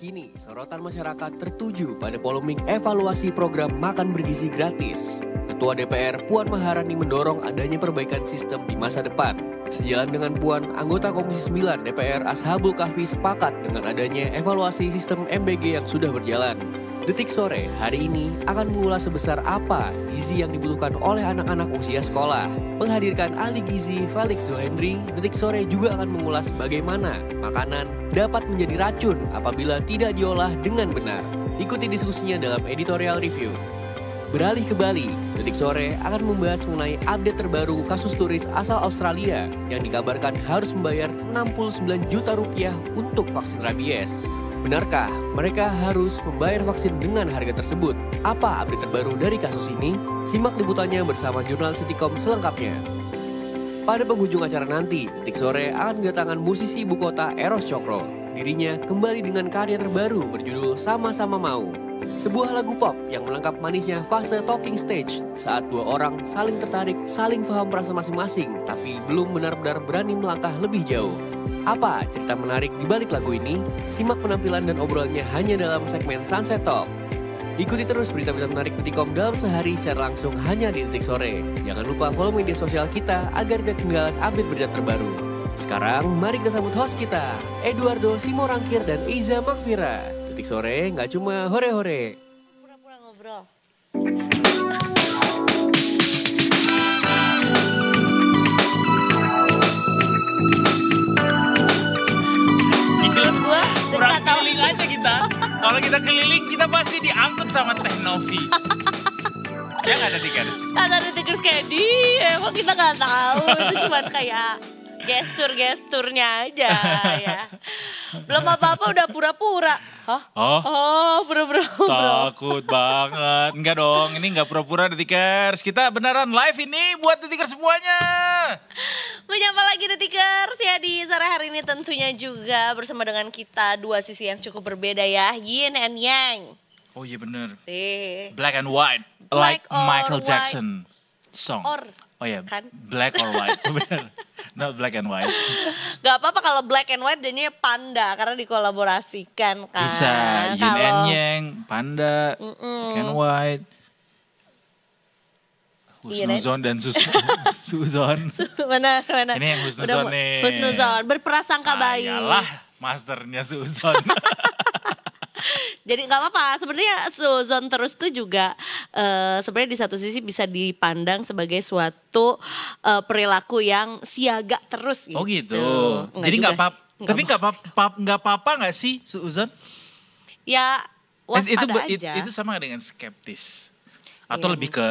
Kini, sorotan masyarakat tertuju pada polemik evaluasi program makan bergizi gratis. Ketua DPR Puan Maharani mendorong adanya perbaikan sistem di masa depan. Sejalan dengan Puan, anggota Komisi 9 DPR Ashabul Kahfi sepakat dengan adanya evaluasi sistem MBG yang sudah berjalan. Detik Sore hari ini akan mengulas sebesar apa gizi yang dibutuhkan oleh anak-anak usia sekolah. Menghadirkan ahli gizi Felix Zulhendri, Detik Sore juga akan mengulas bagaimana makanan dapat menjadi racun apabila tidak diolah dengan benar. Ikuti diskusinya dalam editorial review. Beralih ke Bali, Detik Sore akan membahas mengenai update terbaru kasus turis asal Australia yang dikabarkan harus membayar 69 juta rupiah untuk vaksin rabies. Benarkah mereka harus membayar vaksin dengan harga tersebut? Apa update terbaru dari kasus ini? Simak liputannya bersama jurnalis Citikom selengkapnya. Pada penghujung acara nanti, Detik Sore akan kedatangan musisi ibu kota Eros Cokro. Dirinya kembali dengan karya terbaru berjudul Sama-Sama Mau. Sebuah lagu pop yang melengkap manisnya fase talking stage saat dua orang saling tertarik, saling paham perasaan masing-masing, tapi belum benar-benar berani melangkah lebih jauh. Apa cerita menarik di balik lagu ini? Simak penampilan dan obrolannya hanya dalam segmen Sunset Talk. Ikuti terus berita-berita menarik Citikom dalam sehari secara langsung hanya di Detik Sore. Jangan lupa follow media sosial kita agar tidak ketinggalan update berita terbaru. Sekarang mari kita sambut host kita, Eduardo Simorangkir dan Iza Makfira. Detik Sore nggak cuma hore-hore. Pura-pura ngobrol. Gua kurang keliling aja kita. Kalau kita keliling kita pasti diangkut sama Teknovi. Ya nggak ada Tikers? Ada Detikers kayak emang kita nggak tahu. Itu cuma kayak gestur-gesturnya aja ya. Belum apa-apa udah pura-pura. Hah? Oh, pura-pura ngobrol. Takut banget. Enggak dong, ini enggak pura-pura Detikers. Kita beneran live ini buat Detikers semuanya. Menyapa lagi Detikers ya di sore hari ini tentunya juga bersama dengan kita dua sisi yang cukup berbeda ya, Yin and Yang. Oh iya bener. Black Black and white, like or Michael white. Jackson song. Or, oh iya, kan? black or white, bener. Not black and white. Gak apa-apa kalau black and white jadinya panda karena dikolaborasikan kan. Bisa, Yin and Yang, Panda, black and white. Husnuzon dan Suzon. Benar. Ini yang Husnuzon nih. Husnuzon, berprasangka baik. Sayalah masternya Suzon. Jadi nggak apa-apa. Sebenarnya Suzon terus tuh juga sebenarnya di satu sisi bisa dipandang sebagai suatu perilaku yang siaga terus gitu. Oh gitu. Enggak Jadi juga nggak apa, sih. tapi nggak apa-apa nggak sih Suzon? Ya waspada aja. Itu sama dengan skeptis atau Iya, lebih ke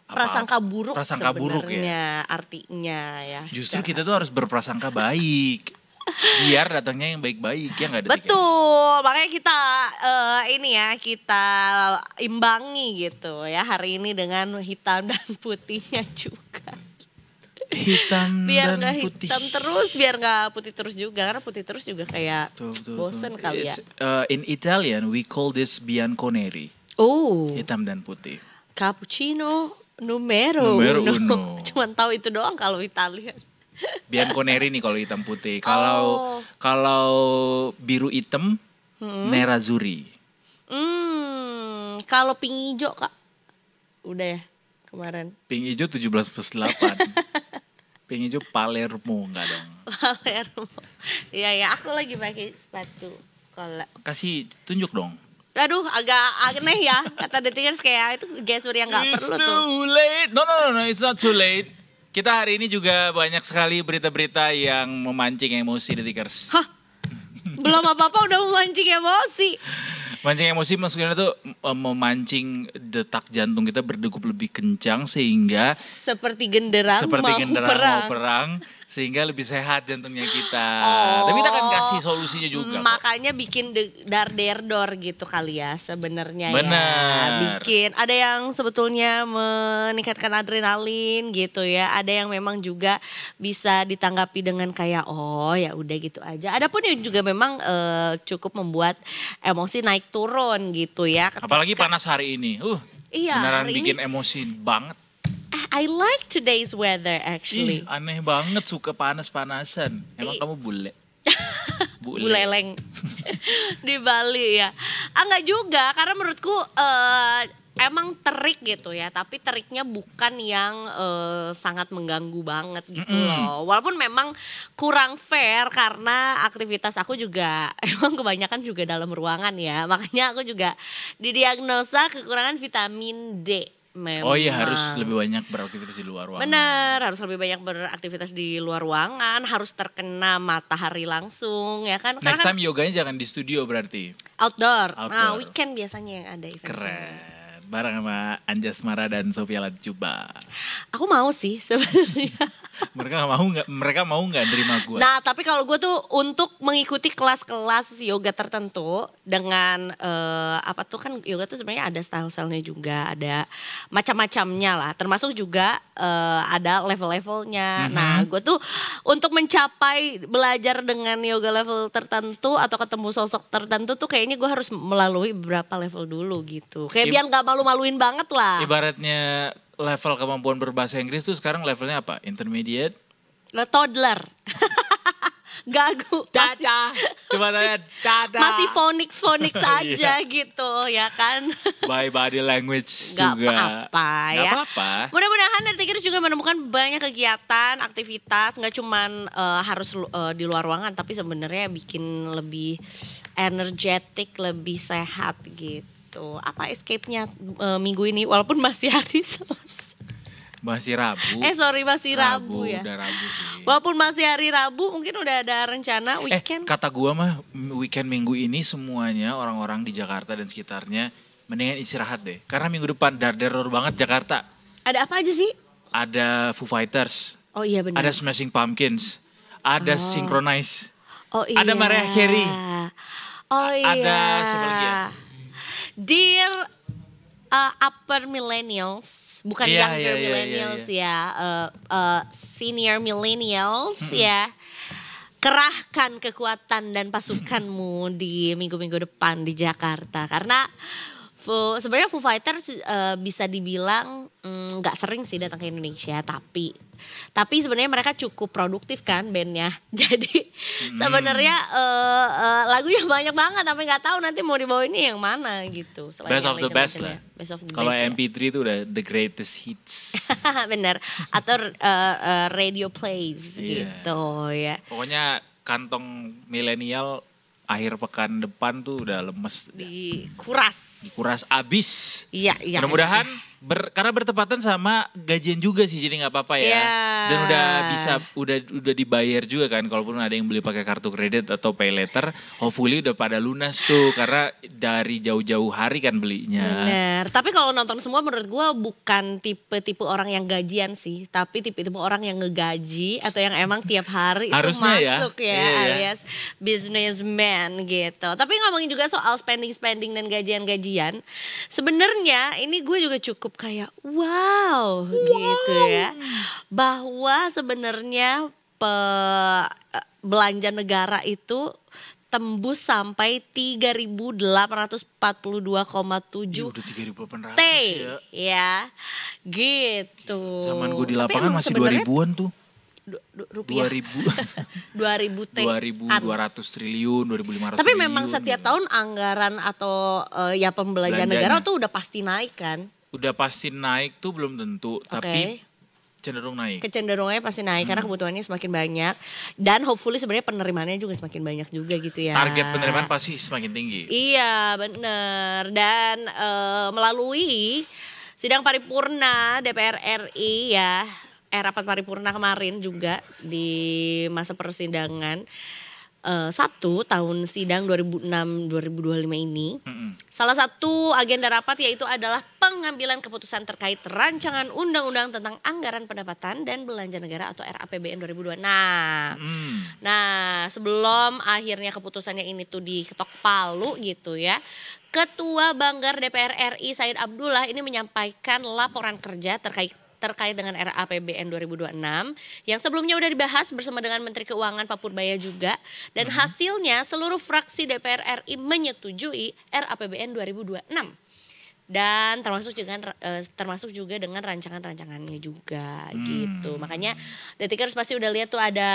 prasangka buruk prasangka buruk ya. sebenarnya artinya ya. Justru secara- kita tuh harus berprasangka baik. Biar datangnya yang baik-baik ya nggak ada. Betul, makanya kita kita imbangi gitu ya hari ini dengan hitam dan putihnya juga. Hitam Biar dan nggak putih. hitam terus, biar nggak putih terus juga karena putih terus juga kayak Betul. bosen kali ya. In Italian we call this bianconeri. Oh, Hitam dan putih. cappuccino numero Numero uno. uno. Cuman tahu itu doang kalau Italian. Bianconeri nih kalau hitam putih. Oh. Kalau biru hitam nerazzurri. Kalau pink hijau Kak. Udah ya kemarin. Pink hijau 17+8. Pink hijau Palermo enggak dong. Palermo. Iya, aku lagi pakai sepatu kolak. Kasih tunjuk dong. Aduh, agak aneh ya. Kata Detikers kayak itu gestur yang gak It's perlu too tuh. late. No, it's not too late. Kita hari ini juga banyak sekali berita-berita yang memancing emosi Detikers. Hah? Belum apa-apa udah memancing emosi. Mancing emosi maksudnya tuh memancing detak jantung kita berdegup lebih kencang sehingga Seperti genderang mau perang sehingga lebih sehat jantungnya kita. Tapi kita akan kasih solusinya juga. Makanya bikin dar-der-dor gitu kali ya sebenarnya ya. Benar. Bikin ada yang sebetulnya meningkatkan adrenalin gitu ya. Ada yang memang juga bisa ditanggapi dengan kayak oh ya udah gitu aja. Adapun yang juga memang cukup membuat emosi naik turun gitu ya. Apalagi panas hari ini. Iya, beneran hari bikin ini emosi banget. I like today's weather actually. Ih, aneh banget suka panas-panasan. Emang kamu bule? Buleleng. Di Bali ya. Enggak juga, karena menurutku emang terik gitu ya, tapi teriknya bukan yang sangat mengganggu banget gitu loh. Walaupun memang kurang fair karena aktivitas aku juga emang kebanyakan juga dalam ruangan ya. Makanya aku juga didiagnosa kekurangan vitamin D. Memang. Oh iya, harus lebih banyak beraktivitas di luar ruangan. Benar, harus lebih banyak beraktivitas di luar ruangan, harus terkena matahari langsung ya kan. Next Karena time yoganya jangan di studio berarti. outdoor. Nah, Outdoor. weekend biasanya yang ada event. Keren. Bareng sama Anjas Mara dan Sofia Latjuba. Aku mau sih sebenarnya. Mereka mau nggak nerima gue? Nah, tapi kalau gue tuh untuk mengikuti kelas-kelas yoga tertentu dengan apa tuh kan yoga tuh sebenarnya ada style-stylenya juga, ada macam-macamnya lah. Termasuk juga ada level-levelnya. Nah, gue tuh untuk mencapai belajar dengan yoga level tertentu atau ketemu sosok tertentu tuh kayaknya gue harus melalui beberapa level dulu gitu. Kayak biar nggak malu-maluin banget lah. Ibaratnya level kemampuan berbahasa Inggris tuh sekarang levelnya apa? Intermediate? Toddler. Gagu. Cuma nanya dada. Masih phonics aja Iya. gitu ya kan. By body language Gak juga. apa-apa ya. Gak apa-apa. Mudah-mudahan Detikers juga menemukan banyak kegiatan, aktivitas, nggak cuman harus di luar ruangan, tapi sebenarnya bikin lebih energetik, lebih sehat gitu. Apa escape-nya minggu ini walaupun masih hari Selasa. Masih Rabu. Masih Rabu ya. Udah Rabu sih. Walaupun masih hari Rabu, mungkin udah ada rencana weekend. Kata gua mah weekend minggu ini semuanya orang-orang di Jakarta dan sekitarnya mendingan istirahat deh. Karena minggu depan dar-dar banget Jakarta. Ada apa aja sih? Ada Foo Fighters, Oh iya benar. ada Smashing Pumpkins, ada Synchronize, Oh iya. ada Mariah Carey. Oh iya. Ada siapa lagi ya? Dear upper millennials. Bukan Iya, younger iya, millennials ya, senior millennials ya. Kerahkan kekuatan dan pasukanmu di minggu-minggu depan di Jakarta. Karena sebenarnya Foo Fighters bisa dibilang nggak sering sih datang ke Indonesia, tapi sebenarnya mereka cukup produktif kan bandnya. Jadi sebenarnya lagunya banyak banget, tapi nggak tahu nanti mau dibawa ini yang mana gitu. Selain Best yang of the best legend-legendnya. lah. Best of the Kalau best ya. MP3 itu udah the greatest hits. Bener, atau radio plays Iya. gitu ya. Pokoknya kantong milenial akhir pekan depan tuh udah lemes. Dikuras abis. Iya. Mudah-mudahan karena bertepatan sama gajian juga sih, jadi nggak apa-apa ya. Iya. Dan udah dibayar juga kan, kalaupun ada yang beli pakai kartu kredit atau pay later, hopefully udah pada lunas tuh karena dari jauh-jauh hari kan belinya. Bener, tapi kalau nonton semua menurut gue bukan tipe-tipe orang yang gajian sih, tapi tipe-tipe orang yang ngegaji atau yang emang tiap hari itu Harusnya ya. masuk ya, Iya, ya. alias businessman gitu. Tapi ngomongin juga soal spending dan gajian-gajian, sebenarnya ini gue juga cukup kayak wow gitu ya, bahwa sebenarnya belanja negara itu tembus sampai 3.842,7 Udah 3.800 T ya. ya gitu. Zaman gue di Tapi lapangan emang masih sebenarnya 2000-an tuh. Rupiah 2000 T. 2.200 triliun, 2.500 Tapi triliun. memang setiap tahun anggaran atau ya pembelanjaan Belanjanya. negara tuh udah pasti naik kan. Udah pasti naik tuh belum tentu, tapi Oke. cenderung naik. Kecenderungannya pasti naik karena kebutuhannya semakin banyak dan hopefully sebenarnya penerimaannya juga semakin banyak juga gitu ya. Target penerimaan pasti semakin tinggi. Iya benar, dan melalui sidang paripurna DPR RI ya, rapat paripurna kemarin juga di masa persidangan 1 tahun sidang 2006-2025 ini. Salah satu agenda rapat yaitu adalah pengambilan keputusan terkait rancangan undang-undang tentang anggaran pendapatan dan belanja negara atau RAPBN 2026. Nah, sebelum akhirnya keputusannya ini tuh diketok palu gitu ya, Ketua Banggar DPR RI Said Abdullah ini menyampaikan laporan kerja terkait dengan RAPBN 2026 yang sebelumnya udah dibahas bersama dengan Menteri Keuangan Pak Purbaya juga, dan hasilnya seluruh fraksi DPR RI menyetujui RAPBN 2026. dan termasuk juga dengan rancangan-rancangannya juga gitu. Makanya Detikers pasti udah lihat tuh ada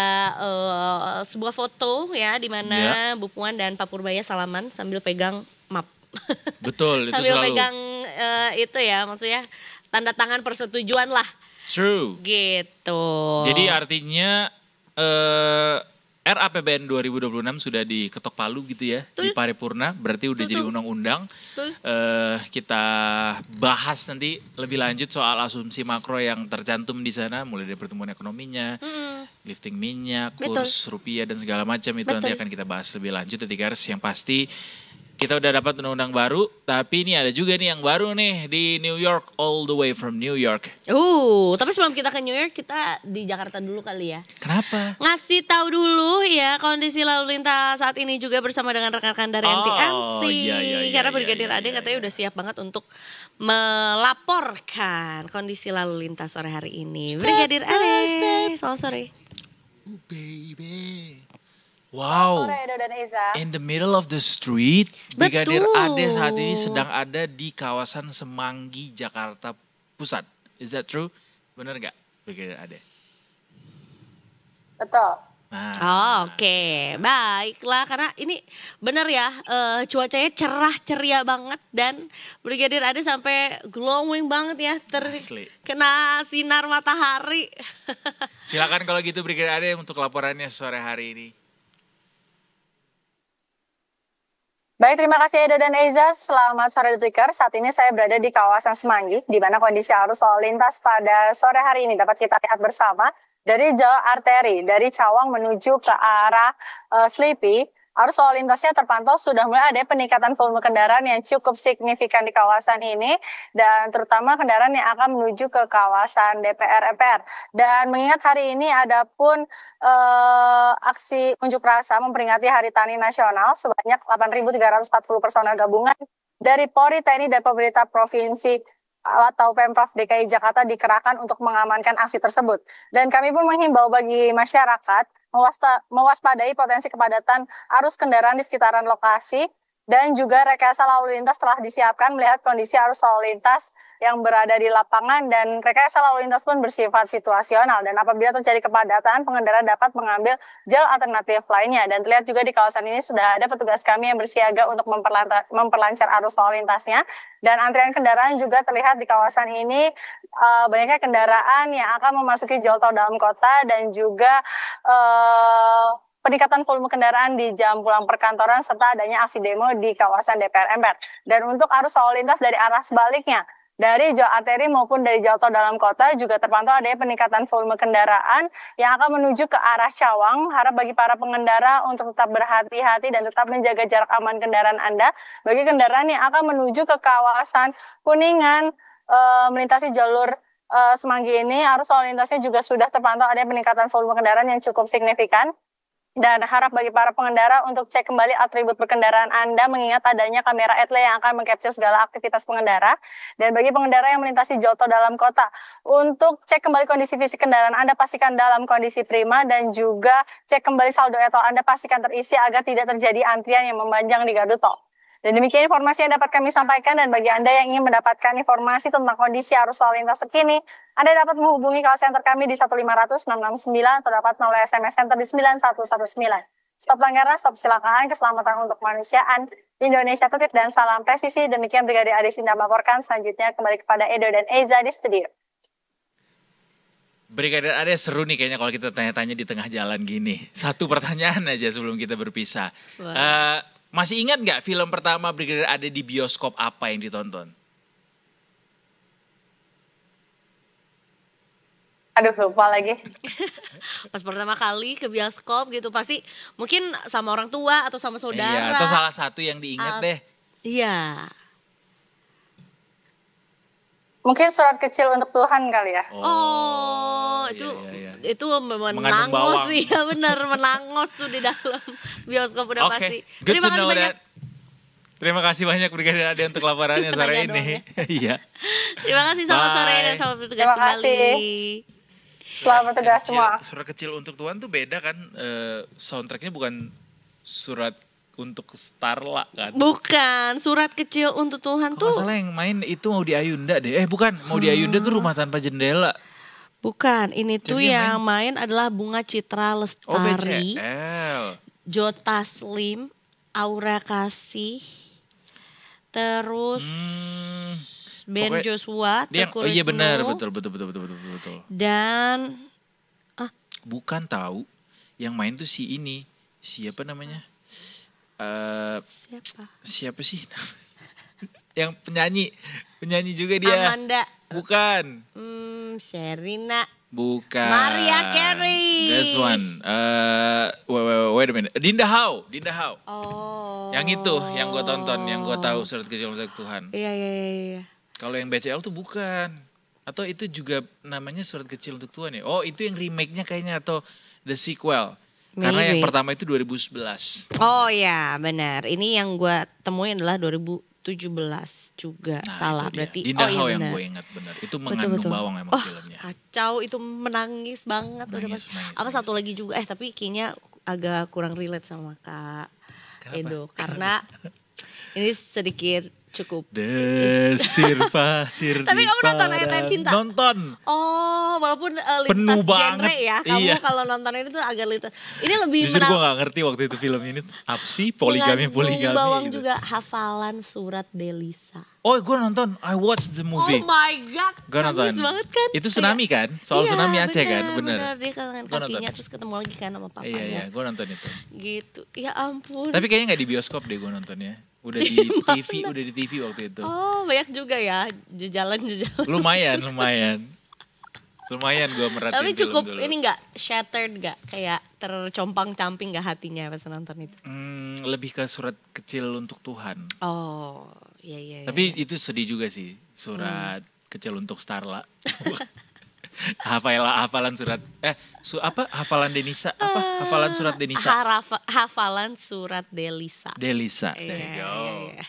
sebuah foto ya di mana Bu Puan dan Pak Purbaya salaman sambil pegang map. Betul, itu sambil selalu. pegang itu ya, maksudnya tanda tangan persetujuan lah. True. Gitu. Jadi artinya RAPBN 2026 sudah diketok palu gitu ya, di paripurna, berarti udah jadi undang-undang. Kita bahas nanti lebih lanjut soal asumsi makro yang tercantum di sana, mulai dari pertumbuhan ekonominya, lifting minyak, kurs rupiah dan segala macam itu nanti akan kita bahas lebih lanjut. Detikers, yang pasti kita udah dapat undang-undang baru, tapi ini ada juga nih yang baru nih di New York, all the way from New York. Tapi sebelum kita ke New York, kita di Jakarta dulu kali ya. Kenapa? Ngasih tahu dulu ya kondisi lalu lintas saat ini juga bersama dengan rekan-rekan dari NTMC. Karena Brigadir Ade katanya udah siap banget untuk melaporkan kondisi lalu lintas sore hari ini. Brigadir Ade, selamat sore. Oh baby. Wow, sore Edo dan Eza. In the middle of the street, Brigadir Ade saat ini sedang ada di kawasan Semanggi, Jakarta Pusat. Is that true? Bener nggak, Brigadir Ade? Betul. Nah. Oke, baiklah karena ini bener ya cuacanya cerah ceria banget dan Brigadir Ade sampai glowing banget ya kena sinar matahari. Silakan kalau gitu Brigadir Ade untuk laporannya sore hari ini. Baik, terima kasih Edo dan Eza. Selamat sore Detikers. Saat ini saya berada di kawasan Semanggi, di mana kondisi arus lalu lintas pada sore hari ini dapat kita lihat bersama dari jalur arteri dari Cawang menuju ke arah Sleepy. Arus lalu lintasnya terpantau sudah mulai ada peningkatan volume kendaraan yang cukup signifikan di kawasan ini dan terutama kendaraan yang akan menuju ke kawasan DPR MPR. Dan mengingat hari ini ada pun aksi unjuk rasa memperingati Hari Tani Nasional sebanyak 8.340 personel gabungan dari Polri, TNI dan pemerintah provinsi atau Pemprov DKI Jakarta dikerahkan untuk mengamankan aksi tersebut. Dan kami pun menghimbau bagi masyarakat mewaspadai potensi kepadatan arus kendaraan di sekitaran lokasi dan juga rekayasa lalu lintas telah disiapkan melihat kondisi arus lalu lintas yang berada di lapangan dan rekayasa lalu lintas pun bersifat situasional dan apabila terjadi kepadatan pengendara dapat mengambil jalur alternatif lainnya dan terlihat juga di kawasan ini sudah ada petugas kami yang bersiaga untuk memperlancar arus lalu lintasnya dan antrian kendaraan juga terlihat di kawasan ini banyaknya kendaraan yang akan memasuki jalur tol dalam kota dan juga peningkatan volume kendaraan di jam pulang perkantoran serta adanya aksi demo di kawasan DPR MPR. Dan untuk arus lalu lintas dari arah sebaliknya, dari jalur arteri maupun dari jalur tol dalam kota juga terpantau adanya peningkatan volume kendaraan yang akan menuju ke arah Cawang. Harap bagi para pengendara untuk tetap berhati-hati dan tetap menjaga jarak aman kendaraan Anda. Bagi kendaraan yang akan menuju ke kawasan Kuningan, melintasi jalur Semanggi ini, arus lalu lintasnya juga sudah terpantau adanya peningkatan volume kendaraan yang cukup signifikan. Dan harap bagi para pengendara untuk cek kembali atribut berkendaraan Anda mengingat adanya kamera etle yang akan mengcapture segala aktivitas pengendara. Dan bagi pengendara yang melintasi jalur tol dalam kota, untuk cek kembali kondisi fisik kendaraan Anda pastikan dalam kondisi prima dan juga cek kembali saldo e-tol Anda pastikan terisi agar tidak terjadi antrian yang memanjang di gardu tol. Dan demikian informasi yang dapat kami sampaikan dan bagi Anda yang ingin mendapatkan informasi tentang kondisi arus lalu lintas terkini, Anda dapat menghubungi call center kami di 1-500-669 atau dapat melalui SMS Center di 9119. Stop pelanggaran, stop silakan, keselamatan untuk kemanusiaan. Indonesia tertib dan salam presisi. Demikian Brigadir Ade Sinda melaporkan. Selanjutnya kembali kepada Edo dan Eza di studio. Brigadir Ade seru nih kayaknya kalau kita tanya-tanya di tengah jalan gini. Satu pertanyaan aja sebelum kita berpisah. Masih ingat nggak film pertama Brigadir Ade di bioskop apa yang ditonton? Aduh lupa lagi. Pas pertama kali ke bioskop gitu pasti mungkin sama orang tua atau sama saudara. Iya, atau salah satu yang diingat deh. Iya. Mungkin Surat Kecil untuk Tuhan kali ya. Itu menangos sih ya benar menangos tuh di dalam bioskop udah pasti. Terima kasih banyak. Terima kasih banyak Brigadir Ade untuk laporannya sore ini. Iya. Terima kasih, selamat sore dan selamat bertugas kembali. Selamat bertugas semua. Surat Kecil untuk Tuhan tuh beda kan, soundtracknya bukan surat untuk Starla kan. Bukan, Surat Kecil untuk Tuhan tuh. Kalau salah yang main itu Maudy Ayunda deh. Bukan, Maudy Ayunda tuh Rumah Tanpa Jendela. Bukan, ini tuh Jadi yang main adalah Bunga Citra Lestari, BCL. Joe Taslim, Aura Kasih, terus Ben pokoknya Joshua, Dia Teguh iya benar, Rizno, betul. dan Bukan tahu. Yang main tuh si ini. Siapa namanya? Siapa sih? Yang penyanyi juga dia. Amanda, Bukan. Sherina, Bukan. Mariah Carey. That's one. Wait a minute. Dinda Hau. Oh. Yang itu, yang gue tonton, yang gue tahu Surat Kecil untuk Tuhan. Iya. Kalau yang BCL tuh bukan. Atau itu juga namanya Surat Kecil untuk Tuhan ya? Oh itu yang remake-nya kayaknya atau the sequel. Karena yang pertama itu 2011. Oh ya benar. Ini yang gue temuin adalah 2017 juga. Nah, salah itu dia. berarti. Dinda Hau iya yang benar. gue ingat benar. Itu mengandung bawang emang filmnya. Kacau, itu menangis banget. Nangis. Satu lagi juga tapi kayaknya agak kurang relate sama Kak Edo. Karena ini sedikit cukup. Desir pasir. Tapi kamu nonton Ayat Cinta? Nonton. Oh, walaupun lintas Penuh genre banget. ya. Kamu Iya. kalau nonton ini tuh agak lintas. Ini lebih Jujur gue gak ngerti waktu itu film ini apa sih poligami bawang gitu. juga hafalan surat Delisa. Oh gue nonton, I watched the movie. Oh my god, Gue nonton. bagus banget kan? Itu tsunami kan? Soal Iya, tsunami Aceh kan? bener. Bener. Dia kehilangan Gua kakinya nonton. terus ketemu lagi kan sama papanya. Iya, gue nonton itu. Gitu, ya ampun. Tapi kayaknya gak di bioskop deh gue nontonnya. Udah di TV waktu itu. Oh banyak juga ya, jalan. Lumayan gue merhatiin Tapi film cukup dulu. ini gak, shattered gak? Kayak tercompang-camping gak hatinya pas nonton itu? Lebih ke Surat Kecil untuk Tuhan. Oh, iya. Tapi itu sedih juga sih, Surat Kecil untuk Starla. Hafalan surat hafalan Denisa hafalan surat Denisa. Hafalan surat Delisa. There you go. Iya.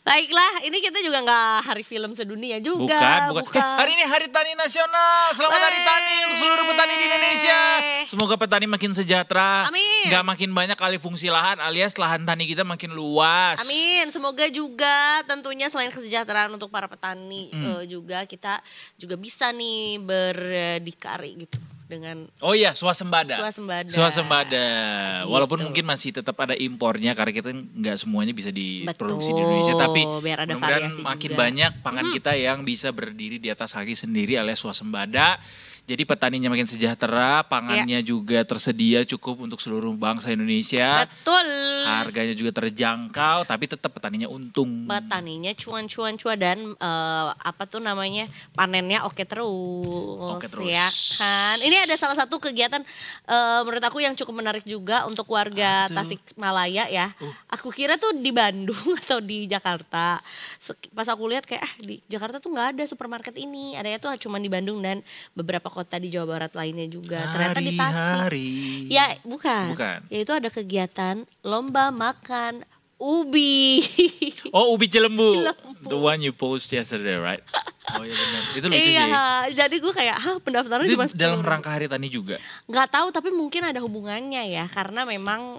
Baiklah, ini kita juga nggak hari film sedunia juga. Bukan. Hari ini Hari Tani Nasional. Selamat Hari Tani untuk seluruh petani di Indonesia. Semoga petani makin sejahtera. Amin. Gak makin banyak alih fungsi lahan alias lahan tani kita makin luas. Amin. Semoga juga tentunya selain kesejahteraan untuk para petani juga kita juga bisa nih berdikari gitu dengan swasembada. Walaupun Gitu. mungkin masih tetap ada impornya karena kita nggak semuanya bisa diproduksi di Betul, Indonesia. Tapi biar ada mudah-mudahan variasi makin juga. banyak pangan kita yang bisa berdiri di atas kaki sendiri alias swasembada. Jadi petaninya makin sejahtera, pangannya juga tersedia cukup untuk seluruh bangsa Indonesia. Betul. Harganya juga terjangkau, tapi tetap petaninya untung. Petaninya cuan dan panennya oke terus. Ya kan. Ini ada salah satu kegiatan menurut aku yang cukup menarik juga untuk warga Tasikmalaya ya. Aku kira tuh di Bandung atau di Jakarta. Pas aku lihat kayak di Jakarta tuh nggak ada supermarket ini. Adanya tuh cuma di Bandung dan beberapa kota di Jawa Barat lainnya juga. Ternyata di Tasik. Ya bukan. Ya itu ada kegiatan lomba makan ubi. Oh, ubi Cilembu. The one you post yesterday, right? Oh iya benar. Itu lucu sih. Iya, jadi gue kayak pendaftaran Itu cuma dalam 10.000. rangka Hari Tani juga. Nggak tahu tapi mungkin ada hubungannya ya karena memang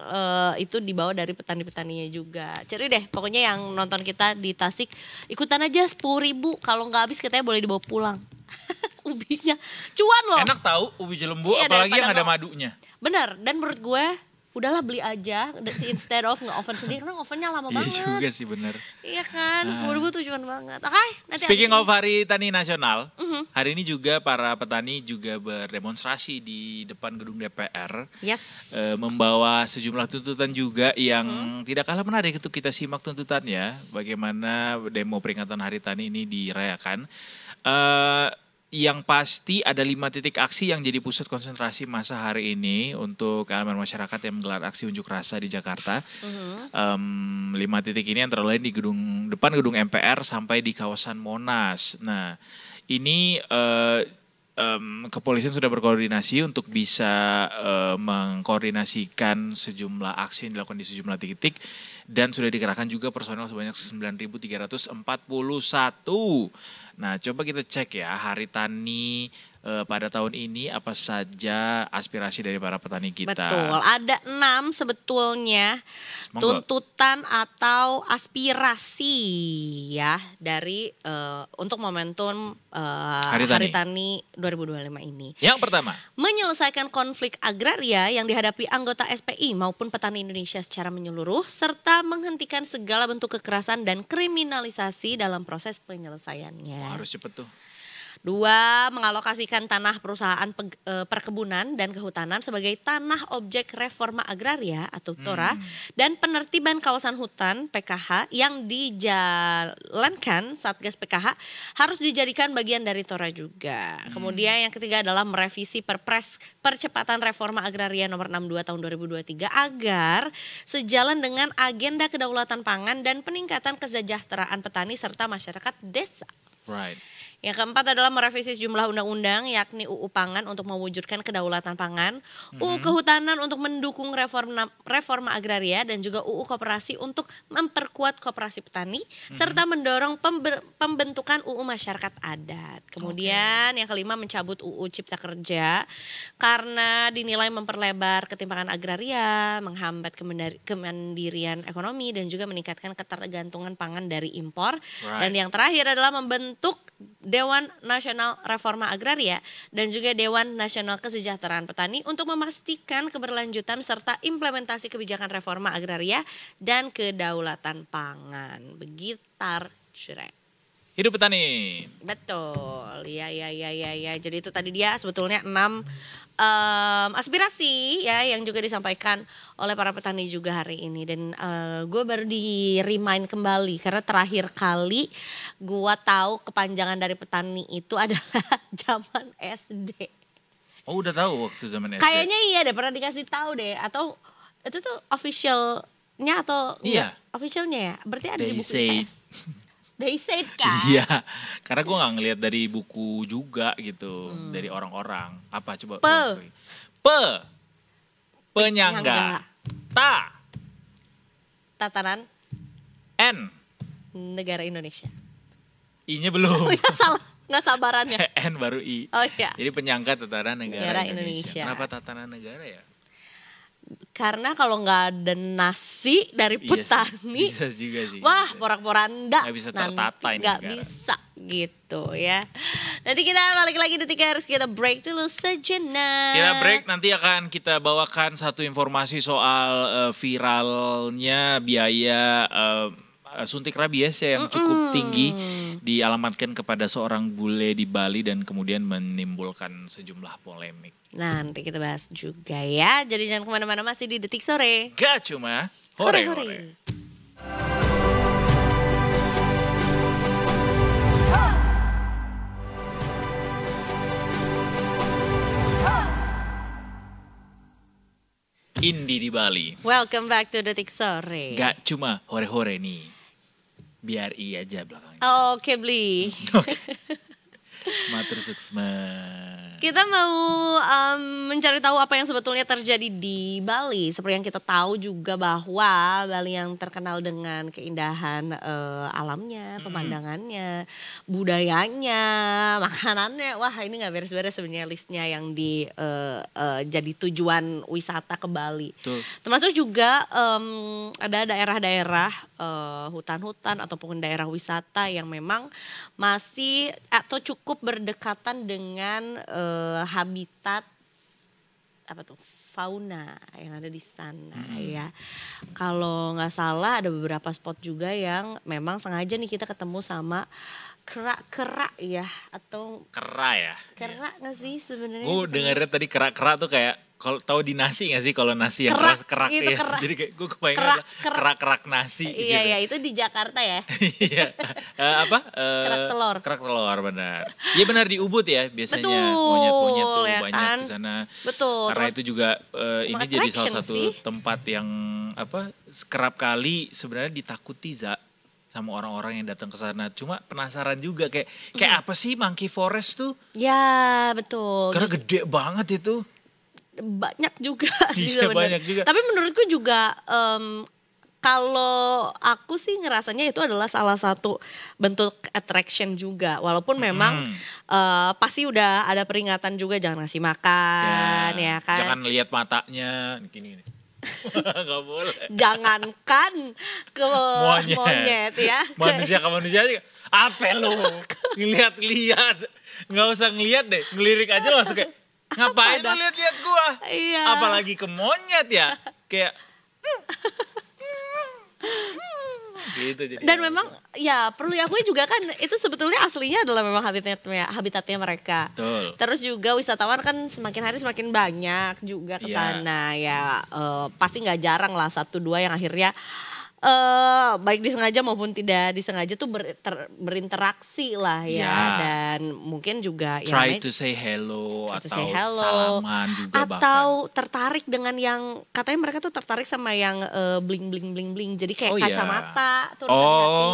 itu dibawa dari petani-petaninya juga. Cari deh pokoknya yang nonton kita di Tasik ikutan aja 10.000, kalau nggak habis katanya boleh dibawa pulang. Ubinya cuan loh. Enak tahu ubi Cilembu, Iya, apalagi yang daripada ada madunya. Bener, dan menurut gue udahlah beli aja instead of nge-oven sendiri karena ovennya lama Iya banget. juga sih bener. Iya kan, 10.000 tuh cuan banget. Oke, nanti Speaking abis of Hari Tani Nasional, hari ini juga para petani juga berdemonstrasi di depan gedung DPR. ini. Yes. Membawa sejumlah tuntutan juga yang tidak kalah menarik itu kita simak tuntutannya. Bagaimana demo peringatan Hari Tani ini dirayakan. Yang pasti ada 5 titik aksi yang jadi pusat konsentrasi masa hari ini untuk elemen masyarakat yang menggelar aksi unjuk rasa di Jakarta. 5 titik ini antara lain di depan gedung MPR sampai di kawasan Monas. Nah ini kepolisian sudah berkoordinasi untuk bisa mengkoordinasikan sejumlah aksi yang dilakukan di sejumlah titik dan sudah dikerahkan juga personel sebanyak 9.341. Nah, coba kita cek ya Hari Tani pada tahun ini apa saja aspirasi dari para petani kita. Betul, ada 6 sebetulnya tuntutan atau aspirasi ya dari untuk momentum Hari Tani 2025 ini. Yang pertama, menyelesaikan konflik agraria yang dihadapi anggota SPI maupun petani Indonesia secara menyeluruh, serta menghentikan segala bentuk kekerasan dan kriminalisasi dalam proses penyelesaiannya. Harus cepet tuh. 2, mengalokasikan tanah perusahaan perkebunan dan kehutanan sebagai tanah objek reforma agraria atau TORA dan penertiban kawasan hutan PKH yang dijalankan Satgas PKH harus dijadikan bagian dari TORA juga. Kemudian yang ketiga adalah merevisi Perpres Percepatan Reforma Agraria nomor 62 tahun 2023 agar sejalan dengan agenda kedaulatan pangan dan peningkatan kesejahteraan petani serta masyarakat desa. Right. Yang keempat adalah merevisi sejumlah undang-undang yakni UU Pangan untuk mewujudkan kedaulatan pangan, UU Kehutanan untuk mendukung reforma agraria dan juga UU Koperasi untuk memperkuat koperasi petani serta mendorong pembentukan UU Masyarakat Adat. Kemudian yang kelima mencabut UU Cipta Kerja karena dinilai memperlebar ketimpangan agraria, menghambat kemandirian ekonomi dan juga meningkatkan ketergantungan pangan dari impor. Dan yang terakhir adalah membentuk Dewan Nasional Reforma Agraria dan juga Dewan Nasional Kesejahteraan Petani untuk memastikan keberlanjutan serta implementasi kebijakan reforma agraria dan kedaulatan pangan. Begitar Jrek. Hidup petani. Betul, ya. Jadi itu tadi dia sebetulnya 6 aspirasi ya yang juga disampaikan oleh para petani juga hari ini. Dan gue baru di remind kembali karena terakhir kali gue tahu kepanjangan dari petani itu adalah zaman SD. Oh, udah tahu waktu zaman SD? Kayaknya iya deh, pernah dikasih tahu deh. Atau itu tuh officialnya atau enggak? Officialnya ya, berarti ada di buku IPS. They said kan? Iya, karena gue gak ngeliat dari buku juga gitu, dari orang-orang. Apa coba? Penyangga. Tatanan. N. Negara Indonesia. I-nya belum. Oh ya salah, gak sabarannya. N baru I. Oh iya. Jadi penyangga tatanan negara Indonesia. Kenapa tatanan negara ya? Karena kalau nggak ada nasi dari petani, bisa juga sih. Wah, porak-poranda. Nggak bisa tertata ini. Nggak bisa gitu ya. Nanti kita balik lagi harus kita break dulu sejenak. Kita break, nanti akan kita bawakan satu informasi soal viralnya biaya suntik rabies yang cukup tinggi dialamatkan kepada seorang bule di Bali dan kemudian menimbulkan sejumlah polemik. Nanti kita bahas juga ya. Jadi jangan kemana-mana, masih di Detik Sore. Gak cuma hore-hore. Indi di Bali. Welcome back to Detik Sore. Gak cuma hore-hore nih. Biar I aja belakangnya. Oke, Bli. Matur suksma. Kita mau mencari tahu apa yang sebetulnya terjadi di Bali. Seperti yang kita tahu juga bahwa Bali yang terkenal dengan keindahan alamnya, pemandangannya, budayanya, makanannya. Wah, ini nggak beres-beres sebenarnya listnya yang jadi tujuan wisata ke Bali. Betul. Termasuk juga ada daerah-daerah hutan-hutan ataupun daerah wisata yang memang masih atau cukup berdekatan dengan habitat apa tuh fauna yang ada di sana ya. Kalau nggak salah ada beberapa spot juga yang memang sengaja nih kita ketemu sama kera-kera ya atau kera ya. Kera nggak sih sebenarnya? Gue dengarnya tadi kera-kera tuh kayak kalau tahu di nasi nggak sih kalau nasi yang kerak ya. Kerak. Jadi kayak gue kebayang kerak nasi. Iya gitu. ya itu di Jakarta ya. Iya. Kerak telur. Kerak telur benar. Iya benar di Ubud ya biasanya. Betul, Monyet-monyet tuh ya banyak kan? di sana. Betul. Karena itu juga ini jadi salah satu sih. tempat yang kerap kali sebenarnya ditakuti sama orang-orang yang datang ke sana. Cuma penasaran juga kayak apa sih Monkey Forest tuh? Ya betul. Karena gede banget itu. Banyak juga sih Iya, sebenarnya. banyak juga. Tapi menurutku juga kalau aku sih ngerasanya itu adalah salah satu bentuk attraction juga. Walaupun memang pasti udah ada peringatan juga jangan ngasih makan ya kan. Jangan lihat matanya gini. Gak boleh. Jangankan ke monyet ya. Manusia ke manusia aja. Apa lu? Ngeliat-liat. Gak usah ngeliat deh. Ngelirik aja langsung kayak ngapain lu lihat-lihat gua? Iya. Apalagi ke monyet ya. Kayak gitu jadi. Dan memang ya perlu diakui juga kan itu sebetulnya aslinya adalah memang habitatnya mereka. Betul. Terus juga wisatawan kan semakin hari semakin banyak juga ke sana ya pasti nggak jarang lah 1-2 yang akhirnya baik disengaja maupun tidak disengaja tuh berinteraksi lah ya dan mungkin juga try to say hello atau salaman juga atau tertarik dengan yang katanya mereka tuh tertarik sama yang bling jadi kayak kacamata tuh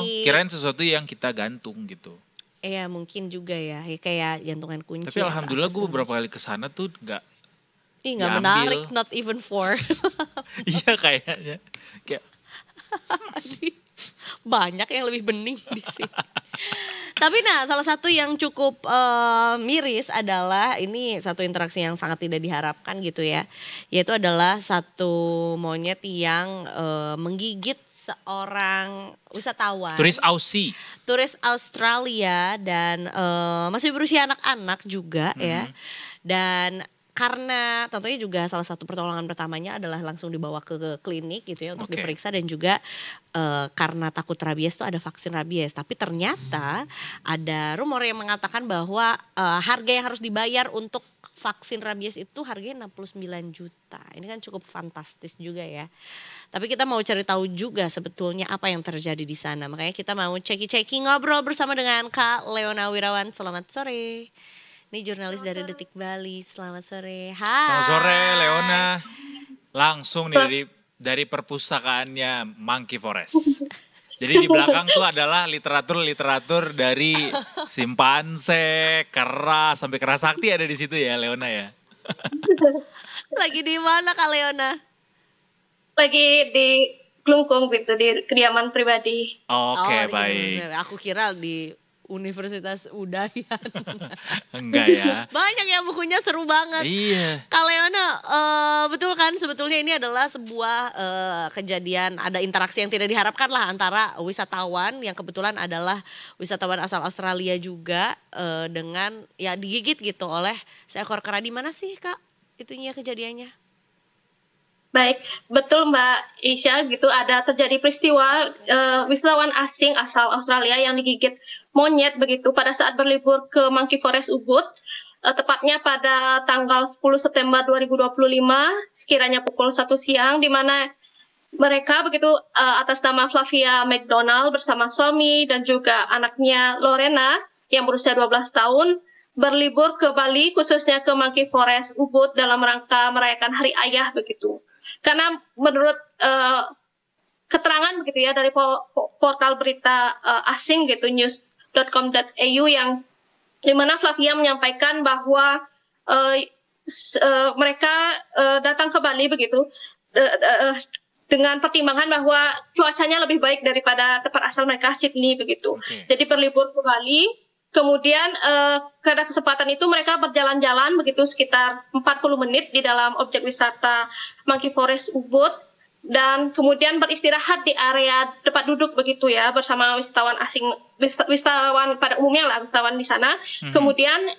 kirain sesuatu yang kita gantung gitu. Iya mungkin juga ya kayak jantungan kunci. Tapi alhamdulillah gue beberapa kali kesana tuh nggak menarik, not even for. Iya kayaknya kayak banyak yang lebih bening di sini. Tapi salah satu yang cukup miris adalah ini satu interaksi yang sangat tidak diharapkan gitu ya. Yaitu adalah satu monyet yang menggigit seorang wisatawan. Turis Australia dan masih berusia anak-anak juga ya. Dan karena tentunya juga salah satu pertolongan pertamanya adalah langsung dibawa ke klinik gitu ya untuk diperiksa dan juga karena takut rabies itu ada vaksin rabies. Tapi ternyata ada rumor yang mengatakan bahwa harga yang harus dibayar untuk vaksin rabies itu harganya 69 juta. Ini kan cukup fantastis juga ya. Tapi kita mau cari tahu juga sebetulnya apa yang terjadi di sana. Makanya kita mau ceki-ceki ngobrol bersama dengan Kak Leona Wirawan. Selamat sore. Ini jurnalis dari Detik Bali. Selamat sore. Hai. Selamat sore Leona. Langsung nih dari perpustakaannya Monkey Forest. Jadi di belakang tuh adalah literatur dari simpanse, kera sampai kera sakti ada di situ ya Leona ya. Lagi di mana Kak Leona? Lagi di Klungkung gitu di kediaman pribadi. Oke, baik. Aku kira di Universitas Udayan. Enggak ya. Banyak ya bukunya seru banget. Iya. Kak Leona, betul kan sebetulnya ini adalah sebuah kejadian ada interaksi yang tidak diharapkan lah antara wisatawan yang kebetulan adalah wisatawan asal Australia juga dengan ya digigit gitu oleh seekor kera. Di mana sih Kak itunya kejadiannya? Baik, betul Mbak Isya gitu ada terjadi peristiwa wisatawan asing asal Australia yang digigit monyet begitu pada saat berlibur ke Monkey Forest Ubud tepatnya pada tanggal 10 September 2025 sekiranya pukul 1 siang di mana mereka begitu atas nama Flavia McDonald bersama suami dan juga anaknya Lorena yang berusia 12 tahun berlibur ke Bali khususnya ke Monkey Forest Ubud dalam rangka merayakan Hari Ayah begitu. Karena menurut keterangan begitu ya dari portal berita asing gitu news.com.au yang dimana Flavia menyampaikan bahwa mereka datang ke Bali begitu dengan pertimbangan bahwa cuacanya lebih baik daripada tempat asal mereka Sydney begitu. Jadi berlibur ke Bali. Kemudian pada kesempatan itu mereka berjalan-jalan begitu sekitar 40 menit di dalam objek wisata Monkey Forest Ubud dan kemudian beristirahat di area tempat duduk begitu ya bersama wisatawan asing, wisatawan pada umumnya lah wisatawan di sana. Kemudian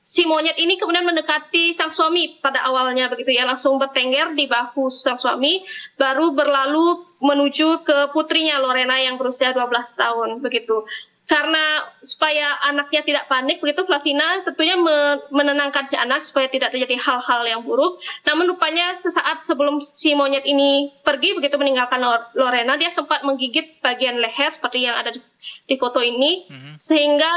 si monyet ini kemudian mendekati sang suami pada awalnya begitu ya langsung bertengger di bahu sang suami baru berlalu menuju ke putrinya Lorena yang berusia 12 tahun begitu. Karena supaya anaknya tidak panik begitu Flavina tentunya menenangkan si anak supaya tidak terjadi hal-hal yang buruk. Namun rupanya sesaat sebelum si monyet ini pergi begitu meninggalkan Lorena dia sempat menggigit bagian leher seperti yang ada di foto ini sehingga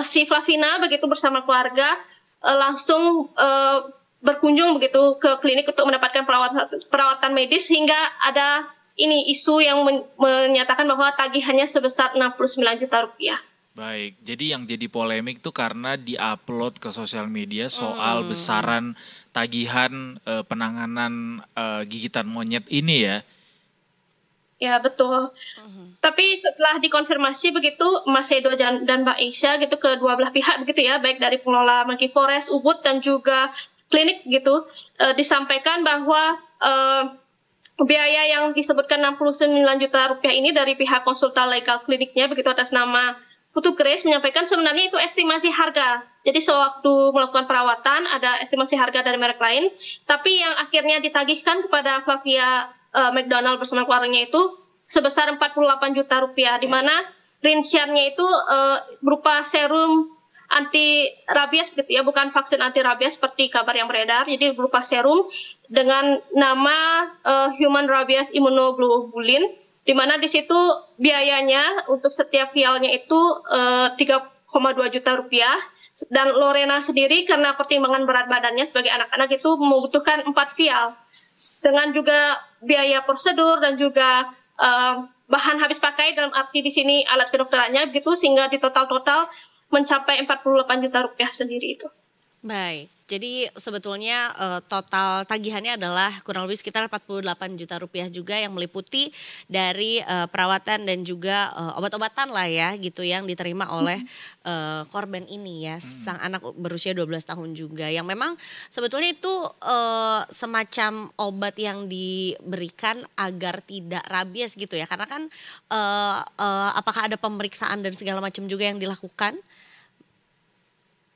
si Flavina begitu bersama keluarga langsung berkunjung begitu ke klinik untuk mendapatkan perawatan medis hingga ada ini isu yang menyatakan bahwa tagihannya sebesar 69 juta rupiah. Baik, jadi yang jadi polemik tuh karena diupload ke sosial media soal besaran tagihan penanganan gigitan monyet ini ya. Ya betul. Tapi setelah dikonfirmasi begitu Mas Edo dan Mbak Isya gitu kedua belah pihak begitu ya, baik dari pengelola Monkey Forest, Ubud dan juga klinik gitu, disampaikan bahwa biaya yang disebutkan 69 juta rupiah ini dari pihak konsultan legal kliniknya begitu atas nama Putu Grace menyampaikan sebenarnya itu estimasi harga. Jadi sewaktu melakukan perawatan ada estimasi harga dari merek lain, tapi yang akhirnya ditagihkan kepada Flavia McDonald bersama keluarganya itu sebesar 48 juta rupiah, di mana rinciannya itu berupa serum anti rabies gitu ya, bukan vaksin anti rabies seperti kabar yang beredar. Jadi berupa serum dengan nama Human Rabies Immunoglobulin, di mana di situ biayanya untuk setiap vialnya itu 3,2 juta rupiah. Dan Lorena sendiri karena pertimbangan berat badannya sebagai anak-anak itu membutuhkan 4 vial. Dengan juga biaya prosedur dan juga bahan habis pakai dalam arti di sini alat kedokterannya begitu, sehingga di total mencapai 48 juta rupiah sendiri itu. Baik, jadi sebetulnya total tagihannya adalah kurang lebih sekitar 48 juta rupiah juga yang meliputi dari perawatan dan juga obat-obatan lah ya gitu yang diterima oleh korban ini ya, sang anak berusia 12 tahun juga yang memang sebetulnya itu semacam obat yang diberikan agar tidak rabies gitu ya, karena kan apakah ada pemeriksaan dan segala macam juga yang dilakukan?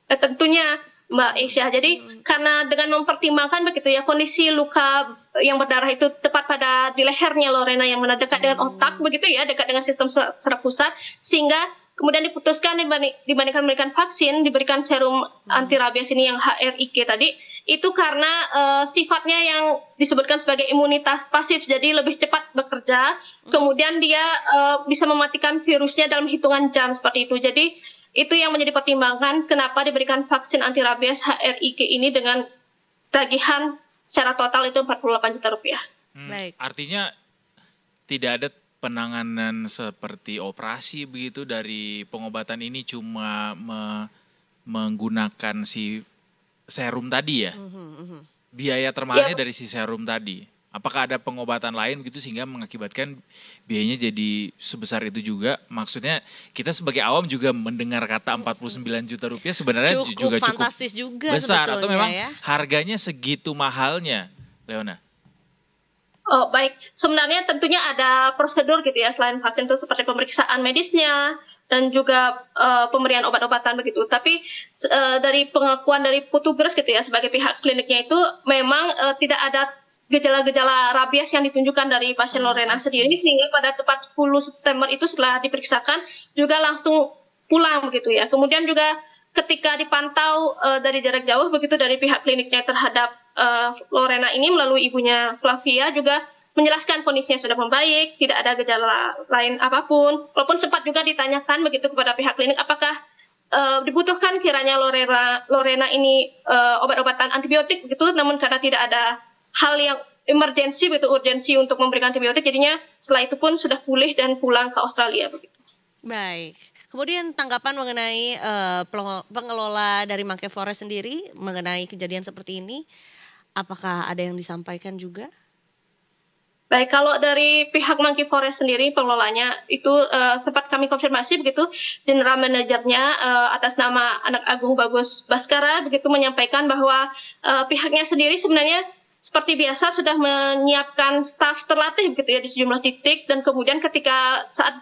Tentunya Mbak Isya. Jadi karena dengan mempertimbangkan begitu ya kondisi luka yang berdarah itu tepat pada di lehernya Lorena yang mana dekat dengan otak begitu ya, dekat dengan sistem saraf pusat, sehingga kemudian diputuskan dibandingkan memberikan vaksin, diberikan serum anti rabies ini yang HRIK tadi, itu karena sifatnya yang disebutkan sebagai imunitas pasif, jadi lebih cepat bekerja, kemudian dia bisa mematikan virusnya dalam hitungan jam seperti itu. Jadi itu yang menjadi pertimbangan kenapa diberikan vaksin anti rabies HRIK ini dengan tagihan secara total itu 48 juta rupiah. Baik. Artinya tidak ada penanganan seperti operasi begitu dari pengobatan ini, cuma menggunakan si serum tadi ya? Biaya termahalnya dari si serum tadi. Apakah ada pengobatan lain gitu sehingga mengakibatkan biayanya jadi sebesar itu juga? Maksudnya kita sebagai awam juga mendengar kata 49 juta rupiah sebenarnya juga cukup fantastis juga besar. Atau memang ya, harganya segitu mahalnya, Leona? Oh baik, sebenarnya tentunya ada prosedur gitu ya selain vaksin itu seperti pemeriksaan medisnya dan juga pemberian obat-obatan begitu. Tapi dari pengakuan dari Putu Grace gitu ya sebagai pihak kliniknya itu memang tidak ada gejala-gejala rabies yang ditunjukkan dari pasien Lorena sendiri, sehingga pada tepat 10 September itu setelah diperiksakan juga langsung pulang begitu ya. Kemudian juga ketika dipantau dari jarak jauh begitu dari pihak kliniknya terhadap Lorena ini melalui ibunya Flavia juga menjelaskan kondisinya sudah membaik, tidak ada gejala lain apapun. Walaupun sempat juga ditanyakan begitu kepada pihak klinik apakah dibutuhkan kiranya Lorena ini obat-obatan antibiotik begitu, namun karena tidak ada hal yang emergensi begitu, urgensi untuk memberikan antibiotik, jadinya setelah itu pun sudah pulih dan pulang ke Australia begitu. Baik. Kemudian tanggapan mengenai pengelola dari Monkey Forest sendiri mengenai kejadian seperti ini, apakah ada yang disampaikan juga? Baik, kalau dari pihak Monkey Forest sendiri pengelolanya itu sempat kami konfirmasi begitu, general manajernya atas nama Anak Agung Bagus Baskara begitu menyampaikan bahwa pihaknya sendiri sebenarnya seperti biasa sudah menyiapkan staf terlatih begitu ya di sejumlah titik, dan kemudian ketika saat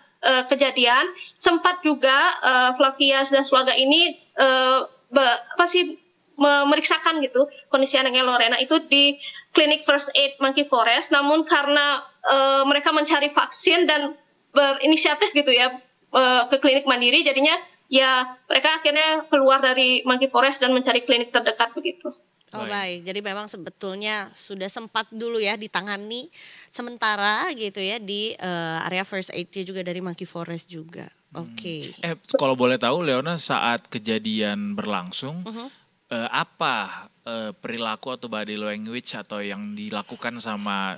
kejadian sempat juga Flavia dan keluarga ini memeriksakan gitu kondisi anaknya Lorena itu di klinik First Aid Monkey Forest, namun karena mereka mencari vaksin dan berinisiatif gitu ya ke klinik mandiri, jadinya ya mereka akhirnya keluar dari Monkey Forest dan mencari klinik terdekat begitu. Oh baik, jadi memang sebetulnya sudah sempat dulu ya ditangani sementara gitu ya di area First Aid juga dari Monkey Forest juga. Oke. Kalau boleh tahu Leona, saat kejadian berlangsung apa perilaku atau body language atau yang dilakukan sama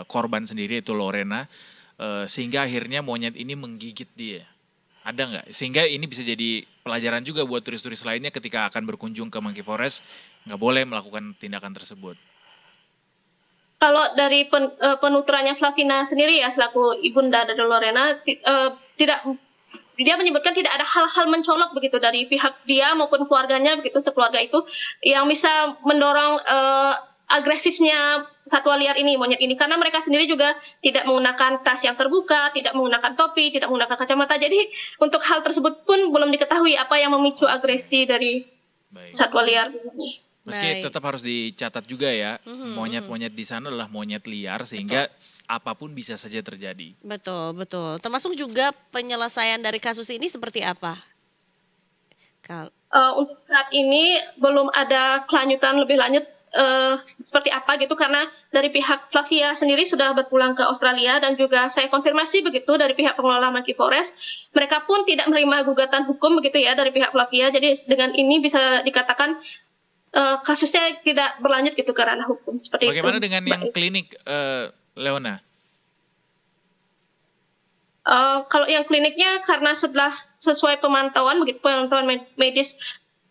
korban sendiri itu Lorena sehingga akhirnya monyet ini menggigit dia? Ada nggak? Sehingga ini bisa jadi pelajaran juga buat turis-turis lainnya ketika akan berkunjung ke Monkey Forest, nggak boleh melakukan tindakan tersebut. kalau dari penuturannya Flavina sendiri ya selaku ibunda dari Lorena tidak, dia menyebutkan tidak ada hal-hal mencolok begitu dari pihak dia maupun keluarganya begitu, sekeluarga itu yang bisa mendorong agresifnya satwa liar ini, monyet ini, karena mereka sendiri juga tidak menggunakan tas yang terbuka, tidak menggunakan topi, tidak menggunakan kacamata. Jadi untuk hal tersebut pun belum diketahui apa yang memicu agresi dari satwa liar ini. Meski tetap harus dicatat juga ya, monyet-monyet di sana adalah monyet liar sehingga apapun bisa saja terjadi. Betul, betul. Termasuk juga penyelesaian dari kasus ini seperti apa? Untuk saat ini belum ada kelanjutan lebih lanjut seperti apa gitu, karena dari pihak Flavia sendiri sudah berpulang ke Australia dan juga saya konfirmasi begitu dari pihak pengelola Monkey Forest, mereka pun tidak menerima gugatan hukum begitu ya dari pihak Flavia. Jadi dengan ini bisa dikatakan kasusnya tidak berlanjut gitu ke ranah hukum seperti Bagaimana itu. Dengan yang klinik, Leona? Kalau yang kliniknya karena setelah sesuai pemantauan begitu, pemantauan medis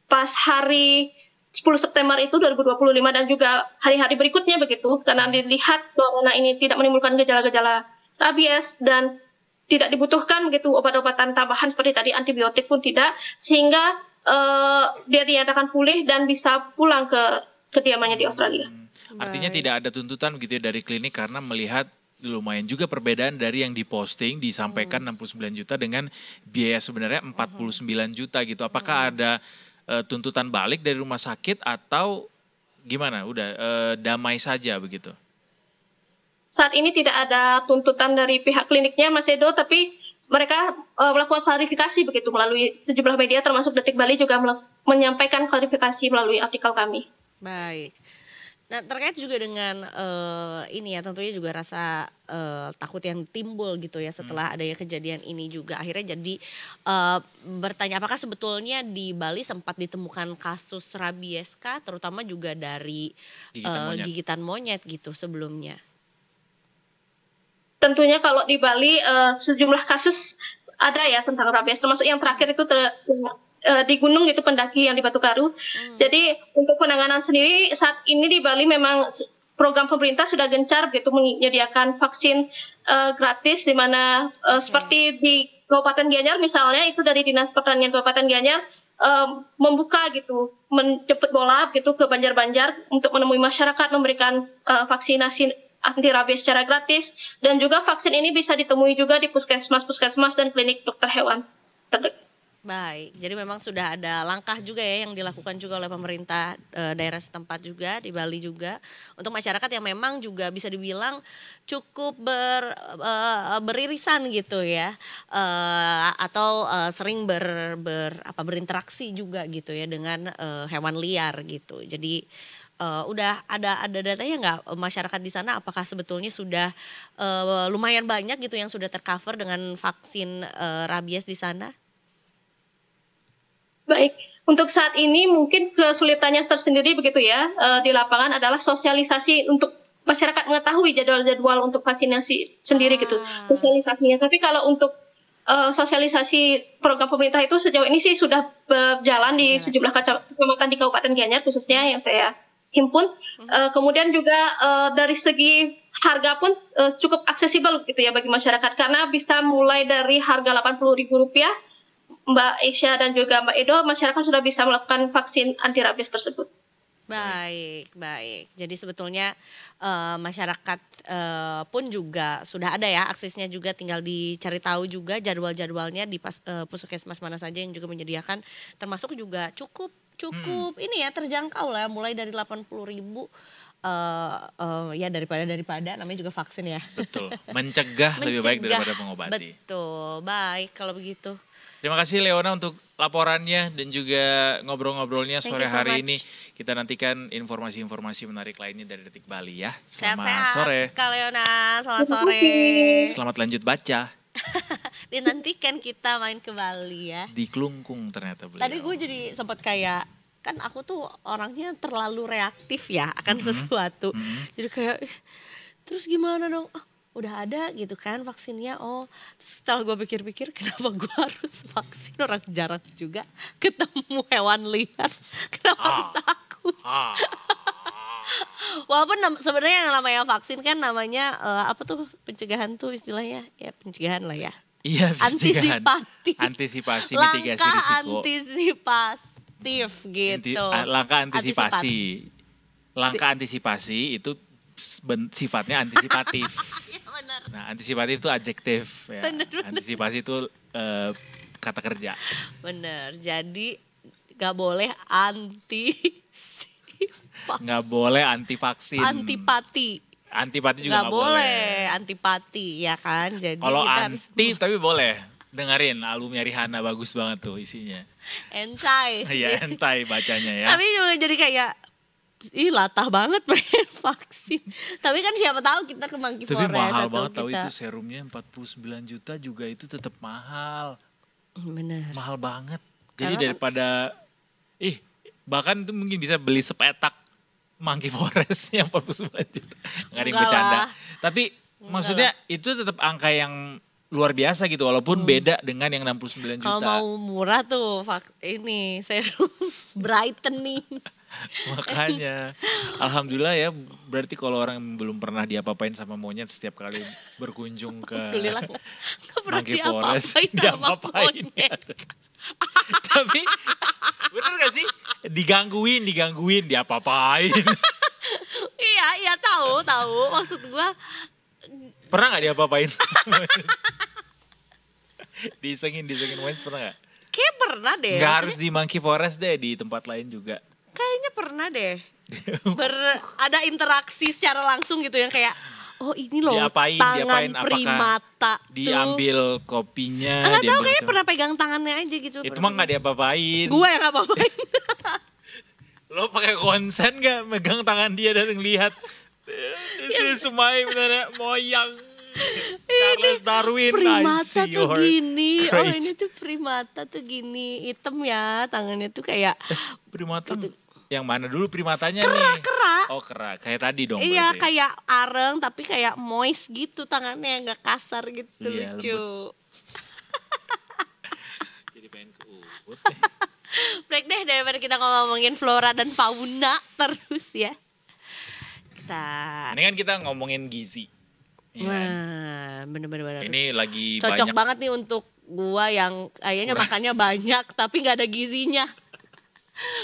pas hari 10 September itu 2025 dan juga hari-hari berikutnya begitu, karena dilihat bahwa ini tidak menimbulkan gejala-gejala rabies dan tidak dibutuhkan begitu obat-obatan tambahan seperti tadi antibiotik pun tidak, sehingga dia dinyatakan pulih dan bisa pulang ke kediamannya di Australia. Artinya tidak ada tuntutan begitu ya dari klinik karena melihat lumayan juga perbedaan dari yang diposting disampaikan 69 juta dengan biaya sebenarnya 49 juta gitu. Apakah ada tuntutan balik dari rumah sakit atau gimana? Udah damai saja begitu? Saat ini tidak ada tuntutan dari pihak kliniknya Mas Edo, tapi mereka melakukan klarifikasi begitu melalui sejumlah media termasuk Detik Bali juga menyampaikan klarifikasi melalui artikel kami. Baik. Nah terkait juga dengan ini ya tentunya juga rasa takut yang timbul gitu ya setelah adanya kejadian ini juga akhirnya jadi bertanya apakah sebetulnya di Bali sempat ditemukan kasus rabies kah, terutama juga dari gigitan monyet gitu sebelumnya? Tentunya kalau di Bali sejumlah kasus ada ya tentang rabies, termasuk yang terakhir itu di gunung itu pendaki yang di Batu Karu. Jadi untuk penanganan sendiri saat ini di Bali memang program pemerintah sudah gencar begitu menyediakan vaksin gratis, di mana seperti di Kabupaten Gianyar misalnya itu dari Dinas Pertanian Kabupaten Gianyar membuka gitu, menjemput bola gitu ke Banjar-Banjar untuk menemui masyarakat, memberikan vaksinasi anti rabies secara gratis, dan juga vaksin ini bisa ditemui juga di puskesmas dan klinik dokter hewan terdekat. Baik, jadi memang sudah ada langkah juga ya yang dilakukan juga oleh pemerintah daerah setempat juga di Bali juga untuk masyarakat yang memang juga bisa dibilang cukup beririsan gitu ya, atau sering berinteraksi juga gitu ya dengan hewan liar gitu. Jadi udah ada datanya nggak masyarakat di sana apakah sebetulnya sudah lumayan banyak gitu yang sudah tercover dengan vaksin rabies di sana? Baik, untuk saat ini mungkin kesulitannya tersendiri begitu ya di lapangan adalah sosialisasi untuk masyarakat mengetahui jadwal-jadwal untuk vaksinasi sendiri gitu, sosialisasinya. Tapi kalau untuk sosialisasi program pemerintah itu sejauh ini sih sudah berjalan di sejumlah kecamatan di Kabupaten Gianyar khususnya yang saya himpun. Kemudian juga dari segi harga pun cukup aksesibel gitu ya bagi masyarakat karena bisa mulai dari harga Rp80.000. Mbak Aisyah dan juga Mbak Edo, masyarakat sudah bisa melakukan vaksin anti rabies tersebut. Baik, baik. Jadi sebetulnya masyarakat pun juga sudah ada ya aksesnya juga, tinggal dicari tahu juga jadwal-jadwalnya di puskesmas mana saja yang juga menyediakan, termasuk juga cukup ini ya terjangkau lah, mulai dari 80.000 ya daripada namanya juga vaksin ya. Betul, mencegah lebih baik daripada mengobati. Betul, baik kalau begitu. Terima kasih Leona untuk laporannya dan juga ngobrol-ngobrolnya sore hari ini. Kita nantikan informasi-informasi menarik lainnya dari Detik Bali ya. Selamat sore. Kak Leona, selamat sore. Selamat lanjut baca. Dinantikan kita main ke Bali ya. Di Klungkung ternyata beliau. Tadi gue jadi sempat kayak, kan aku tuh orangnya terlalu reaktif ya akan sesuatu. Jadi kayak, terus gimana dong? Udah ada gitu kan vaksinnya. Terus setelah gue pikir-pikir kenapa gue harus vaksin, orang jarang juga ketemu hewan liar, kenapa harus takut. Walaupun sebenarnya yang namanya vaksin kan namanya apa tuh pencegahan tuh istilahnya ya pencegahan lah ya. Iya, antisipatif. Antisipasi mitigasi risiko. Langkah antisipatif gitu. Langkah antisipasi. Langkah antisipasi itu sifatnya antisipatif. Ya, benar. Nah, antisipatif itu adjektif ya. Bener. Antisipasi itu kata kerja. Bener. Jadi gak boleh nggak boleh anti vaksin. Antipati juga nggak boleh. Antipati ya kan. Jadi kalau anti tapi boleh. Dengerin albumnya Rihanna, bagus banget tuh isinya. Entai. Iya, entai bacanya ya. Tapi juga jadi kayak latah banget pengen vaksin. Tapi kan siapa tahu kita ke Monkey Forest. Tapi mahal banget tahu itu serumnya 49 juta juga itu tetap mahal. Benar. Mahal banget. Jadi daripada bahkan itu mungkin bisa beli sepetak Monkey Forest yang 49 juta. Nggak ada yang bercanda. Tapi maksudnya itu tetap angka yang luar biasa gitu. Walaupun beda dengan yang 69 juta. Kalau mau murah tuh ini serum brightening. Makanya alhamdulillah ya, berarti kalau orang belum pernah diapa-apain sama monyet setiap kali berkunjung ke Monkey Forest diapa-apain. Tapi bener gak sih? Digangguin diapa-apain. Iya tahu maksud gua. Pernah gak diapa-apain? Disengin monyet pernah gak? Kayak pernah deh. Gak harus di Monkey Forest deh, di tempat lain juga. Kayaknya pernah deh. Ada interaksi secara langsung gitu yang kayak ini loh tangan primata tuh. Diambil kopinya. Nggak tahu, kayaknya pernah pegang tangannya aja gitu. Itu mah gak diapa-apain. Gue yang apa-apain. Lo pakai konsen gak megang tangan dia dan ngelihat this is my moyang Charles Darwin. Primata tuh gini. Ini tuh primata tuh gini. Hitam ya tangannya tuh kayak primata gitu. Yang mana dulu primatanya Kera. Oh kera, kayak tadi dong. Iya berarti. Kayak areng tapi kayak moist gitu tangannya, gak kasar gitu. Iya, lucu. Jadi pengen ke Ubud. Break deh daripada kita ngomongin flora dan fauna terus ya. Ini kan kita ngomongin gizi. Wah, bener-bener. Ini lagi cocok banyak. banget nih untuk gua yang kayaknya makannya banyak tapi nggak ada gizinya.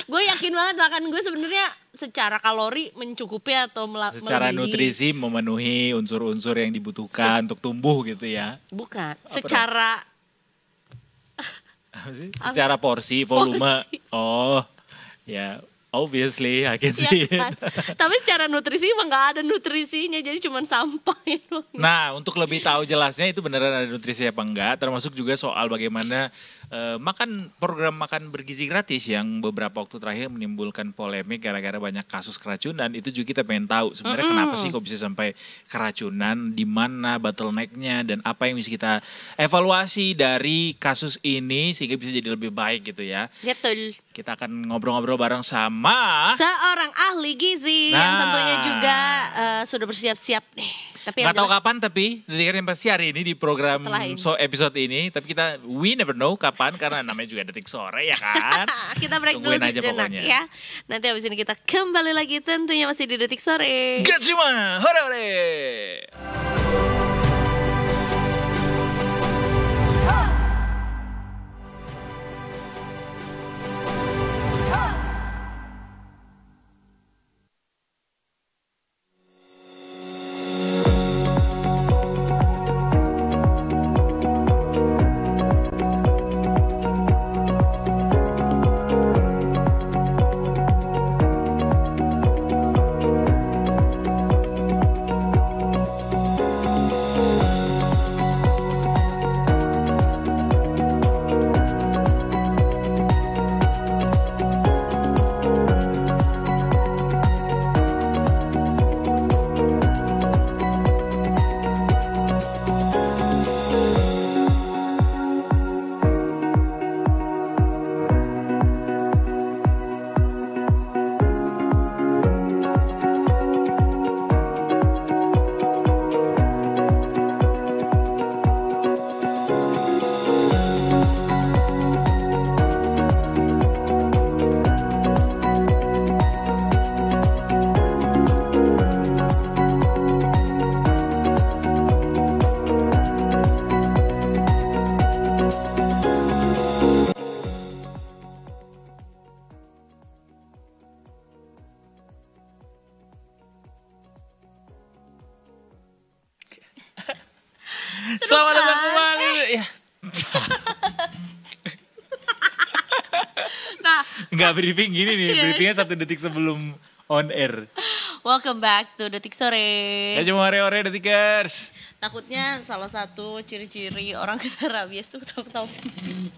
Gue yakin banget makan gue sebenarnya secara kalori mencukupi atau secara melebihi. Nutrisi memenuhi unsur-unsur yang dibutuhkan untuk tumbuh gitu ya. Bukan, secara secara porsi, volume. Oh, ya. Obviously, I can see it. Kan? Tapi secara nutrisi emang gak ada nutrisinya, jadi cuma sampah. Nah, untuk lebih tahu jelasnya itu beneran ada nutrisi apa enggak, termasuk juga soal bagaimana program makan bergizi gratis yang beberapa waktu terakhir menimbulkan polemik gara-gara banyak kasus keracunan. Itu juga kita pengen tahu sebenarnya kenapa sih kok bisa sampai keracunan, di mana bottleneck-nya, dan apa yang bisa kita evaluasi dari kasus ini sehingga bisa jadi lebih baik gitu ya. Betul. Kita akan ngobrol-ngobrol bareng sama seorang ahli gizi yang tentunya juga sudah bersiap-siap deh. Tapi nggak tahu kapan, tapi yang pasti hari ini di program episode ini. Tapi we never know kapan karena namanya juga Detik Sore ya kan. Kita break dulu sejenak ya. Nanti habis ini kita kembali lagi tentunya masih di Detik Sore. Gak cuma hore-hore. Nah, Nggak briefing gini nih, briefingnya 1 detik sebelum on air. welcome back to Detik Sore. Ya cuma ore-ore detikers. Takutnya salah satu ciri-ciri orang kena rabies tuh ketawa-ketawa sendiri.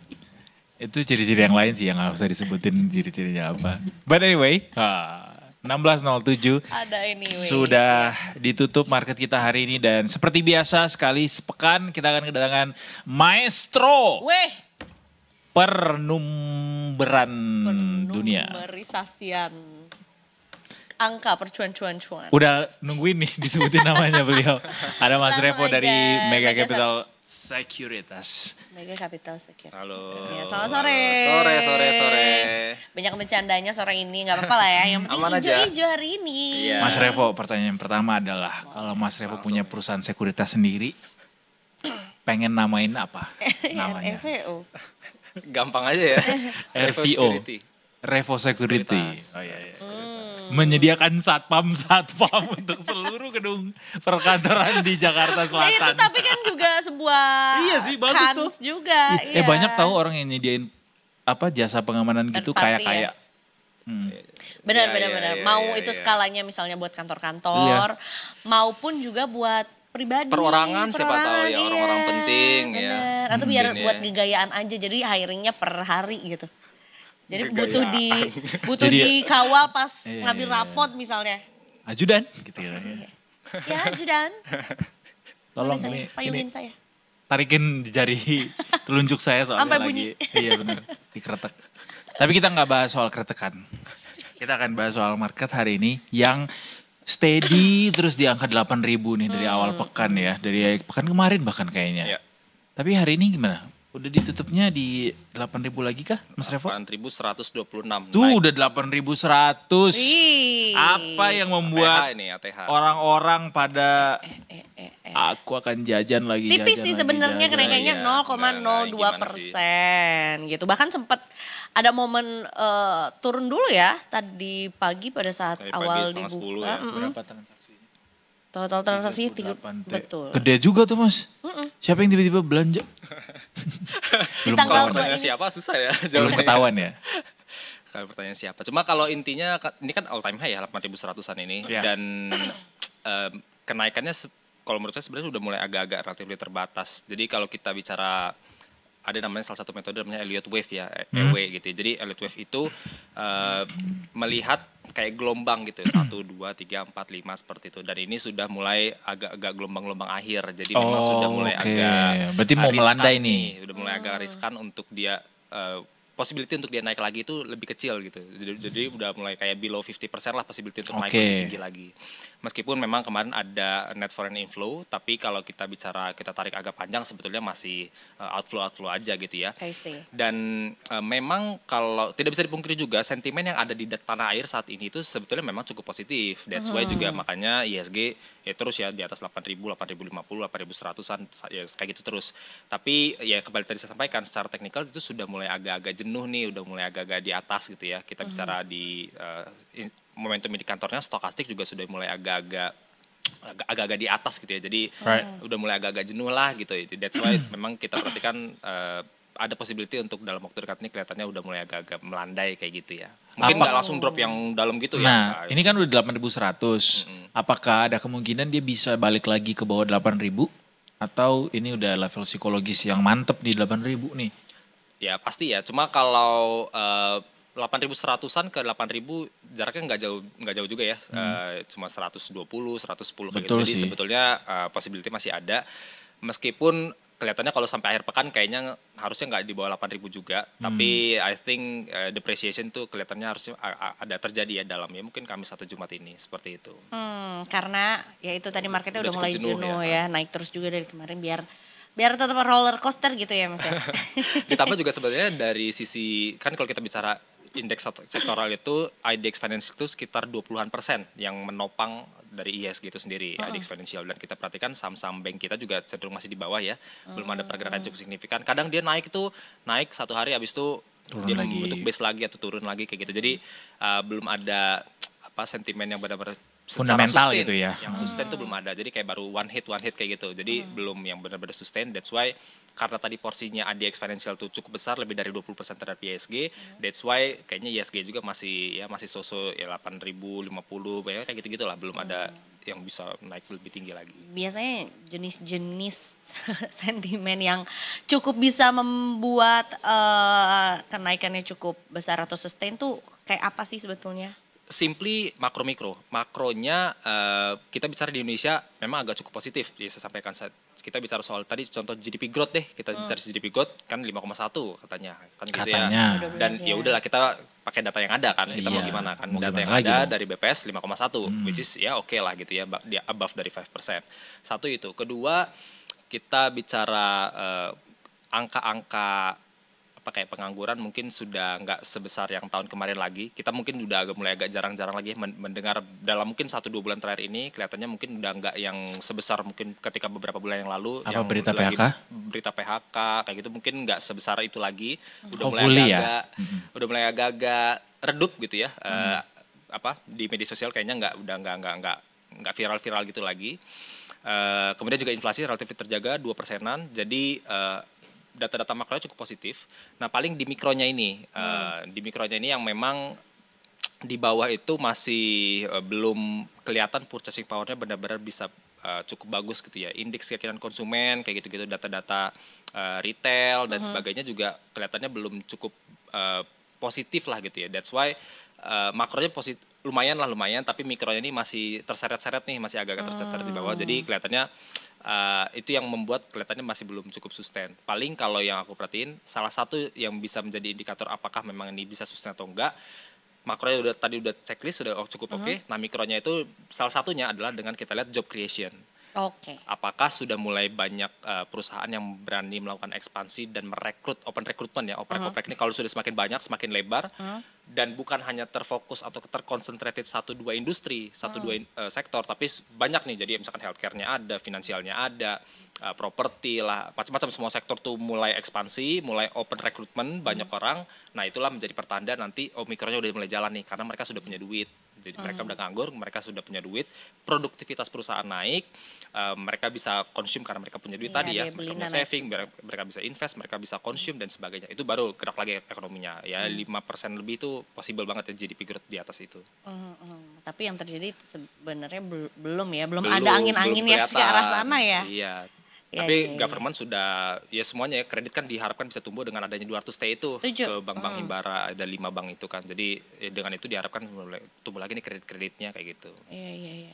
Itu ciri-ciri yang lain sih yang gak usah disebutin ciri-cirinya apa. But anyway, 16.07 Ada anyway. sudah ditutup market kita hari ini dan seperti biasa sekali sepekan kita akan kedatangan maestro Weh, pernumberan dunia. penumerisasian angka percuan-cuan-cuan. Udah nungguin nih disebutin namanya beliau. Ada Mas Langsung Revo aja. dari Mega Mega Capital Sekuritas. Mega Capital Security. Halo. Ya, selamat sore. Sore. Banyak bercandanya sore ini, nggak apa-apa lah ya. Yang penting Aman aja. hijau-hijau hari ini. Iya. Mas Revo, pertanyaan pertama adalah kalau Mas Revo punya perusahaan sekuritas sendiri, pengen namain apa namanya? RVO. Gampang aja ya. RVO. Security. Revo Security. Sekuritas. Oh iya, iya. Menyediakan satpam untuk seluruh gedung perkantoran di Jakarta Nah, itu Selatan. tapi kan juga sebuah Iya sih, bagus kans tuh. juga. Iya. Banyak tahu orang yang nyediain apa jasa pengamanan gitu Third party kayak. Benar. Iya, Mau iya, itu iya. skalanya misalnya buat kantor-kantor, maupun juga buat pribadi. Perorangan, siapa tahu ya, iya, orang-orang penting, ya. bener. Atau biar Mungkin, buat ya. gegayaan aja, jadi hiringnya per hari gitu. Jadi Gegayaan. butuh Jadi- dikawal pas Iya, ngambil iya. rapot misalnya. Ajudan gitu ya. Ya, Judan. Tolong Boleh saya, ini payungin saya. tarikin di jari telunjuk saya soalnya Sampai lagi. bunyi. Iya benar, dikretek. Tapi kita nggak bahas soal kretekan. Kita akan bahas soal market hari ini yang steady terus di angka 8.000 nih dari awal pekan ya. Dari pekan kemarin bahkan kayaknya. Iya. Tapi hari ini gimana? Udah ditutupnya di 8.000 lagi kah Mas Revo? 8.126. Tuh udah 8.100. Ih. Apa yang ATH membuat ini, ATH. orang-orang pada aku akan jajan lagi. Tipis jajan sih lagi, sebenarnya jajan kenaikannya lagi. 0,02% gitu. Bahkan sempat ada momen turun dulu ya tadi pagi pada saat Tadi pagi awal setengah 10 dibuka. ya. Berapa transaksi? Total transaksi 38 T. betul. Gede juga tuh Mas. Siapa yang tiba-tiba belanja? Belum tanggal ketahuan. dua Pertanyaan ini. siapa susah ya Belum jawabnya. ketahuan ya. Kalau pertanyaan siapa. Cuma kalau intinya ini kan all time high ya 8.100-an ini Iya. dan kenaikannya kalau menurut saya sebenarnya sudah mulai agak-agak relatif terbatas. Jadi kalau kita bicara ada namanya salah satu metode namanya Elliott Wave ya, EW gitu. Jadi Elliott Wave itu melihat kayak gelombang gitu, 1, 2, 3, 4, 5 seperti itu. Dan ini sudah mulai agak-agak gelombang-gelombang akhir. Jadi memang sudah mulai oke. agak Berarti mau riskan melandai nih. Udah mulai agak riskan untuk dia possibility untuk dia naik lagi itu lebih kecil gitu. Jadi udah mulai kayak below 50% lah possibility untuk naik Oke. lebih tinggi lagi. Meskipun memang kemarin ada net foreign inflow, tapi kalau kita tarik agak panjang sebetulnya masih outflow aja gitu ya. I see. Dan memang kalau tidak bisa dipungkiri juga sentimen yang ada di tanah air saat ini itu sebetulnya memang cukup positif. That's why juga makanya ISG ya terus ya di atas 8.000, 8.050, 8.100-an ya kayak gitu terus. Tapi ya kembali tadi saya sampaikan secara teknikal itu sudah mulai agak-agak jenuh nih, udah mulai agak-agak di atas gitu ya. Kita bicara di momentum indikatornya stokastik juga sudah mulai agak-agak di atas gitu ya. Jadi udah mulai agak-agak jenuh lah gitu. That's why memang kita perhatikan ada possibility untuk dalam waktu dekat ini kelihatannya udah mulai agak-agak melandai kayak gitu ya. Mungkin nggak langsung drop yang dalam gitu ya. Nah, ini kan udah 8.100. Apakah ada kemungkinan dia bisa balik lagi ke bawah 8.000? Atau ini udah level psikologis yang mantep di 8.000 nih? Ya pasti ya. Cuma kalau 8.100-an ke 8.000 jaraknya nggak jauh juga ya. Cuma 120, 110 kayak gitu. Betul Jadi sih. sebetulnya possibility masih ada. Meskipun kelihatannya kalau sampai akhir pekan kayaknya harusnya nggak di bawah 8.000 juga. Tapi I think depreciation tuh kelihatannya harusnya ada terjadi ya dalamnya. Mungkin Kamis atau Jumat ini seperti itu. Karena ya itu tadi marketnya Udah udah mulai cukup jenuh jenuh ya. ya, naik terus juga dari kemarin biar tetap roller coaster gitu ya Mas ya. Ditambah juga sebenarnya dari sisi kan kalau kita bicara indeks sektoral itu IDX Financial itu sekitar 20-an% yang menopang dari IHSG itu sendiri, IDX Financial. Dan kita perhatikan saham-saham bank kita juga cenderung masih di bawah ya, belum ada pergerakan cukup signifikan. Kadang dia naik satu hari habis itu Turun dia lagi. membentuk base lagi atau turun lagi kayak gitu. Jadi belum ada sentimen yang benar-benar fundamental sustain, gitu ya. Yang sustain tuh belum ada. Jadi kayak baru one hit kayak gitu. Jadi belum yang benar-benar sustain. That's why karena tadi porsinya ADX Financial tuh cukup besar, lebih dari 20% terhadap ISG. That's why kayaknya ISG juga masih so-so ya 8.050 ya kayak gitu-gitu lah, belum ada yang bisa naik lebih tinggi lagi. Biasanya jenis-jenis sentimen yang cukup bisa membuat kenaikannya cukup besar atau sustain tuh kayak apa sih sebetulnya? Simply makro-mikro. Makronya kita bicara di Indonesia memang agak cukup positif. Ya, saya sampaikan kita bicara soal tadi contoh GDP growth deh. Kita bicara GDP growth kan 5,1 katanya. Kan gitu ya. Dan ya udahlah kita pakai data yang ada kan. Kita mau gimana kan. Data yang ada dari BPS 5,1 which is ya oke lah gitu ya. Dia above dari 5%. Satu itu. Kedua kita bicara angka-angka kayak pengangguran mungkin sudah nggak sebesar yang tahun kemarin lagi. Kita mungkin udah mulai agak jarang-jarang lagi mendengar dalam mungkin 1-2 bulan terakhir ini kelihatannya mungkin udah nggak yang sebesar mungkin ketika beberapa bulan yang lalu. Apa yang berita PHK? Berita PHK kayak gitu mungkin nggak sebesar itu lagi. Udah mulai agak-agak redup gitu ya. Di media sosial kayaknya nggak viral-viral gitu lagi. Kemudian juga inflasi relatif terjaga 2%-an. Jadi data-data makronya cukup positif. Nah paling di mikronya ini, yang memang di bawah itu masih belum kelihatan purchasing power-nya benar-benar bisa cukup bagus gitu ya. Indeks keyakinan konsumen kayak gitu-gitu, data-data retail dan sebagainya juga kelihatannya belum cukup positif lah gitu ya. That's why makronya positif, lumayan, tapi mikronya ini masih terseret-seret nih, masih agak-agak terseret di bawah. Jadi kelihatannya itu yang membuat kelihatannya masih belum cukup sustain. Paling kalau yang aku perhatiin, salah satu yang bisa menjadi indikator apakah memang ini bisa sustain atau enggak, makronya tadi udah checklist, sudah cukup oke. Nah mikronya itu salah satunya adalah dengan kita lihat job creation. Apakah sudah mulai banyak perusahaan yang berani melakukan ekspansi dan merekrut, open recruitment ya, oprek ini kalau sudah semakin banyak, semakin lebar, dan bukan hanya terfokus atau terkonsentrated 1-2 industri, 1-2 sektor, tapi banyak nih, jadi misalkan healthcare-nya ada, finansialnya ada, properti lah, macam-macam semua sektor tuh mulai ekspansi, mulai open recruitment, banyak orang, nah itulah menjadi pertanda nanti mikronya udah mulai jalan nih, karena mereka sudah punya duit. Jadi mereka udah nganggur, mereka sudah punya duit, produktivitas perusahaan naik, mereka bisa konsum karena mereka punya duit tadi ya, mereka punya saving, mereka bisa invest, mereka bisa konsum dan sebagainya. Itu baru gerak lagi ekonominya. Ya 5% lebih itu possible banget ya GDP growth di atas itu. Tapi yang terjadi sebenarnya belum ada angin-angin yang ke arah sana ya. Iya. Tapi government sudah, ya semuanya ya, kredit kan diharapkan bisa tumbuh dengan adanya 200T itu. Setuju. Ke bank-bank Himbara, ada 5 bank itu kan. Jadi dengan itu diharapkan tumbuh lagi nih kredit-kreditnya kayak gitu. Iya.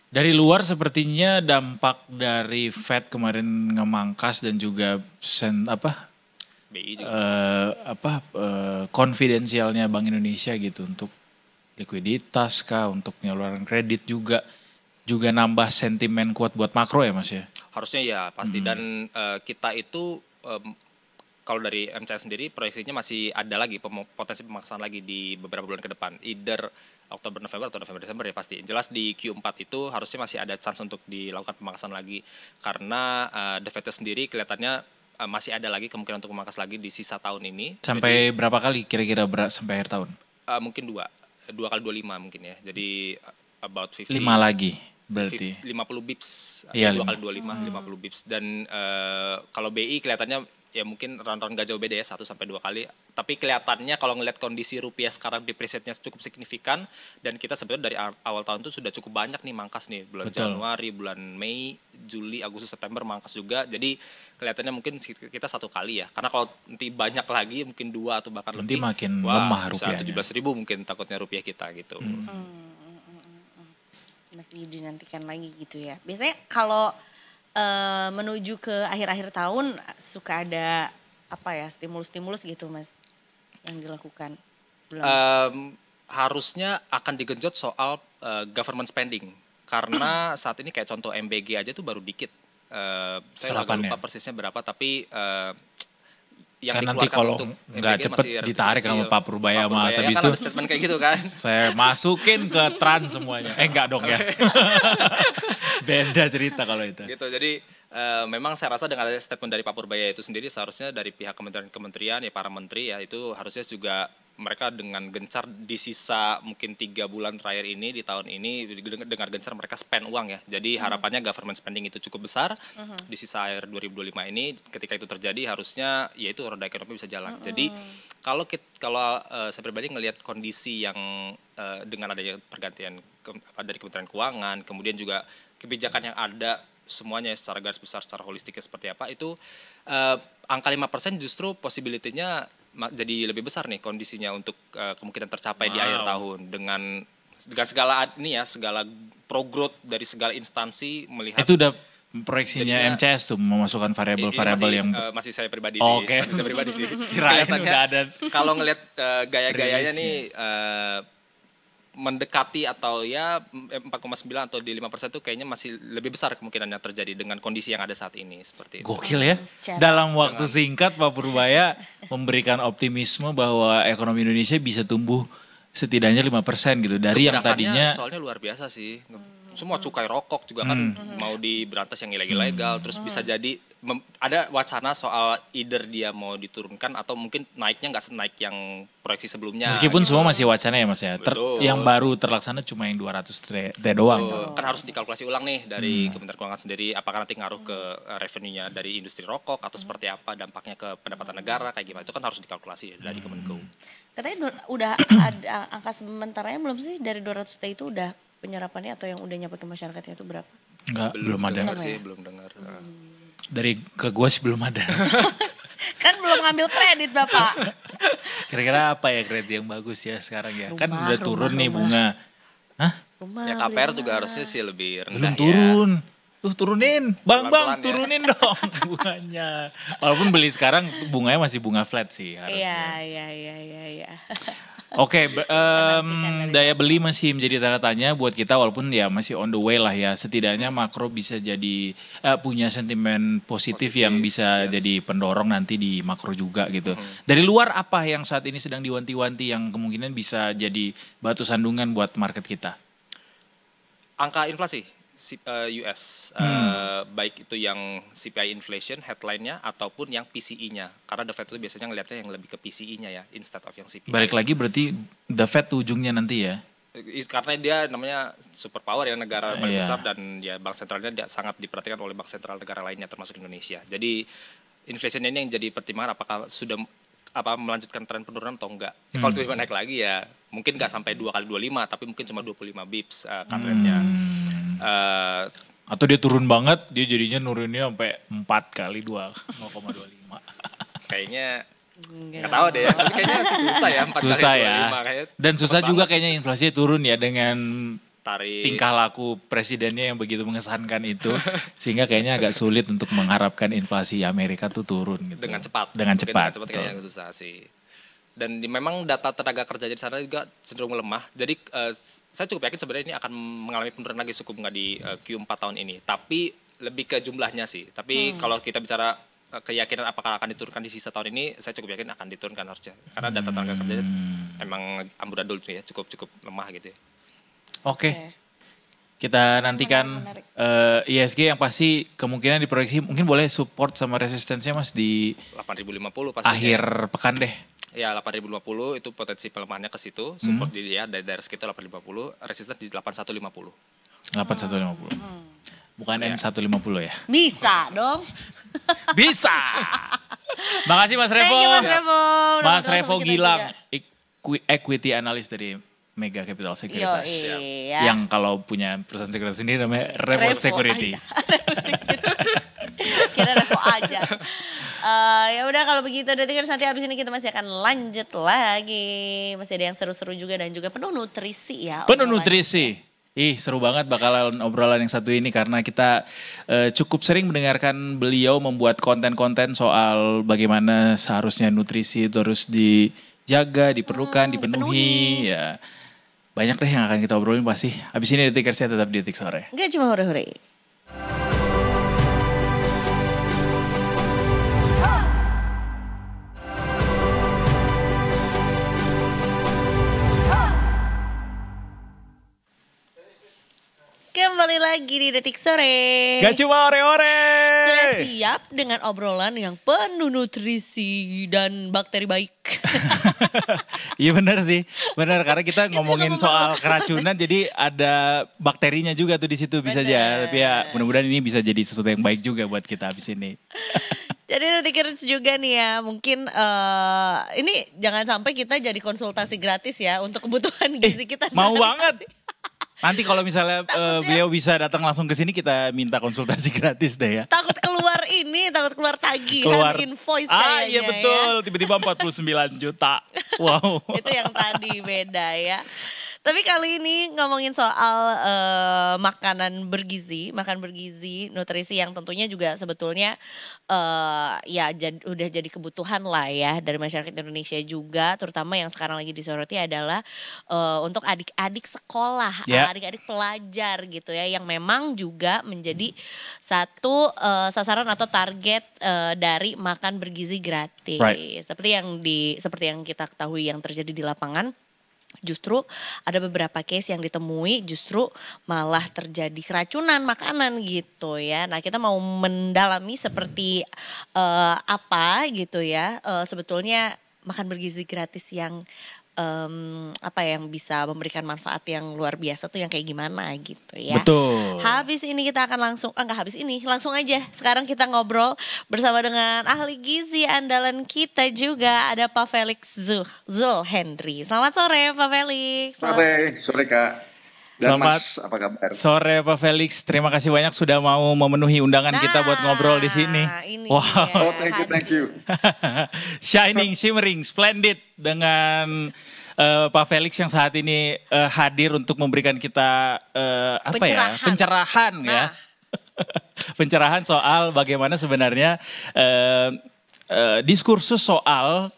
Dari luar sepertinya dampak dari Fed kemarin ngemangkas dan juga BI juga konfidensialnya Bank Indonesia gitu untuk likuiditas kah, untuk penyaluran kredit juga nambah sentimen kuat buat makro ya Mas ya? Harusnya ya pasti dan kita itu kalau dari MCS sendiri proyeksinya masih ada lagi potensi pemangkasan lagi di beberapa bulan ke depan, either Oktober November atau November Desember ya pasti. Jelas di Q4 itu harusnya masih ada chance untuk dilakukan pemangkasan lagi karena The Fed sendiri kelihatannya masih ada lagi kemungkinan untuk memangkas lagi di sisa tahun ini. Sampai berapa kali kira-kira sampai akhir tahun? Mungkin dua kali 25 mungkin ya. Jadi about 50. 5 lagi. Berarti 50 bips, iya, 2 kali 25, 50 bips. Dan kalau BI kelihatannya ya mungkin round-round gak jauh beda ya, 1-2 kali. Tapi kelihatannya kalau ngelihat kondisi rupiah sekarang depresiasinya cukup signifikan. Dan kita sebenarnya dari awal tahun itu sudah cukup banyak nih mangkas nih. Bulan Januari, bulan Mei, Juli, Agustus, September mangkas juga. Jadi kelihatannya mungkin kita 1 kali ya. Karena kalau nanti banyak lagi, mungkin 2 atau bahkan nanti lebih. makin lemah rupiahnya. 17.000 mungkin takutnya rupiah kita gitu. Masih dinantikan lagi gitu ya. Biasanya kalau menuju ke akhir-akhir tahun suka ada stimulus-stimulus gitu Mas yang dilakukan? Harusnya akan digenjot soal government spending karena saat ini kayak contoh MBG aja tuh baru dikit. Saya agak lupa persisnya berapa tapi yang kan nanti kalau nggak cepet ditarik sama Pak Purbaya sama habis itu statement kayak gitu kan saya masukin ke trans semuanya enggak dong ya beda cerita kalau itu gitu. Jadi memang saya rasa dengan ada statement dari Pak Purbaya itu sendiri seharusnya dari pihak kementerian ya para menteri ya itu harusnya juga mereka dengan gencar di sisa mungkin 3 bulan terakhir ini di tahun ini dengan gencar mereka spend uang ya. Jadi harapannya government spending itu cukup besar di sisa akhir 2025 ini. Ketika itu terjadi harusnya yaitu roda ekonomi bisa jalan. Jadi kalau saya pribadi ngelihat kondisi yang dengan adanya pergantian dari Kementerian Keuangan, kemudian juga kebijakan yang ada semuanya secara garis besar, secara holistiknya seperti apa, itu angka 5% justru possibility-nya jadi lebih besar nih kondisinya untuk kemungkinan tercapai di akhir tahun dengan segala segala pro growth dari segala instansi melihat. Itu udah proyeksinya MCS tuh memasukkan variabel-variabel yang masih saya pribadi sih. Okay. Masih saya pribadi sih. Kelihatannya ada. Kalau ngelihat gaya-gayanya nih mendekati atau ya 4,9 atau di 5% itu kayaknya masih lebih besar kemungkinannya terjadi dengan kondisi yang ada saat ini seperti itu. Gokil ya. Dalam waktu singkat Pak Purbaya memberikan optimisme bahwa ekonomi Indonesia bisa tumbuh setidaknya 5% gitu dari yang tadinya. Soalnya luar biasa sih. Semua cukai rokok juga kan mau diberantas yang ilegal, terus bisa jadi ada wacana soal either dia mau diturunkan atau mungkin naiknya nggak senaik yang proyeksi sebelumnya. Meskipun gitu. semua masih wacana ya Mas ya. Yang baru terlaksana cuma yang 200 T doang. Kan harus dikalkulasi ulang nih dari Kementerian Keuangan sendiri apakah nanti ngaruh ke revenue-nya dari industri rokok atau seperti apa dampaknya ke pendapatan negara kayak gimana. Itu kan harus dikalkulasi dari Kemenko. Katanya udah ada angka sementaranya belum sih dari 200 T itu udah penyerapannya atau yang udah nyampe ke masyarakatnya itu berapa? Enggak, belum ada. Belum dengar. Dari ke gue sih belum ada. Kan belum ngambil kredit Bapak. Kira-kira apa ya kredit yang bagus ya sekarang ya? Kan udah turun nih bunga. Hah? Ya KPR juga harusnya sih lebih rendah. Belum turun. Tuh turunin. Bang, Pelan-pelan turunin dong bunganya. Walaupun beli sekarang bunganya masih bunga flat sih harusnya. Iya. Oke, daya beli masih menjadi tanda tanya buat kita walaupun ya masih on the way lah ya. Setidaknya makro bisa jadi punya sentimen positif yang bisa jadi pendorong nanti di makro juga gitu. Dari luar apa yang saat ini sedang diwanti-wanti yang kemungkinan bisa jadi batu sandungan buat market kita? Angka inflasi US, baik itu yang CPI inflation headline-nya ataupun yang PCE-nya. Karena The Fed itu biasanya ngelihatnya yang lebih ke PCE-nya ya, instead of yang CPI. Balik lagi berarti The Fed ujungnya nanti ya? Karena dia namanya superpower ya, negara paling besar dan ya bank sentralnya dia sangat diperhatikan oleh bank sentral negara lainnya termasuk Indonesia. Jadi inflation ini yang jadi pertimbangan apakah sudah melanjutkan tren penurunan atau enggak. Kalau tiba-tiba naik lagi ya mungkin nggak sampai 2 kali 25 tapi mungkin cuma 25 bips cut rate-nya. Atau dia turun banget, dia jadinya nurunnya sampai 4 kali 0,25. Kayaknya nggak tahu deh ya, tapi kayaknya sih susah ya 4 susah kali 25. Ya. Kayaknya dan susah juga kayaknya inflasinya turun ya dengan tingkah laku presidennya yang begitu mengesankan itu. Sehingga kayaknya agak sulit untuk mengharapkan inflasi Amerika tuh turun gitu. Dengan cepat. Dengan cepat kayaknya agak susah sih. Dan memang data tenaga kerja di sana juga cenderung lemah. Jadi saya cukup yakin sebenarnya ini akan mengalami penurunan lagi suku bunga di Q4 tahun ini. Tapi lebih ke jumlahnya sih. Tapi kalau kita bicara keyakinan apakah akan diturunkan di sisa tahun ini, saya cukup yakin akan diturunkan harusnya. Karena data tenaga kerja emang amburadul ya, cukup lemah gitu ya. Oke. Kita nantikan ISG yang pasti kemungkinan diproyeksi mungkin boleh support sama resistensinya Mas di 8.050 pasti. Akhir pekan deh. Ya 8.050 itu potensi pelemahannya ke situ, support di dia dari sekitar 8.050, resisten di 81.50. 8150. Bukan N150 ya? Bisa dong. Bisa. Makasih Mas Revo. Thank you Mas Revo. Mas Revo Gilang, equity analyst dari Mega Capital Securities. Yang kalau punya perusahaan sekuritas sendiri namanya Revo Security. Kira Revo aja. Ya udah kalau begitu Detikers, nanti habis ini kita masih akan lanjut lagi. Masih ada yang seru-seru juga dan juga penuh nutrisi ya. Penuh nutrisi. Seru banget bakalan obrolan yang satu ini karena kita cukup sering mendengarkan beliau membuat konten-konten soal bagaimana seharusnya nutrisi itu harus dijaga, diperlukan, dipenuhi. Ya banyak deh yang akan kita obrolin pasti. Habis ini Detikersnya tetap di Detik Sore. Enggak cuma hore-hore. Kembali kembali lagi di Detik Sore. Gak cuma ore-ore. Sudah siap dengan obrolan yang penuh nutrisi dan bakteri baik. Iya benar sih, benar karena kita ngomongin soal keracunan, jadi ada bakterinya juga tuh di situ bisa aja. Tapi ya mudah-mudahan ini bisa jadi sesuatu yang baik juga buat kita habis ini. Jadi Nutikers juga nih ya, mungkin ini jangan sampai kita jadi konsultasi gratis ya untuk kebutuhan gizi kita. Mau banget. Nanti kalau misalnya beliau bisa datang langsung ke sini, kita minta konsultasi gratis deh ya. Takut keluar tagihan invoice kayaknya. Iya betul, ya. Tiba-tiba 49 juta. Wow. Itu yang tadi beda ya. Tapi kali ini ngomongin soal makan bergizi, nutrisi yang tentunya juga sebetulnya udah jadi kebutuhan lah ya dari masyarakat Indonesia juga, terutama yang sekarang lagi disoroti adalah untuk adik-adik sekolah, adik-adik pelajar gitu ya, yang memang juga menjadi satu sasaran atau target dari makan bergizi gratis. Right. Seperti yang kita ketahui yang terjadi di lapangan. Justru ada beberapa case yang ditemui justru malah terjadi keracunan makanan gitu ya. Nah kita mau mendalami seperti apa gitu ya sebetulnya makan bergizi gratis yang yang bisa memberikan manfaat yang luar biasa tuh yang kayak gimana gitu ya. Betul. Habis ini kita akan langsung aja sekarang kita ngobrol bersama dengan ahli gizi andalan kita juga, ada Pak Felix Zulhendri. Selamat sore Pak Felix. Selamat sore Kak. Dan Selamat Mas, apa kabar? Sore Pak Felix, terima kasih banyak sudah mau memenuhi undangan kita buat ngobrol di sini. Wow. Oh, thank you. Shining, shimmering, splendid dengan Pak Felix yang saat ini hadir untuk memberikan kita pencerahan ya. Pencerahan soal bagaimana sebenarnya diskursus soal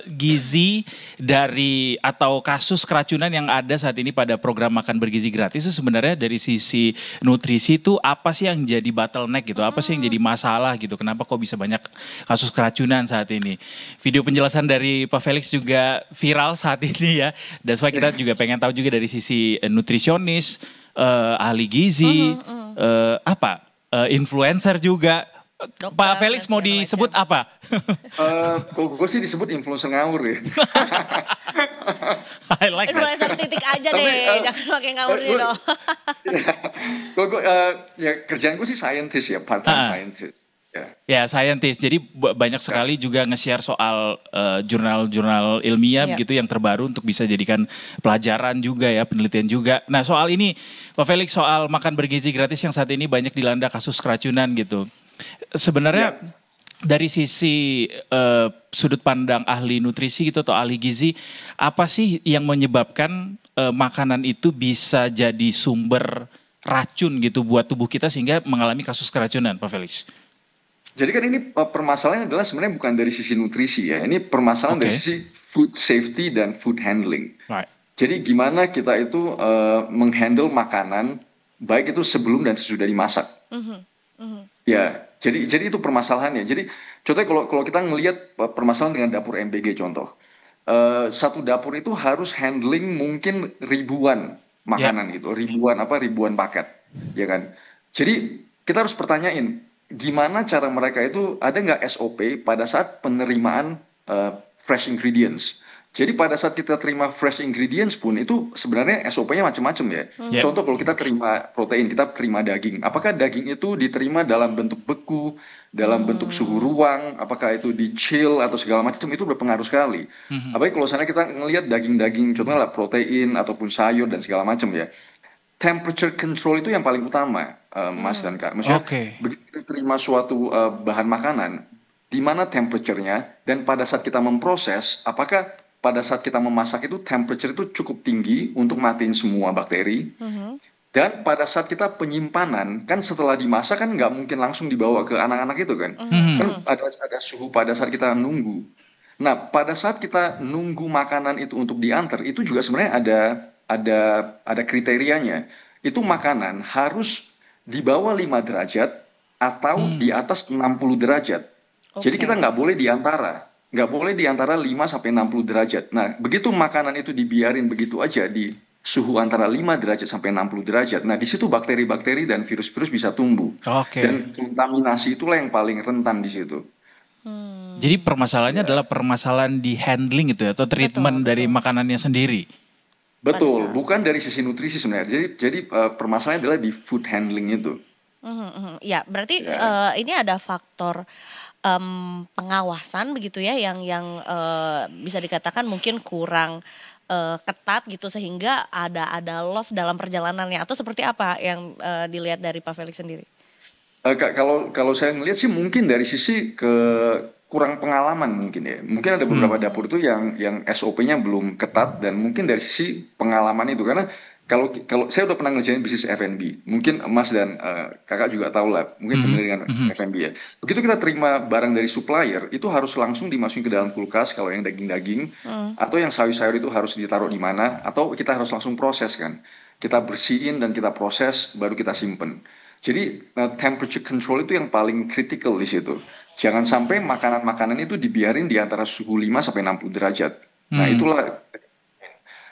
gizi dari atau kasus keracunan yang ada saat ini pada program makan bergizi gratis itu sebenarnya dari sisi nutrisi itu apa sih yang jadi bottleneck gitu, apa sih yang jadi masalah gitu, kenapa kok bisa banyak kasus keracunan saat ini. Video penjelasan dari Pak Felix juga viral saat ini ya, dan supaya kita juga pengen tahu juga dari sisi nutrisionis, ahli gizi, influencer juga. Dokter, Pak Felix mau disebut apa? Kalau gue sih disebut influencer ngawur ya. I like influencer that. Titik aja deh, jangan pakai ngawurnya dong. Kerjaan gue sih scientist ya, part-time scientist. Ya, scientist. Jadi banyak sekali juga nge-share soal jurnal-jurnal ilmiah gitu yang terbaru untuk bisa jadikan pelajaran juga ya, penelitian juga. Nah soal ini Pak Felix, soal makan bergizi gratis yang saat ini banyak dilanda kasus keracunan gitu. Sebenarnya dari sisi sudut pandang ahli nutrisi gitu atau ahli gizi, apa sih yang menyebabkan makanan itu bisa jadi sumber racun gitu buat tubuh kita sehingga mengalami kasus keracunan, Pak Felix? Jadi kan ini permasalahannya adalah sebenarnya bukan dari sisi nutrisi ya, ini permasalahan dari sisi food safety dan food handling. Right. Jadi gimana kita itu menghandle makanan baik itu sebelum dan sesudah dimasak. Ya, jadi itu permasalahannya. Jadi contohnya kalau kita ngelihat permasalahan dengan dapur MBG contoh, satu dapur itu harus handling mungkin ribuan makanan gitu, ribuan paket, ya kan. Jadi kita harus pertanyain gimana cara mereka itu, ada nggak SOP pada saat penerimaan fresh ingredients. Jadi pada saat kita terima fresh ingredients pun itu sebenarnya SOP-nya macam-macam ya. Contoh kalau kita terima protein, kita terima daging. Apakah daging itu diterima dalam bentuk beku, dalam bentuk suhu ruang, apakah itu di chill atau segala macam, itu berpengaruh sekali. Apalagi kalau sana kita ngelihat daging-daging, contohnya lah protein ataupun sayur dan segala macam ya. Temperature control itu yang paling utama, Mas dan Kak. Maksudnya begitu kita terima suatu bahan makanan, di mana temperature-nya, dan pada saat kita memproses, apakah pada saat kita memasak itu temperature itu cukup tinggi untuk matiin semua bakteri. Dan pada saat kita penyimpanan, kan setelah dimasak kan nggak mungkin langsung dibawa ke anak-anak itu kan. Kan ada suhu pada saat kita nunggu. Nah pada saat kita nunggu makanan itu untuk diantar, itu juga sebenarnya ada kriterianya. Itu makanan harus di bawah 5 derajat atau di atas 60 derajat. Jadi kita nggak boleh di antara 5 sampai 60 derajat. Nah, begitu makanan itu dibiarin begitu aja di suhu antara 5 derajat sampai 60 derajat. Nah, di situ bakteri-bakteri dan virus-virus bisa tumbuh. Dan kontaminasi itulah yang paling rentan di situ. Jadi permasalahannya adalah permasalahan di handling itu ya, atau treatment dari makanannya sendiri. Betul, bukan dari sisi nutrisi sebenarnya. Jadi permasalahannya adalah di food handling itu. Ya, berarti ini ada faktor pengawasan begitu ya yang bisa dikatakan mungkin kurang ketat gitu sehingga ada loss dalam perjalanannya, atau seperti apa yang dilihat dari Pak Felix sendiri? Kalau saya ngelihat sih mungkin dari sisi kurang pengalaman mungkin ya. Mungkin ada beberapa dapur itu yang SOP-nya belum ketat, dan mungkin dari sisi pengalaman itu, karena kalau saya udah pernah ngerjain bisnis F&B, mungkin Mas dan kakak juga tahu lah, mungkin familiar dengan F&B ya. Begitu kita terima barang dari supplier, itu harus langsung dimasukin ke dalam kulkas kalau yang daging-daging, atau yang sayur-sayur itu harus ditaruh di mana, atau kita harus langsung proses kan. Kita bersihin dan kita proses, baru kita simpen. Jadi temperature control itu yang paling critical di situ. Jangan sampai makanan-makanan itu dibiarin di antara suhu 5 sampai 60 derajat. Nah, itulah.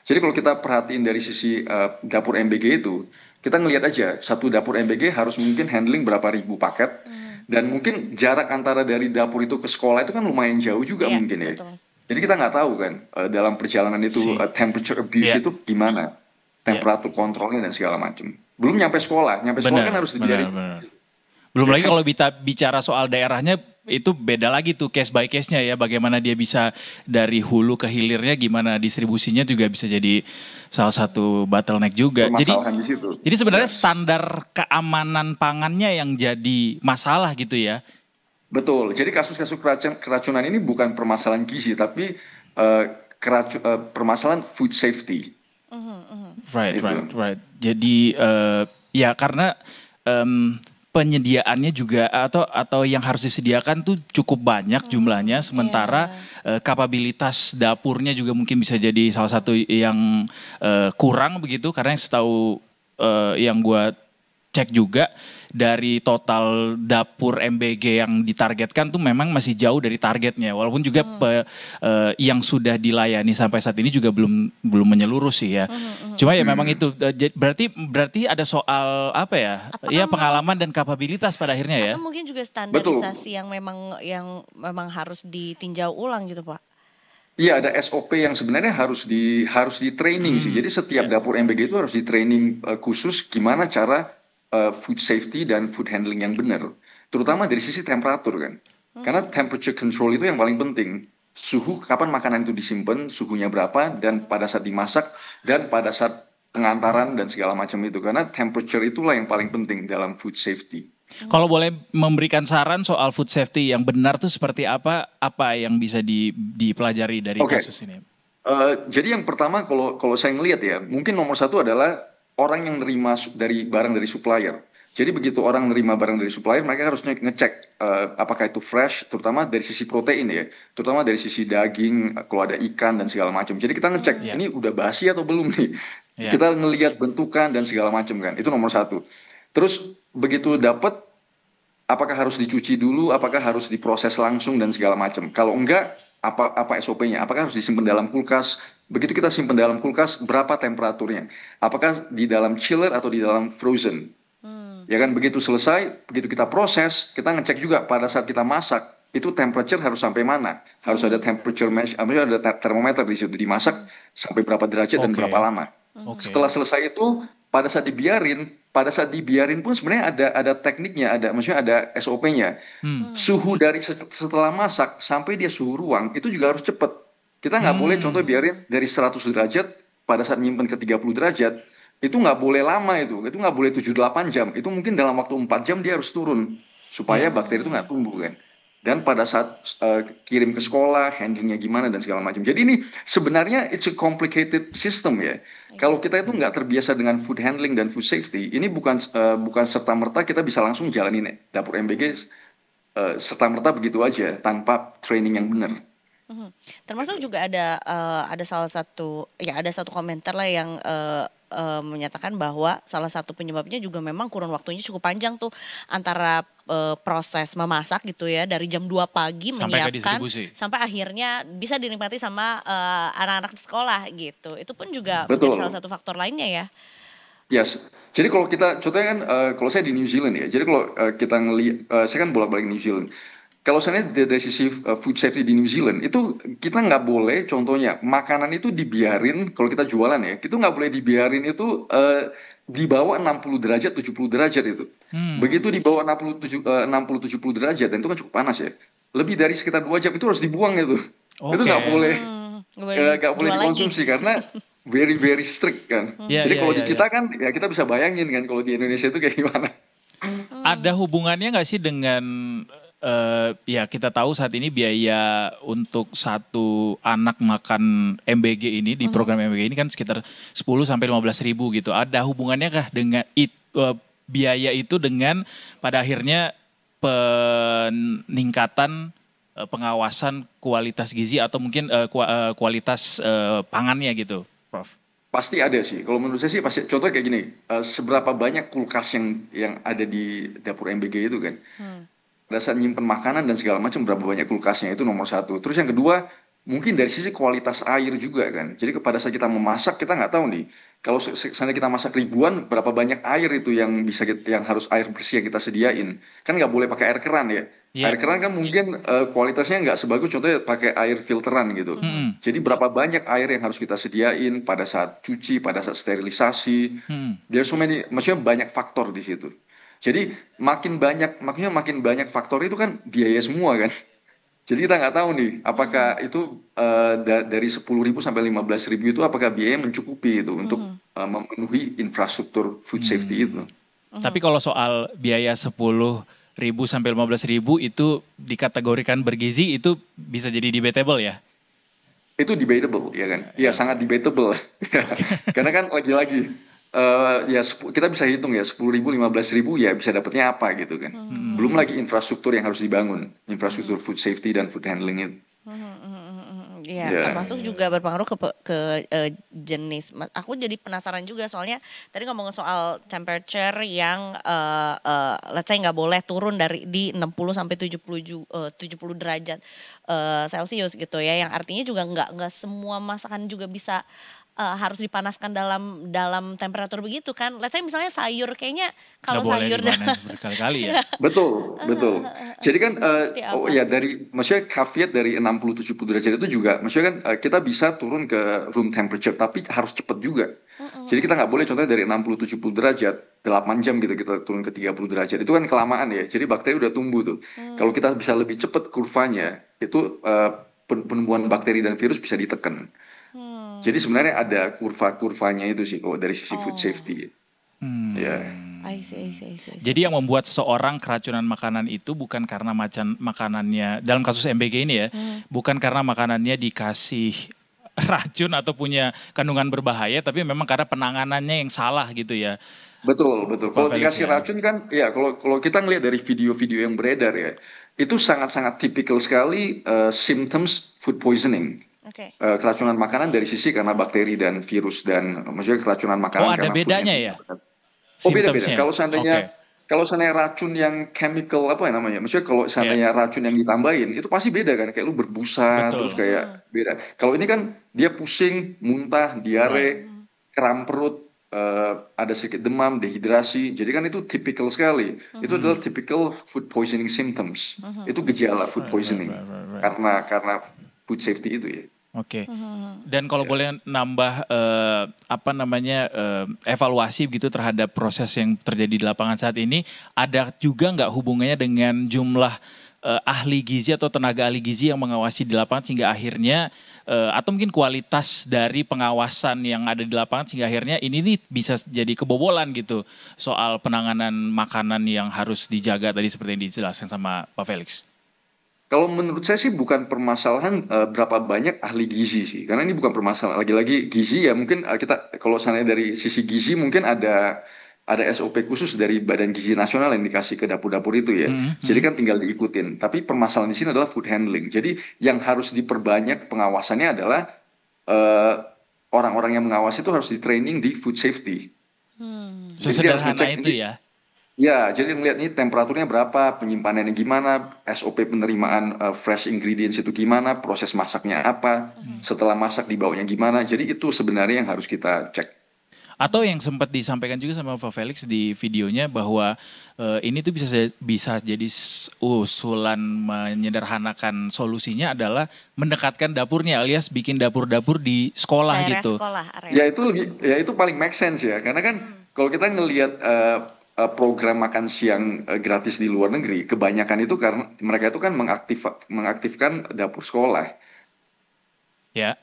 Jadi kalau kita perhatiin dari sisi dapur MBG itu, kita ngelihat aja satu dapur MBG harus mungkin handling berapa ribu paket, dan mungkin jarak antara dari dapur itu ke sekolah itu kan lumayan jauh juga mungkin ya. Betul. Jadi kita nggak tahu kan dalam perjalanan itu temperature abuse itu gimana, temperatur kontrolnya dan segala macam. Belum nyampe sekolah kan harus dibiarin. Belum lagi kalau bicara soal daerahnya, itu beda lagi tuh case by case-nya ya. Bagaimana dia bisa dari hulu ke hilirnya, gimana distribusinya juga bisa jadi salah satu bottleneck juga. Jadi sebenarnya standar keamanan pangannya yang jadi masalah gitu ya. Betul, jadi kasus-kasus keracunan ini bukan permasalahan gizi, tapi permasalahan food safety. Right. Jadi ya karena penyediaannya juga atau yang harus disediakan tuh cukup banyak jumlahnya, sementara kapabilitas dapurnya juga mungkin bisa jadi salah satu yang kurang begitu, karena yang setahu yang gue cek juga dari total dapur MBG yang ditargetkan tuh memang masih jauh dari targetnya, walaupun juga yang sudah dilayani sampai saat ini juga belum menyeluruh sih ya. Cuma ya memang itu berarti ada soal apa ya? Ya pengalaman dan kapabilitas pada akhirnya ya. Atau mungkin juga standarisasi yang memang harus ditinjau ulang gitu, Pak. Iya, ada SOP yang sebenarnya harus di training sih. Jadi setiap dapur MBG itu harus di training khusus gimana cara food safety dan food handling yang benar, terutama dari sisi temperatur kan, karena temperature control itu yang paling penting. Suhu, kapan makanan itu disimpan, suhunya berapa, dan pada saat dimasak, dan pada saat pengantaran dan segala macam itu, karena temperature itulah yang paling penting dalam food safety. Kalau boleh memberikan saran soal food safety yang benar tuh seperti apa yang bisa dipelajari dari kasus ini? Jadi yang pertama kalau saya ngelihat ya, mungkin nomor satu adalah orang yang nerima barang dari supplier. Jadi begitu orang nerima barang dari supplier, mereka harus ngecek apakah itu fresh, terutama dari sisi protein ya, terutama dari sisi daging, kalau ada ikan dan segala macam. Jadi kita ngecek ini udah basi atau belum nih. Kita ngelihat bentukan dan segala macam kan. Itu nomor satu. Terus begitu dapat, apakah harus dicuci dulu, apakah harus diproses langsung dan segala macam. Kalau enggak, apa SOP-nya? Apakah harus disimpan dalam kulkas? Begitu kita simpan dalam kulkas, berapa temperaturnya? Apakah di dalam chiller atau di dalam frozen? Ya kan, begitu selesai, begitu kita proses, kita ngecek juga pada saat kita masak, itu temperature harus sampai mana? Harus ada temperature measure, ada termometer di situ, dimasak sampai berapa derajat dan berapa lama. Setelah selesai itu, pada saat dibiarin pun sebenarnya ada tekniknya, maksudnya ada SOP-nya. Suhu dari setelah masak sampai dia suhu ruang, itu juga harus cepat. Kita nggak boleh contoh biarin dari 100 derajat pada saat nyimpen ke 30 derajat, itu nggak boleh lama itu nggak boleh 7-8 jam, itu mungkin dalam waktu 4 jam dia harus turun, supaya bakteri itu nggak tumbuh kan. Dan pada saat kirim ke sekolah, handlingnya gimana dan segala macam. Jadi ini sebenarnya it's a complicated system ya. Kalau kita itu nggak terbiasa dengan food handling dan food safety, ini bukan serta-merta kita bisa langsung jalanin dapur MBG serta-merta begitu aja, tanpa training yang benar. Termasuk juga ada salah satu, ya ada satu komentar lah yang menyatakan bahwa salah satu penyebabnya juga memang kurun waktunya cukup panjang tuh antara proses memasak gitu ya, dari jam 2 pagi menyiapkan sampai akhirnya bisa dinikmati sama anak-anak di sekolah gitu. Itu pun juga menjadi salah satu faktor lainnya ya. Yes. Jadi kalau kita contohnya kan kalau saya di New Zealand ya. Jadi kalau kita ngelihat, saya kan bolak-balik New Zealand. Kalau saya dari sisi food safety di New Zealand itu kita nggak boleh, contohnya makanan itu dibiarin kalau kita jualan ya, itu nggak boleh dibiarin itu di bawah 60 derajat 70 derajat itu. Begitu di bawah 60-70 derajat, dan itu kan cukup panas ya, lebih dari sekitar 2 jam itu harus dibuang itu. Itu nggak boleh dikonsumsi karena very very strict kan. Jadi kalau di kita kan ya kita bisa bayangin kan kalau di Indonesia itu kayak gimana. Ada hubungannya nggak sih dengan ya kita tahu saat ini biaya untuk satu anak makan MBG ini di program MBG ini kan sekitar 10 sampai 15 ribu gitu. Ada hubungannya kah dengan biaya itu dengan pada akhirnya peningkatan pengawasan kualitas gizi atau mungkin kualitas pangannya gitu, Prof? Pasti ada sih. Kalau menurut saya sih pasti. Contoh kayak gini, seberapa banyak kulkas yang ada di dapur MBG itu kan. Pada saat nyimpen makanan dan segala macam berapa banyak kulkasnya, itu nomor satu. Terus yang kedua mungkin dari sisi kualitas air juga kan. Jadi pada saat kita memasak kita nggak tahu nih kalau misalnya kita masak ribuan berapa banyak air itu yang harus air bersih yang kita sediain. Kan nggak boleh pakai air keran ya. Air keran kan mungkin kualitasnya nggak sebagus contohnya pakai air filteran gitu. Jadi berapa banyak air yang harus kita sediain pada saat cuci, pada saat sterilisasi. There's so many, maksudnya banyak faktor di situ. Jadi makin banyak faktor itu kan biaya semua kan. Jadi kita nggak tahu nih apakah itu dari 10.000 sampai 15.000 itu apakah biaya mencukupi itu untuk memenuhi infrastruktur food safety itu. Tapi kalau soal biaya 10.000 sampai 15.000 itu dikategorikan bergizi, itu bisa jadi debatable ya? Itu debatable ya kan? Iya sangat debatable. Karena kan lagi-lagi ya kita bisa hitung ya 10.000, 15.000 ya bisa dapatnya apa gitu kan. Belum lagi infrastruktur yang harus dibangun, infrastruktur food safety dan food handling itu. Iya, termasuk juga berpengaruh ke jenis. Aku jadi penasaran juga soalnya tadi ngomongin soal temperature yang let's say nggak boleh turun di 60 sampai 70 derajat Celcius gitu ya. Yang artinya juga nggak semua masakan juga bisa harus dipanaskan dalam temperatur begitu kan. Let's say misalnya sayur, kayaknya kalau sayur berkali-kali ya. Betul. Jadi kan maksudnya caveat dari 60-70 derajat itu juga, maksudnya kan kita bisa turun ke room temperature tapi harus cepat juga. Jadi kita nggak boleh contohnya dari 60-70 derajat 8 jam gitu kita turun ke 30 derajat. Itu kan kelamaan ya. Jadi bakteri udah tumbuh tuh. Kalau kita bisa lebih cepat kurvanya, itu penumbuhan bakteri dan virus bisa ditekan. Jadi sebenarnya ada kurva-kurvanya itu sih kalau dari sisi food safety. I see. Jadi yang membuat seseorang keracunan makanan itu bukan karena makanannya, dalam kasus MBG ini ya, bukan karena makanannya dikasih racun atau punya kandungan berbahaya, tapi memang karena penanganannya yang salah gitu ya. Betul. Kalau dikasih racun kan, ya kalau kita ngelihat dari video-video yang beredar ya, itu sangat-sangat tipikal sekali symptoms food poisoning. Keracunan makanan dari sisi karena bakteri dan virus dan maksudnya keracunan makanan. Ada bedanya ya? Beda-beda. Kalau seandainya racun yang chemical apa ya namanya? Maksudnya kalau seandainya racun yang ditambahin itu pasti beda kan? Kayak lu berbusa terus kayak beda. Kalau ini kan dia pusing, muntah, diare, kram perut, ada sedikit demam, dehidrasi. Jadi kan itu typical sekali. Itu adalah typical food poisoning symptoms. Itu gejala food poisoning karena food safety itu ya. Oke. Dan kalau boleh nambah evaluasi begitu terhadap proses yang terjadi di lapangan saat ini, ada juga nggak hubungannya dengan jumlah ahli gizi atau tenaga ahli gizi yang mengawasi di lapangan sehingga akhirnya atau mungkin kualitas dari pengawasan yang ada di lapangan sehingga akhirnya ini nih bisa jadi kebobolan gitu soal penanganan makanan yang harus dijaga tadi seperti yang dijelaskan sama Pak Felix. Kalau menurut saya sih bukan permasalahan berapa banyak ahli gizi sih, karena ini bukan permasalahan. Lagi-lagi gizi ya mungkin kita kalau seandainya dari sisi gizi mungkin ada SOP khusus dari Badan Gizi Nasional yang dikasih ke dapur-dapur itu ya. Jadi kan tinggal diikutin. Tapi permasalahan di sini adalah food handling. Jadi yang harus diperbanyak pengawasannya adalah orang-orang yang mengawasi itu harus di training di food safety. Sesederhana itu ya? Ya, jadi ngeliat ini temperaturnya berapa, penyimpanannya gimana, SOP penerimaan fresh ingredients itu gimana, proses masaknya apa, setelah masak dibawanya gimana. Jadi itu sebenarnya yang harus kita cek. Atau yang sempat disampaikan juga sama Pak Felix di videonya bahwa ini tuh bisa jadi usulan menyederhanakan solusinya adalah mendekatkan dapurnya alias bikin dapur-dapur di sekolah gitu. Ya itu paling make sense ya, karena kan kalau kita ngelihat program makan siang gratis di luar negeri, kebanyakan itu karena mereka itu kan mengaktifkan dapur sekolah. Ya.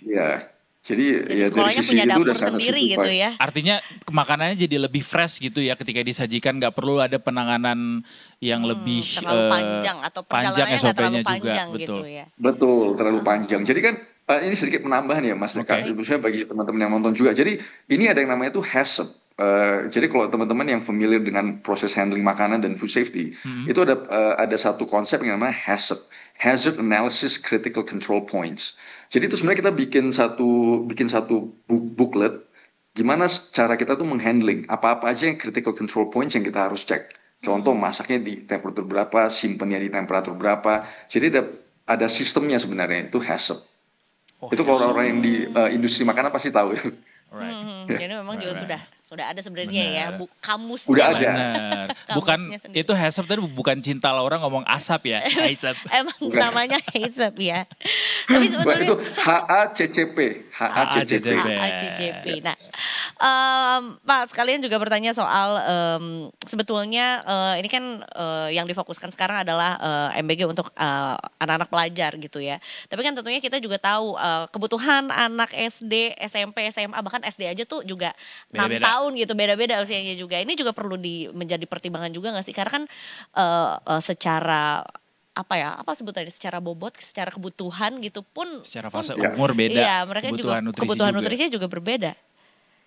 Ya. Jadi ya sekolahnya dari sisi punya itu dapur udah sendiri gitu ya. Artinya makanannya jadi lebih fresh gitu ya ketika disajikan, nggak perlu ada penanganan yang lebih terlalu panjang atau perjalanannya nggak terlalu panjang juga, gitu ya. Betul, terlalu panjang. Jadi kan ini sedikit penambahan ya Mas Neka, khususnya bagi teman-teman yang nonton juga. Jadi ini ada yang namanya itu HACCP. Jadi kalau teman-teman yang familiar dengan proses handling makanan dan food safety, itu ada satu konsep yang namanya HACCP, Hazard Analysis Critical Control Points. Jadi itu sebenarnya kita bikin satu booklet gimana cara kita tuh menghandling apa-apa aja yang critical control points yang kita harus cek. Contoh masaknya di temperatur berapa, simpennya di temperatur berapa. Jadi ada sistemnya sebenarnya, itu HACCP. Itu kalau orang-orang yang di industri makanan pasti tahu. Jadi memang juga sudah ada sebenarnya ya, kamusnya. Udah ada. Benar. Bukan itu HACCP tadi bukan cinta Laura ngomong asap ya, HACCP. Emang namanya HACCP ya. Tapi sebetulnya itu HACCP. Nah, Pak sekalian juga bertanya soal sebetulnya ini kan yang difokuskan sekarang adalah MBG untuk anak-anak pelajar gitu ya. Tapi kan tentunya kita juga tahu kebutuhan anak SD, SMP, SMA bahkan SD aja tuh juga 6 tahun gitu, beda-beda usianya juga. Ini juga perlu menjadi pertimbangan juga nggak sih? Karena kan secara apa sebutannya, secara bobot, secara kebutuhan gitu pun secara fase umur beda. Iya, mereka kebutuhan nutrisi juga berbeda.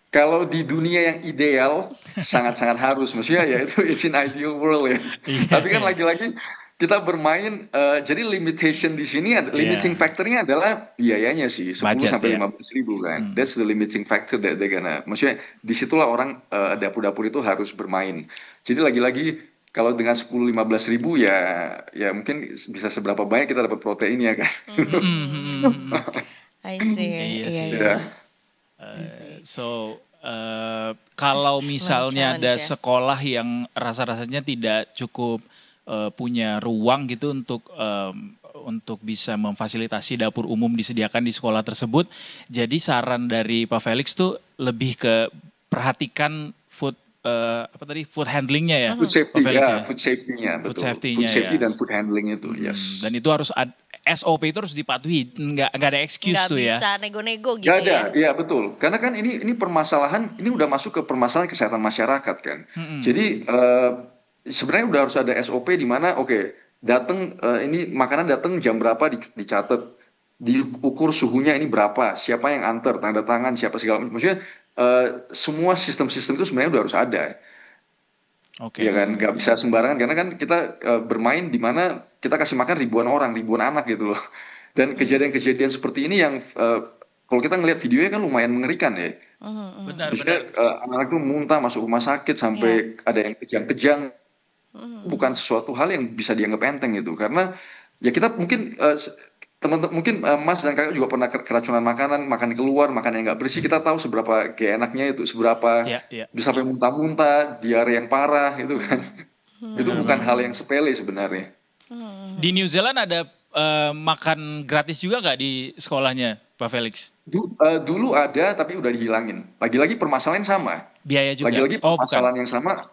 Kalau di dunia yang ideal sangat-sangat harus, maksudnya ya itu it's an ideal world ya. Tapi kan lagi-lagi kita bermain, jadi limitation di sini, limiting factornya adalah biayanya sih, 10 sampai 15 ribu kan. That's the limiting factor that they're gonna, maksudnya disitulah orang dapur-dapur itu harus bermain. Jadi lagi-lagi kalau dengan 10-15 ribu ya mungkin bisa seberapa banyak kita dapat protein ya kan. I see. Iya. So kalau misalnya ada sekolah yang rasa-rasanya tidak cukup punya ruang gitu untuk bisa memfasilitasi dapur umum disediakan di sekolah tersebut. Jadi saran dari Pak Felix tuh lebih ke perhatikan food handlingnya ya. Food safety ya, food safety-nya betul. Food safety dan food handling itu, yes. Dan itu harus SOP itu harus dipatuhi, nggak ada excuse tuh ya. Nggak bisa nego-nego gitu ya. Nggak ada, iya betul. Karena kan ini permasalahan, ini udah masuk ke permasalahan kesehatan masyarakat kan. Jadi sebenarnya udah harus ada SOP di mana datang ini makanan datang jam berapa dicatat, diukur suhunya ini berapa, siapa yang antar, tanda tangan, siapa segala macam. Maksudnya semua sistem-sistem itu sebenarnya udah harus ada. Ya kan, nggak bisa sembarangan karena kan kita bermain di mana kita kasih makan ribuan orang, ribuan anak gitu loh. Dan kejadian-kejadian seperti ini yang kalau kita ngelihat videonya kan lumayan mengerikan ya. Benar. Anak-anak tuh muntah masuk rumah sakit sampai ada yang kejang-kejang. Bukan sesuatu hal yang bisa dianggap enteng gitu, karena ya kita mungkin teman-teman mungkin Mas dan Kakak juga pernah keracunan makanan, makan keluar, makan yang nggak bersih, kita tahu seberapa gak enaknya itu, seberapa bisa sampai muntah-muntah, diare yang parah gitu kan. Itu bukan hal yang sepele sebenarnya. Di New Zealand ada makan gratis juga nggak di sekolahnya, Pak Felix? Dulu ada tapi udah dihilangin. Lagi-lagi permasalahan sama. Biaya juga. Lagi-lagi permasalahan yang sama.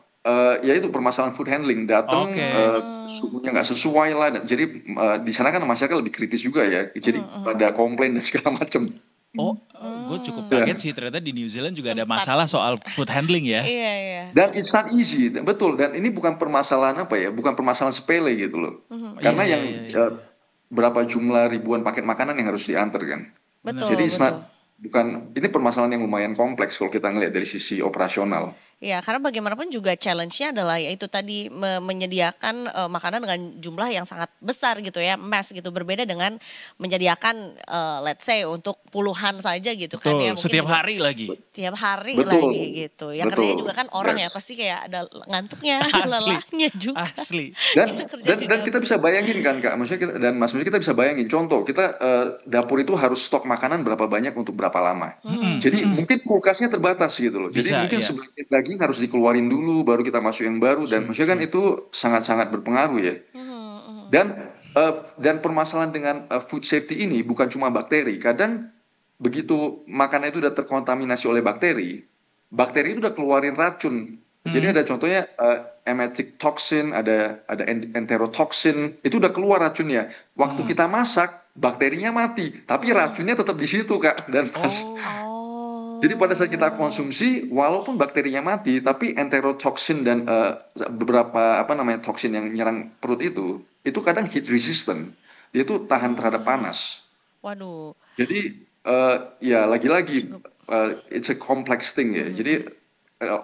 Yaitu permasalahan food handling, datang suhunya nggak sesuai lah. Jadi di sana kan masyarakat lebih kritis juga ya. Jadi pada komplain dan segala macam. Gue cukup kaget sih ternyata di New Zealand juga ada masalah soal food handling ya. Iya. Dan it's not easy, betul. Dan ini bukan permasalahan bukan permasalahan sepele gitu loh. Karena berapa jumlah ribuan paket makanan yang harus diantar kan. Betul. Jadi it's not, ini permasalahan yang lumayan kompleks kalau kita ngelihat dari sisi operasional. Ya, karena bagaimanapun juga challenge-nya adalah ya itu tadi menyediakan makanan dengan jumlah yang sangat besar gitu ya, mass gitu. Berbeda dengan menyediakan let's say untuk puluhan saja gitu kan ya. Mungkin setiap hari lagi. Setiap hari lagi gitu. Ya kerjanya juga kan orang ya pasti kayak ada ngantuknya, lelahnya juga. Asli. Dan kita bisa bayangin kan Kak, maksudnya kita bisa bayangin contoh kita dapur itu harus stok makanan berapa banyak untuk berapa lama. Jadi mungkin kulkasnya terbatas gitu loh. Jadi mungkin sebagian daging harus dikeluarin dulu baru kita masuk yang baru dan maksudnya kan itu sangat-sangat berpengaruh ya. Dan permasalahan dengan food safety ini bukan cuma bakteri. Kadang begitu makanan itu udah terkontaminasi oleh bakteri itu udah keluarin racun. Jadi ada contohnya emetic toxin, ada enterotoxin, itu udah keluar racunnya. Waktu kita masak, bakterinya mati, tapi racunnya tetap di situ Kak dan Jadi pada saat kita konsumsi, walaupun bakterinya mati, tapi enterotoxin dan beberapa toksin yang menyerang perut itu kadang heat resistant. Dia itu tahan terhadap panas. Waduh. Jadi ya lagi-lagi it's a complex thing ya. Jadi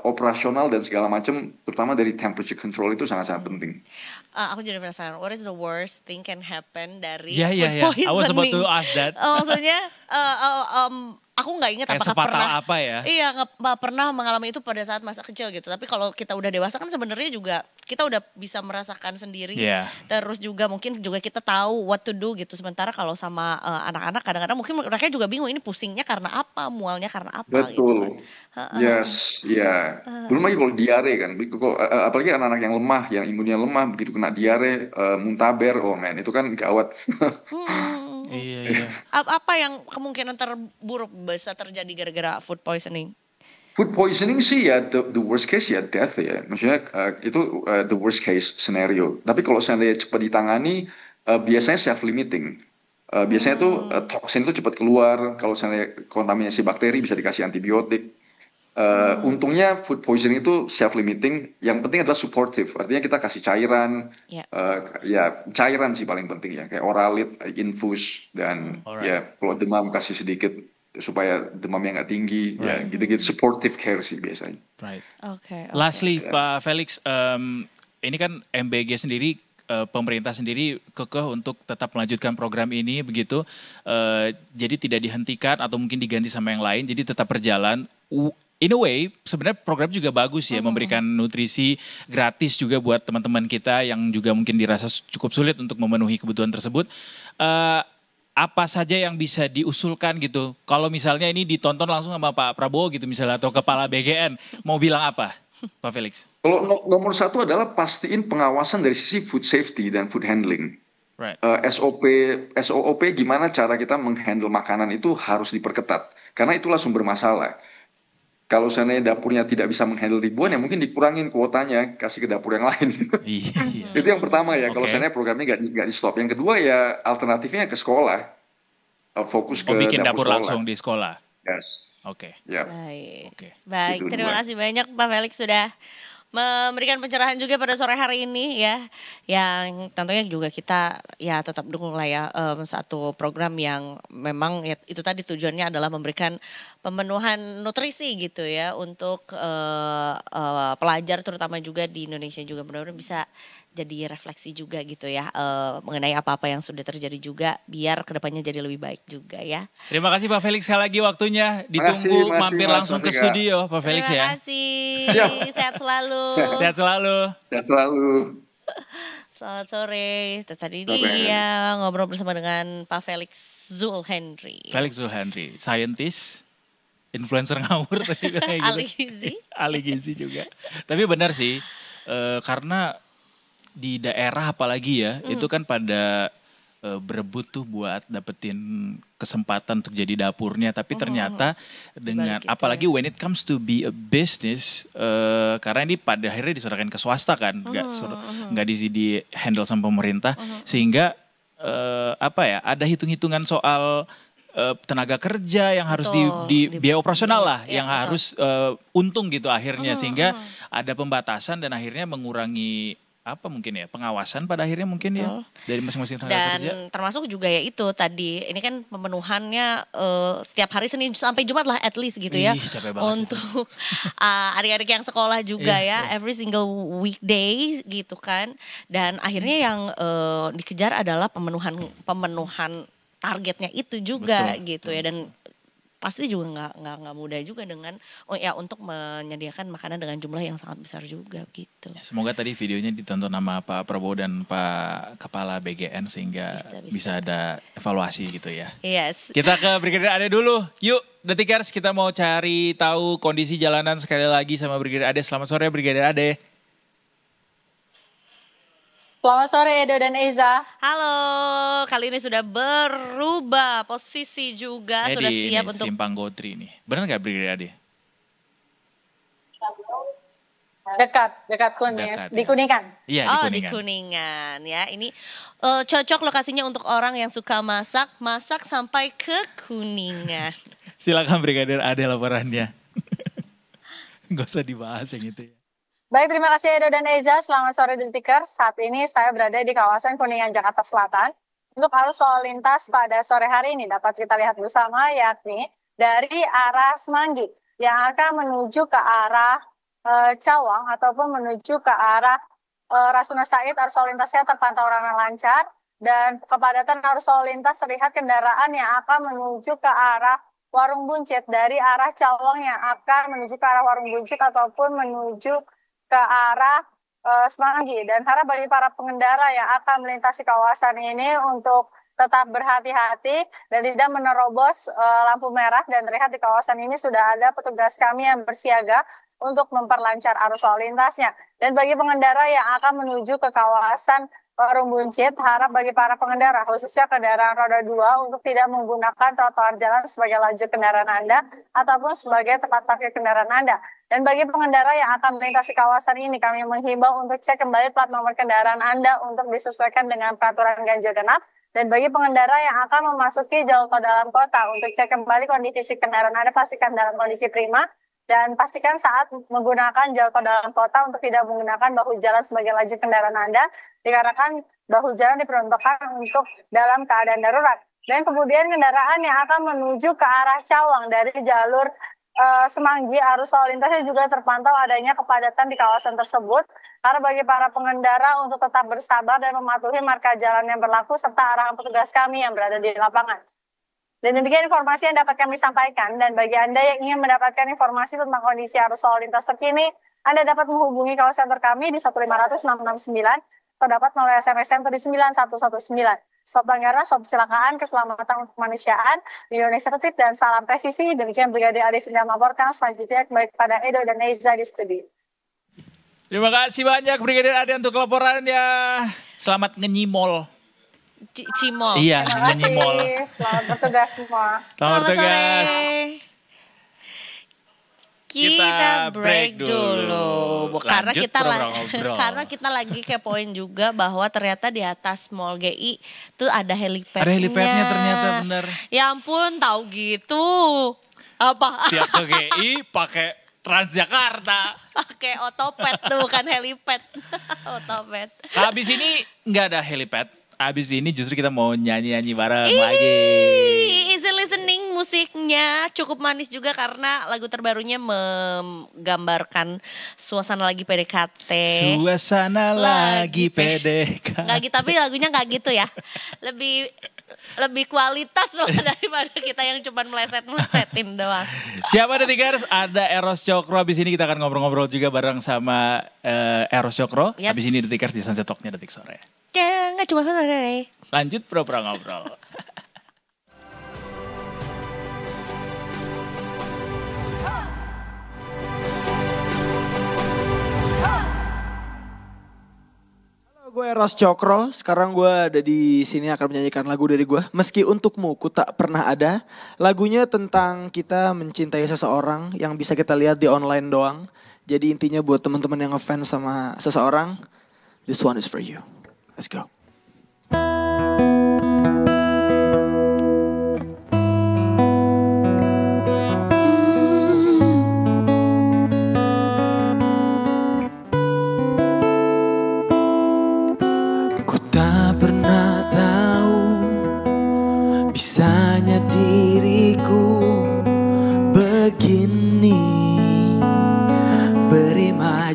operasional dan segala macam, terutama dari temperature control itu sangat-sangat penting. Aku jadi penasaran, what is the worst thing can happen dari food poisoning? I was about to ask that. Maksudnya, aku nggak ingat apakah pernah. Apa ya? Iya, nggak pernah mengalami itu pada saat masa kecil gitu. Tapi kalau kita udah dewasa kan sebenarnya juga kita udah bisa merasakan sendiri. Terus juga mungkin juga kita tahu what to do gitu. Sementara kalau sama anak-anak kadang-kadang mungkin mereka juga bingung ini pusingnya karena apa, mualnya karena apa. Betul. Gitu kan. Yes, ya. Belum lagi kalau diare kan, apalagi anak-anak yang lemah, yang imunnya lemah, begitu kena diare, muntaber, oh man, itu kan gawat. Iya. Apa yang kemungkinan terburuk bisa terjadi gara-gara food poisoning? Food poisoning sih ya the worst case ya death ya. Maksudnya itu the worst case scenario. Tapi kalau seandainya cepat ditangani, biasanya self-limiting. Biasanya tuh toksin itu cepat keluar. Kalau seandainya kontaminasi bakteri bisa dikasih antibiotik. Untungnya food poisoning itu self-limiting. Yang penting adalah supportive. Artinya kita kasih cairan. Ya cairan sih paling penting ya. Kayak oralit, infus. Dan ya kalau demam kasih sedikit supaya demamnya nggak tinggi. Ya gitu-gitu supportive care sih biasanya. Right. Okay. Lastly Pak Felix, ini kan MBG sendiri, pemerintah sendiri kekeh untuk tetap melanjutkan program ini begitu. Jadi tidak dihentikan atau mungkin diganti sama yang lain. Jadi tetap berjalan. In a way, sebenarnya program juga bagus ya, memberikan nutrisi gratis juga buat teman-teman kita yang juga mungkin dirasa cukup sulit untuk memenuhi kebutuhan tersebut. Apa saja yang bisa diusulkan gitu? Kalau misalnya ini ditonton langsung sama Pak Prabowo gitu misalnya, atau Kepala BGN, mau bilang apa Pak Felix? Kalau nomor satu adalah pastiin pengawasan dari sisi food safety dan food handling. Right. SOP gimana cara kita menghandle makanan itu harus diperketat. Karena itulah sumber masalah. Kalau seandainya dapurnya tidak bisa menghandle ribuan, ya mungkin dikurangin kuotanya, kasih ke dapur yang lain. Itu yang pertama ya, kalau seandainya programnya nggak di stop. Yang kedua ya alternatifnya ke sekolah. Fokus ke bikin dapur sekolah. Langsung di sekolah. Yes. Oke. Baik, terima kasih banyak Pak Felix sudah memberikan pencerahan juga pada sore hari ini ya, yang tentunya juga kita ya tetap dukung lah ya, satu program yang memang ya, itu tadi tujuannya adalah memberikan pemenuhan nutrisi gitu ya untuk pelajar terutama juga di Indonesia juga, mudah-mudahan bisa jadi refleksi juga gitu ya, mengenai apa-apa yang sudah terjadi juga biar kedepannya jadi lebih baik juga ya. Terima kasih Pak Felix sekali lagi waktunya, ditunggu mampir langsung ke studio Pak Felix ya. Terima kasih, sehat selalu. Sehat selalu. Sehat selalu. Selamat sore. Tadi dia ngobrol bersama dengan Pak Felix Zulhendri. Felix Zulhendri, scientist, influencer ngawur tadi kayak gitu. Ahli gizi juga. Tapi benar sih, karena di daerah apalagi ya, itu kan pada berebut tuh buat dapetin kesempatan untuk jadi dapurnya, tapi ternyata dengan apalagi when it comes to be a business, karena ini pada akhirnya diserahkan ke swasta kan, nggak di handle sama pemerintah, sehingga ada hitung-hitungan soal tenaga kerja yang harus di biaya operasional lah, yang harus untung gitu akhirnya, sehingga ada pembatasan dan akhirnya mengurangi apa mungkin ya, pengawasan pada akhirnya mungkin ya dari masing-masing tenaga kerja. Dan termasuk juga ya itu tadi, ini kan pemenuhannya setiap hari Senin sampai Jumat lah at least gitu ya. Untuk adik-adik yang sekolah juga ya, every single weekday gitu kan. Dan akhirnya yang dikejar adalah pemenuhan targetnya itu juga gitu ya. Dan pasti juga nggak mudah juga dengan untuk menyediakan makanan dengan jumlah yang sangat besar juga gitu. Semoga tadi videonya ditonton sama Pak Prabowo dan Pak Kepala BGN sehingga bisa ada evaluasi gitu ya. Yes. Kita ke Brigadir Ade dulu. Yuk Detikers, kita mau cari tahu kondisi jalanan sekali lagi sama Brigadir Ade. Selamat sore Brigadir Ade. Selamat sore Edo dan Eza. Halo, kali ini sudah berubah posisi juga, sudah siap untuk Simpang Gotri nih. Benar nggak Brigadir Ade? Dekat Kuningan, di Kuningan. Iya, di Kuningan ya. Ini cocok lokasinya untuk orang yang suka masak sampai ke Kuningan. Silakan Brigadir Ade laporannya. Gak usah dibahas yang itu ya. Baik, terima kasih Edo dan Eza. Selamat sore Detikers. Saat ini saya berada di kawasan Kuningan, Jakarta Selatan. Untuk arus lalu lintas pada sore hari ini dapat kita lihat bersama, yakni dari arah Semanggi yang akan menuju ke arah Cawang ataupun menuju ke arah Rasuna Said. Arus lalu lintasnya terpantau ramai lancar dan kepadatan arus lalu lintas terlihat kendaraan yang akan menuju ke arah Warung Buncit dari arah Cawang yang akan menuju ke arah Warung Buncit ataupun menuju ke arah Semanggi. Dan harap bagi para pengendara yang akan melintasi kawasan ini untuk tetap berhati-hati dan tidak menerobos lampu merah. Dan terlihat di kawasan ini sudah ada petugas kami yang bersiaga untuk memperlancar arus lalu lintasnya. Dan bagi pengendara yang akan menuju ke kawasan Warung Buncit, harap bagi para pengendara khususnya kendaraan roda 2 untuk tidak menggunakan trotoar jalan sebagai lajur kendaraan Anda ataupun sebagai tempat parkir kendaraan Anda. Dan bagi pengendara yang akan melintasi kawasan ini, kami menghimbau untuk cek kembali plat nomor kendaraan Anda untuk disesuaikan dengan peraturan ganjil genap. Dan bagi pengendara yang akan memasuki jalur tol dalam kota, untuk cek kembali kondisi kendaraan Anda, pastikan dalam kondisi prima. Dan pastikan saat menggunakan jalur tol dalam kota untuk tidak menggunakan bahu jalan sebagai lajur kendaraan Anda, dikarenakan bahu jalan diperuntukkan untuk dalam keadaan darurat. Dan kemudian kendaraan yang akan menuju ke arah Cawang dari jalur Semanggi, arus lalu lintasnya juga terpantau adanya kepadatan di kawasan tersebut. Karena bagi para pengendara untuk tetap bersabar dan mematuhi marka jalan yang berlaku serta arahan petugas kami yang berada di lapangan. Dan demikian informasi yang dapat kami sampaikan. Dan bagi Anda yang ingin mendapatkan informasi tentang kondisi arus lalu lintas terkini, Anda dapat menghubungi call center kami di 1500669 atau dapat melalui SMS center di 9119. Stop pelanggaran, stop kecelakaan, keselamatan untuk kemanusiaan, Indonesia tertib dan salam presisi. Demikian Brigadir Ade sedang melaporkan. Selanjutnya kembali kepada Edo dan Eza di studio. Terima kasih banyak Brigadir Ade untuk laporannya. Selamat ngenyimol. Cimol. Iya, ngenyimol. Selamat bertugas semua. Selamat bertugas. Kita break dulu karena kita lagi kepoin juga bahwa ternyata di atas Mall GI tuh ada helipadnya. Ada helipadnya ternyata, bener. Ya ampun, tahu gitu. Apa? Tiap ke GI pakai Transjakarta. Pakai otopet tuh, bukan helipad. Otopet. Habis ini nggak ada helipad. Abis ini justru kita mau nyanyi-nyanyi bareng lagi. Easy listening, musiknya cukup manis juga karena lagu terbarunya menggambarkan suasana lagi PDKT. Suasana lagi PDKT. Nggak gitu, tapi lagunya nggak gitu ya. Lebih kualitas loh daripada kita yang cuma meleset-melesetin doang. Siapa Detikers? Ada Eros Cokro. Abis ini kita akan ngobrol-ngobrol juga bareng sama Eros Cokro. Yes. Abis ini Detikers di Sunset Talk-nya Detik Sore. Ya, nggak cuma sore. Lanjut pura-pura ngobrol. Gue Eros Cokro, sekarang gue ada di sini akan menyanyikan lagu dari gue. Meski untukmu ku tak pernah ada. Lagunya tentang kita mencintai seseorang yang bisa kita lihat di online doang. Jadi intinya buat teman-teman yang ngefans sama seseorang, this one is for you. Let's go.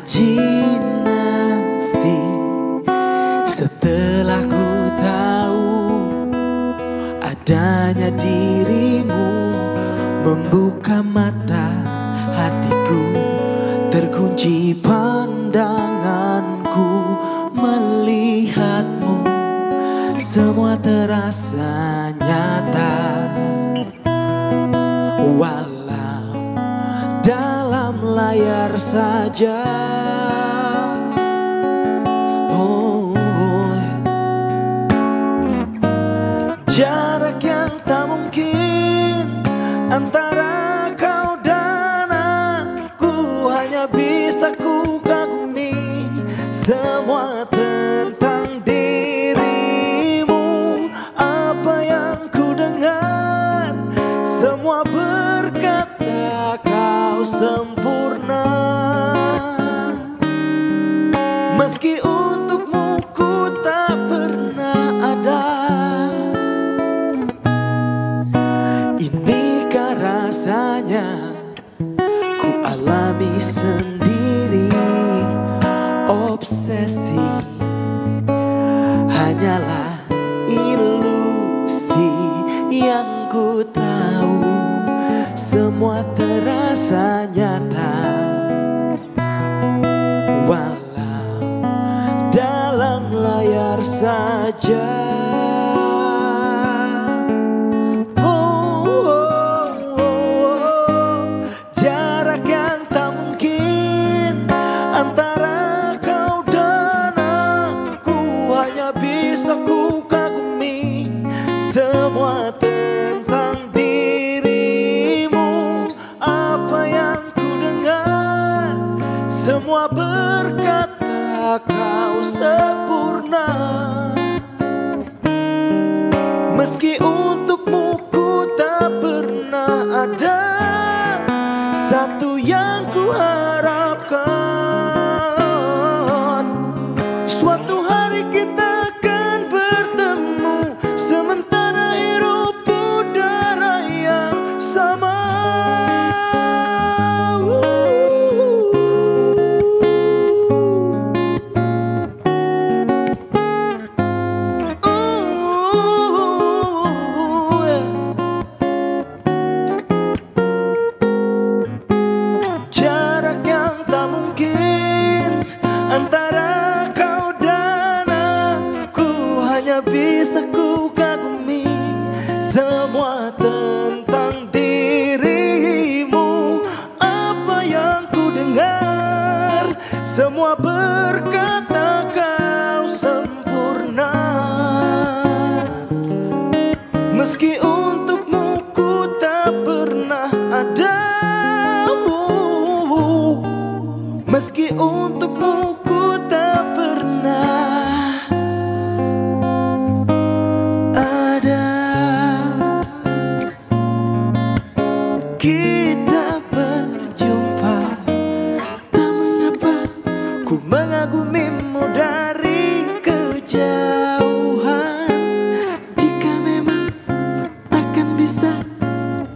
imajinasi setelah ku tahu adanya dirimu, membuka mata hatiku, terkunci pandanganku melihatmu, semua terasa nyata. Walau dalam layar saja, jarak yang tak mungkin antara kau dan aku, hanya bisa ku kagumi semua tentang dirimu. Apa yang ku dengar semua berkata kau sempurna, meski untukmu ku tak pernah ada. Inikah rasanya ku alami sendiri, obsesi hanyalah ilusi yang ku tahu, semua terasa nyata. Walau dalam layar saja. Antara kau dan aku, hanya bisa ku kagumi semua tentang dirimu. Apa yang ku dengar semua berkata kau sempurna, meski untukmu ku tak pernah ada. Satu yang ku harapkan, suatu hari kita akan bertemu, sementara hirup udara yang sama. Jarak yang tak mungkin antara kau dan aku, hanya bisa ku kagumi semua tentang dirimu. Apa yang ku dengar semua berkata kau sempurna, meski untukmu ku tak pernah ada. Meski untukmu ku tak pernah ada. Kita berjumpa, tak mengapa ku mengagumimu dari kejauhan. Jika memang takkan bisa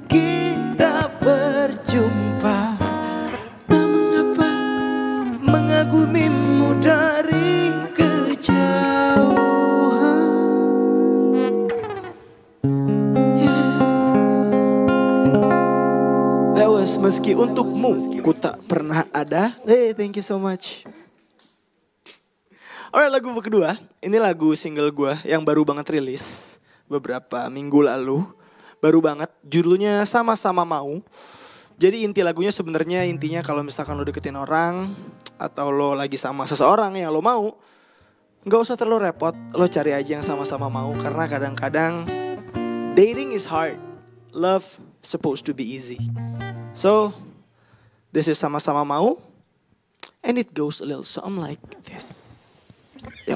kita berjumpa, mengagumimu dari kejauhan. That was meski untukmu ku tak pernah ada. Hey, thank you so much. Alright, lagu kedua. Ini lagu single gue yang baru banget rilis beberapa minggu lalu. Baru banget, judulnya Sama-Sama Mau. Jadi inti lagunya sebenarnya intinya kalau misalkan lo deketin orang atau lo lagi sama seseorang yang lo mau, gak usah terlalu repot, lo cari aja yang sama-sama mau. Karena kadang-kadang dating is hard, love supposed to be easy. So this is Sama-Sama Mau, and it goes a little something like this. Yo.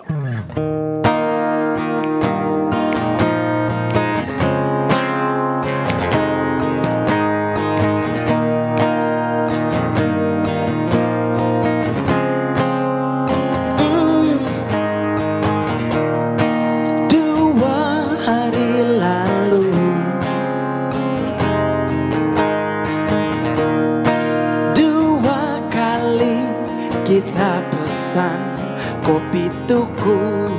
kita pesan kopi tuku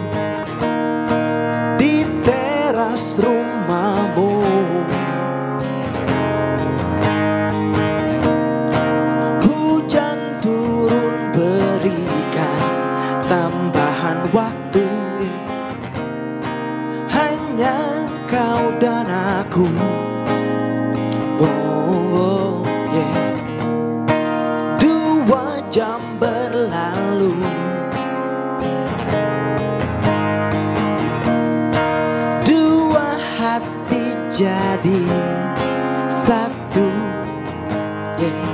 di teras rumahmu. Hujan turun berikan tambahan waktu, hanya kau dan aku. Oh, yeah. 2 jam berlalu, dua hati jadi satu, yeah.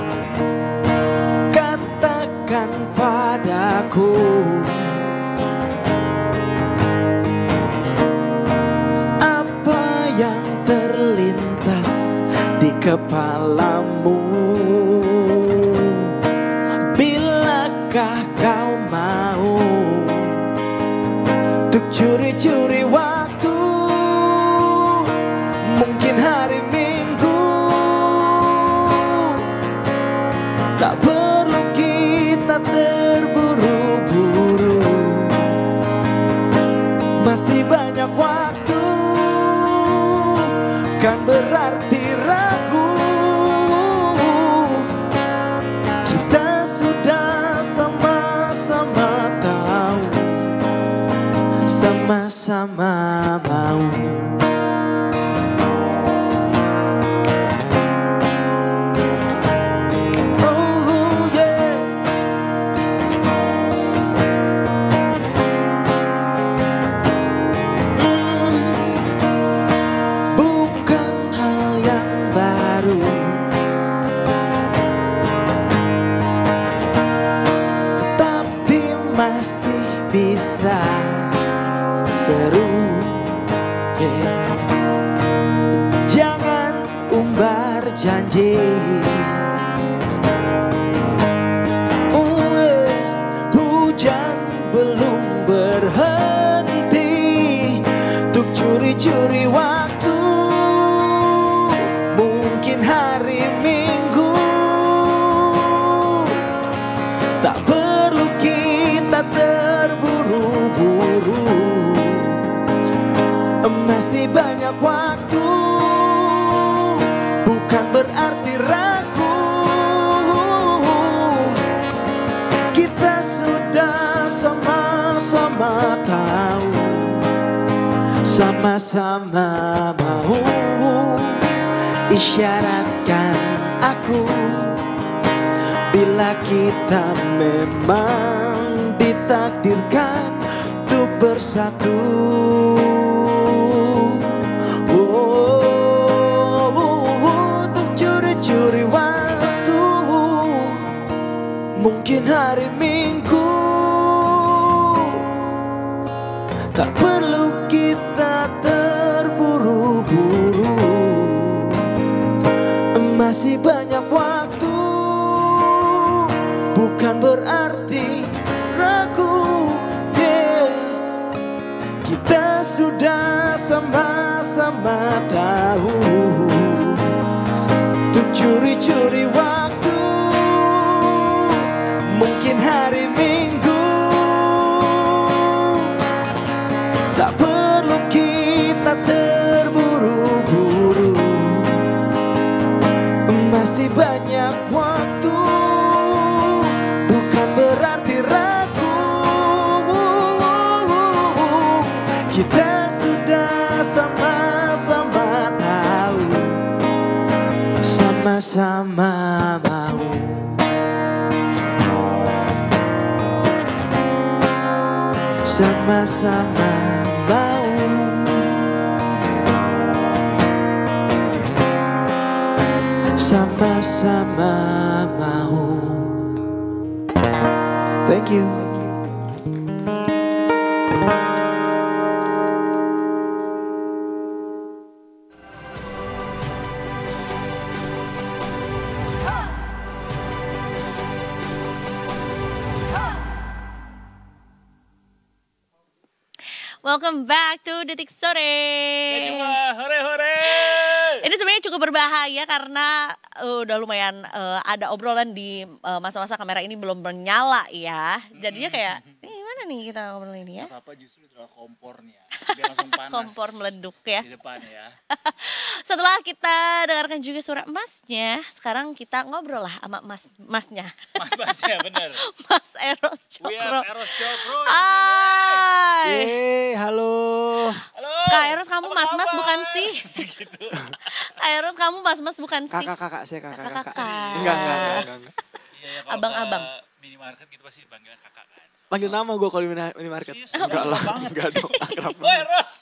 Katakan padaku, apa yang terlintas di kepalamu? Bilakah kau mau untuk curi-curi waktu? Mungkin hari Minggu, tak perlu kita terburu-buru, masih banyak waktu, kan berarti ragu. Kita sudah sama-sama tahu, sama-sama mau. Oh yeah. Bukan hal yang baru, tapi masih bisa seru, yeah. Jangan umbar janji, hujan belum berhenti untuk curi-curi waktu. Mungkin hari Minggu, tak perlu kita terburu-buru, masih banyak waktu, bukan berarti ragu. Kita sudah sama-sama tahu, sama-sama mau. Isyaratkan aku bila kita memang ditakdirkan untuk bersatu. Untuk curi-curi waktu, mungkin hari Minggu, tak perlu kita terburu-buru, masih banyak waktu, bukan berarti ragu, yeah. Kita sudah sama-sama tahu untuk curi-curi waktu, mungkin hari Minggu, tak perlu kita terburu-buru, masih banyak waktu, bukan berarti ragu. Kita sudah sama-sama tahu, sama-sama mau. Sama-sama mau. Sama-sama mau. Thank you. Welcome back to Detik Sore. Hore hore. Ini sebenarnya cukup berbahaya karena udah lumayan ada obrolan di masa-masa kamera ini belum menyala ya. Jadinya kayak gimana nih kita ngobrol ini ya? Apa justru adalah kompor nih ya. Biar langsung panas. Kompor meleduk ya. Di depan ya. Setelah kita dengarkan juga suara emasnya, sekarang kita ngobrol lah sama masnya. Mas-masnya bener. Mas Eros Cokro. We have Eros Cokro. Hai. Halo. Halo. Kak Eros kamu mas-mas bukan sih? Gitu. Kak Eros kamu mas-mas bukan sih? Kakak, saya kakak. Kakak. Enggak. Iya, abang-abang. Minimarket gitu pasti panggil kakak kan. Panggil nama gue kalau di minimarket. Enggak lah, enggak dong. Akrab. Eros.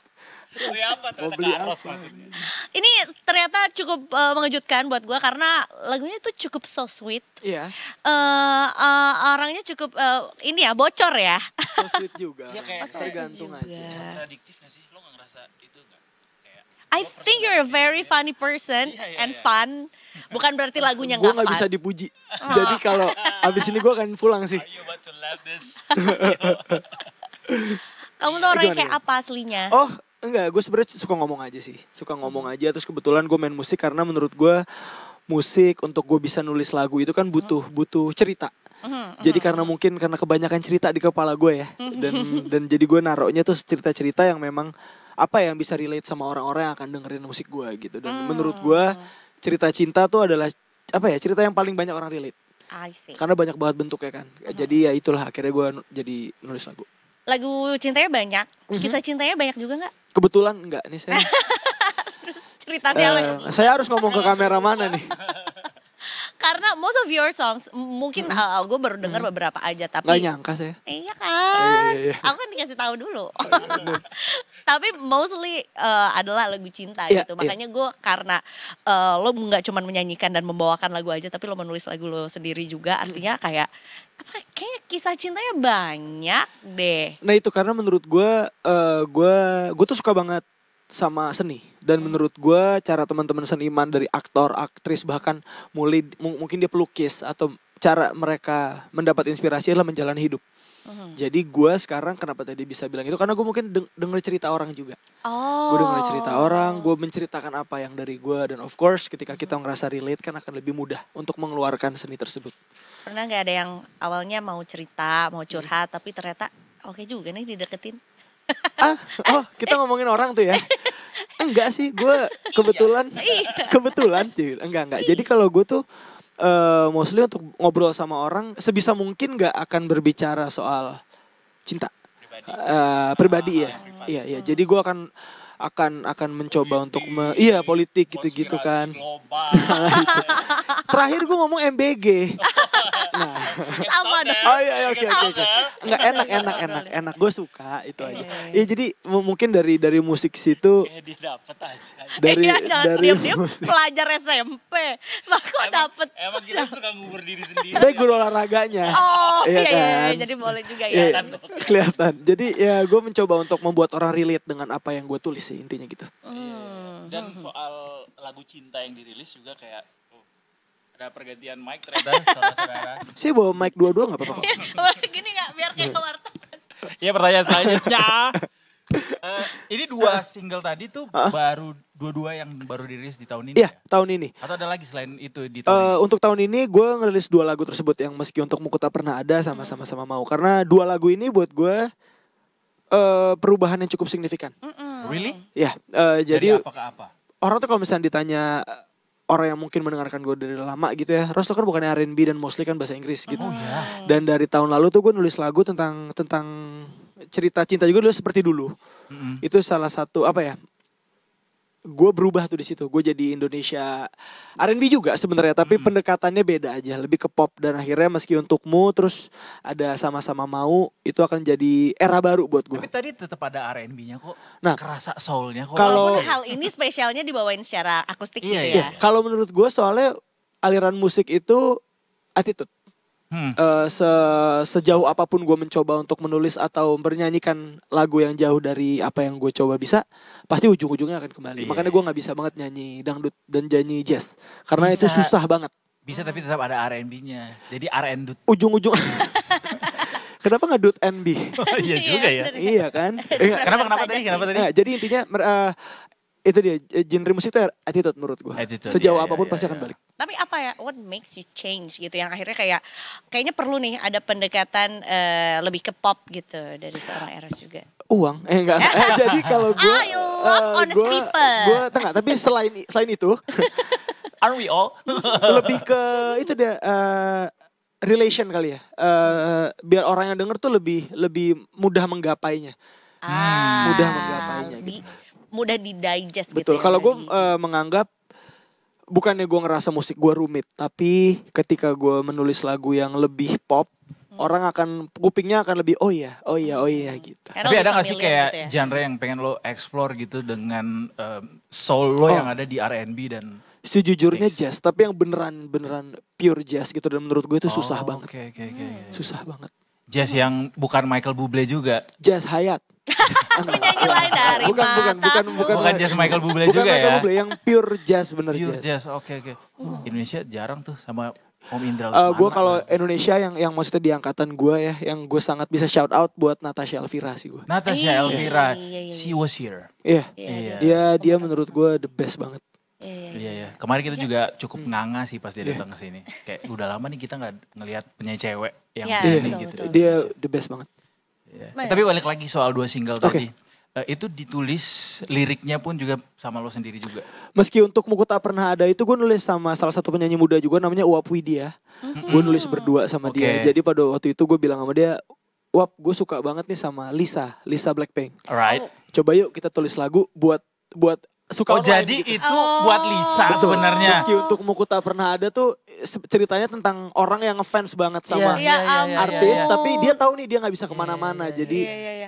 Beli apa? Mau beli apa? Maksudnya. Ini ternyata cukup mengejutkan buat gue karena lagunya tuh cukup so sweet. Iya. Orangnya cukup ini ya bocor ya. So sweet juga. Iya kayak tergantung juga. aja. Kontradiktif gak sih? Lo gak ngerasa itu gak? Kayak I think you're a very funny person and fun. Bukan berarti lagunya Gue nggak gak fun. bisa dipuji. Jadi kalau abis ini gue akan pulang sih. are you about to love this? Kamu tuh orangnya Gimana, kayak apa aslinya? Oh enggak, gue sebenarnya suka ngomong aja sih. Suka ngomong aja, terus kebetulan gue main musik karena menurut gue musik untuk gue bisa nulis lagu itu kan butuh cerita. Jadi karena kebanyakan cerita di kepala gue ya. Dan jadi gue naruhnya tuh cerita-cerita yang memang apa yang bisa relate sama orang-orang yang akan dengerin musik gue gitu. Dan menurut gue cerita cinta tuh adalah apa ya, cerita yang paling banyak orang relate. I see. Karena banyak banget bentuknya kan. Jadi ya itulah akhirnya gue jadi nulis lagu. Lagu cintanya banyak, kisah cintanya banyak juga nggak? Kebetulan enggak nih saya. Cerita siapa? Saya harus ngomong ke kamera mana nih? Karena most of your songs mungkin gue baru dengar beberapa aja tapi Nggak nyangka saya. Iya kan, Iya. aku kan dikasih tahu dulu. Tapi mostly adalah lagu cinta Iya, gitu. Makanya gue karena lo nggak cuma menyanyikan dan membawakan lagu aja, tapi lo menulis lagu lo sendiri juga. Artinya kayak kayak kisah cintanya banyak deh. Nah itu karena menurut gue tuh suka banget sama seni, dan menurut gue cara teman-teman seniman dari aktor, aktris, bahkan mulai mungkin dia pelukis atau cara mereka mendapat inspirasi adalah menjalani hidup. Jadi gue sekarang kenapa tadi bisa bilang itu karena gue mungkin denger cerita orang juga. Gue denger cerita orang, gue menceritakan apa yang dari gue, dan of course ketika kita ngerasa relate kan akan lebih mudah untuk mengeluarkan seni tersebut. Pernah nggak ada yang awalnya mau cerita, mau curhat, tapi ternyata oke juga nih dideketin? Kita ngomongin orang tuh ya. Enggak sih, gue kebetulan cuy. Enggak. Jadi kalau gue tuh mostly untuk ngobrol sama orang sebisa mungkin gak akan berbicara soal cinta pribadi ya. Iya. Jadi gue akan mencoba untuk politik gitu-gitu kan. Nah, itu. Terakhir gue ngomong MBG. Nah. Sama dong. Oh iya oke. Enggak, enak. Gue suka itu aja. Iya jadi mungkin dari musik situ. Dia dapet aja. Dari musik. Pelajar SMP. Kok dapet? Emang kita suka ngubur diri sendiri. Saya guru olahraganya. Oh iya, kan? jadi boleh juga ya. Kan? Kelihatan. Jadi ya gue mencoba untuk membuat orang relate dengan apa yang gue tulis sih, intinya gitu. Dan soal lagu cinta yang dirilis juga kayak ada pergantian mic ternyata saudara-saudara. Saya bawa mic dua-dua gak apa-apa kok. Gini gak biar kayak wartawan. Iya, pertanyaan selanjutnya. Ini 2 single tadi tuh baru dua yang baru dirilis di tahun ini. Iya, tahun ini. Atau ada lagi selain itu di tahun ini? Untuk tahun ini gue ngerilis 2 lagu tersebut yang meski untuk Muku Tak Pernah Ada sama mau. Karena 2 lagu ini buat gue perubahan yang cukup signifikan. Really? Ya, Dari jadi apa ke apa? orang tuh kalau misalnya ditanya orang yang mungkin mendengarkan gue dari lama gitu ya, Ros lo kan bukannya R&B dan mostly kan bahasa Inggris gitu. Dan dari tahun lalu tuh gue nulis lagu tentang cerita cinta juga dulu seperti dulu. Itu salah satu gue berubah tuh di situ. Gue jadi Indonesia R&B juga sebenarnya, tapi pendekatannya beda aja, lebih ke pop. Dan akhirnya meski untukmu terus ada sama-sama mau, itu akan jadi era baru buat gue. Tapi tadi tetap ada R&B-nya kok. Nah, kerasa soul-nya kok. Kalau hal ini spesialnya dibawain secara akustik gitu ya. Iya, kalau menurut gue soalnya aliran musik itu attitude. Sejauh apapun gue mencoba untuk menulis atau bernyanyikan lagu yang jauh dari apa yang gue coba bisa, pasti ujung-ujungnya akan kembali. Makanya gue gak bisa banget nyanyi dangdut dan nyanyi jazz, karena itu susah banget. Bisa tapi tetap ada R&B-nya. Jadi R&B. Ujung-ujung. Kenapa gak dut NB? Iya juga ya. Iya kan. Kenapa tadi? Nah, jadi intinya itu dia genre musik itu attitude menurut gue. Sejauh apapun pasti akan balik. Tapi apa ya, what makes you change gitu yang akhirnya kayaknya perlu nih ada pendekatan lebih ke pop gitu dari seorang Eros juga. Uang, enggak. Jadi kalau gue, gue tengah. Tapi selain itu, aren't we all? lebih ke itu dia relation kali ya. Biar orang yang denger tuh lebih mudah menggapainya. Mudah menggapainya. Gitu. Mudah didigest. Betul. Gitu. Kalau gue menganggap bukannya gue ngerasa musik gue rumit, tapi ketika gue menulis lagu yang lebih pop, orang akan kupingnya akan lebih oh iya gitu. Tapi ada nggak sih kayak gitu ya? Genre yang pengen lo explore gitu dengan solo yang ada di R&B dan sejujurnya jazz, tapi yang beneran pure jazz gitu, dan menurut gue itu susah banget. Susah banget. Jazz yang bukan Michael Bublé juga. Jazz Hayat. Penyanyi lain dari bukan jazz Michael Bublé juga ya. Michael Bublé, yang pure jazz bener pure jazz. Oke. Indonesia jarang tuh sama Om Indra. Gue kalau Indonesia yang maksudnya di angkatan gue ya, yang gue sangat bisa shout out buat Natasha Elvira sih gue. Natasha Elvira, she was here. Iya. Dia menurut gue the best banget. Iya. Kemarin kita juga cukup nganga sih pas dia datang ke sini. Kayak udah lama nih kita nggak ngelihat penyanyi cewek yang begini gitu. Dia the best banget. Tapi balik lagi soal 2 single tadi. Itu ditulis liriknya pun juga sama lo sendiri juga. Meski Untuk Muku Tak Pernah Ada itu gue nulis sama salah satu penyanyi muda juga namanya Uap Widya. Gue nulis berdua sama dia. Jadi pada waktu itu gue bilang sama dia, Wap, gue suka banget nih sama Lisa Blackpink. Alright. Coba yuk kita tulis lagu buat suka online. Jadi gitu. Itu buat Lisa sebenarnya. Meski Untuk Muku Tak Pernah Ada tuh ceritanya tentang orang yang ngefans banget sama artis, tapi dia tahu nih dia nggak bisa kemana-mana, jadi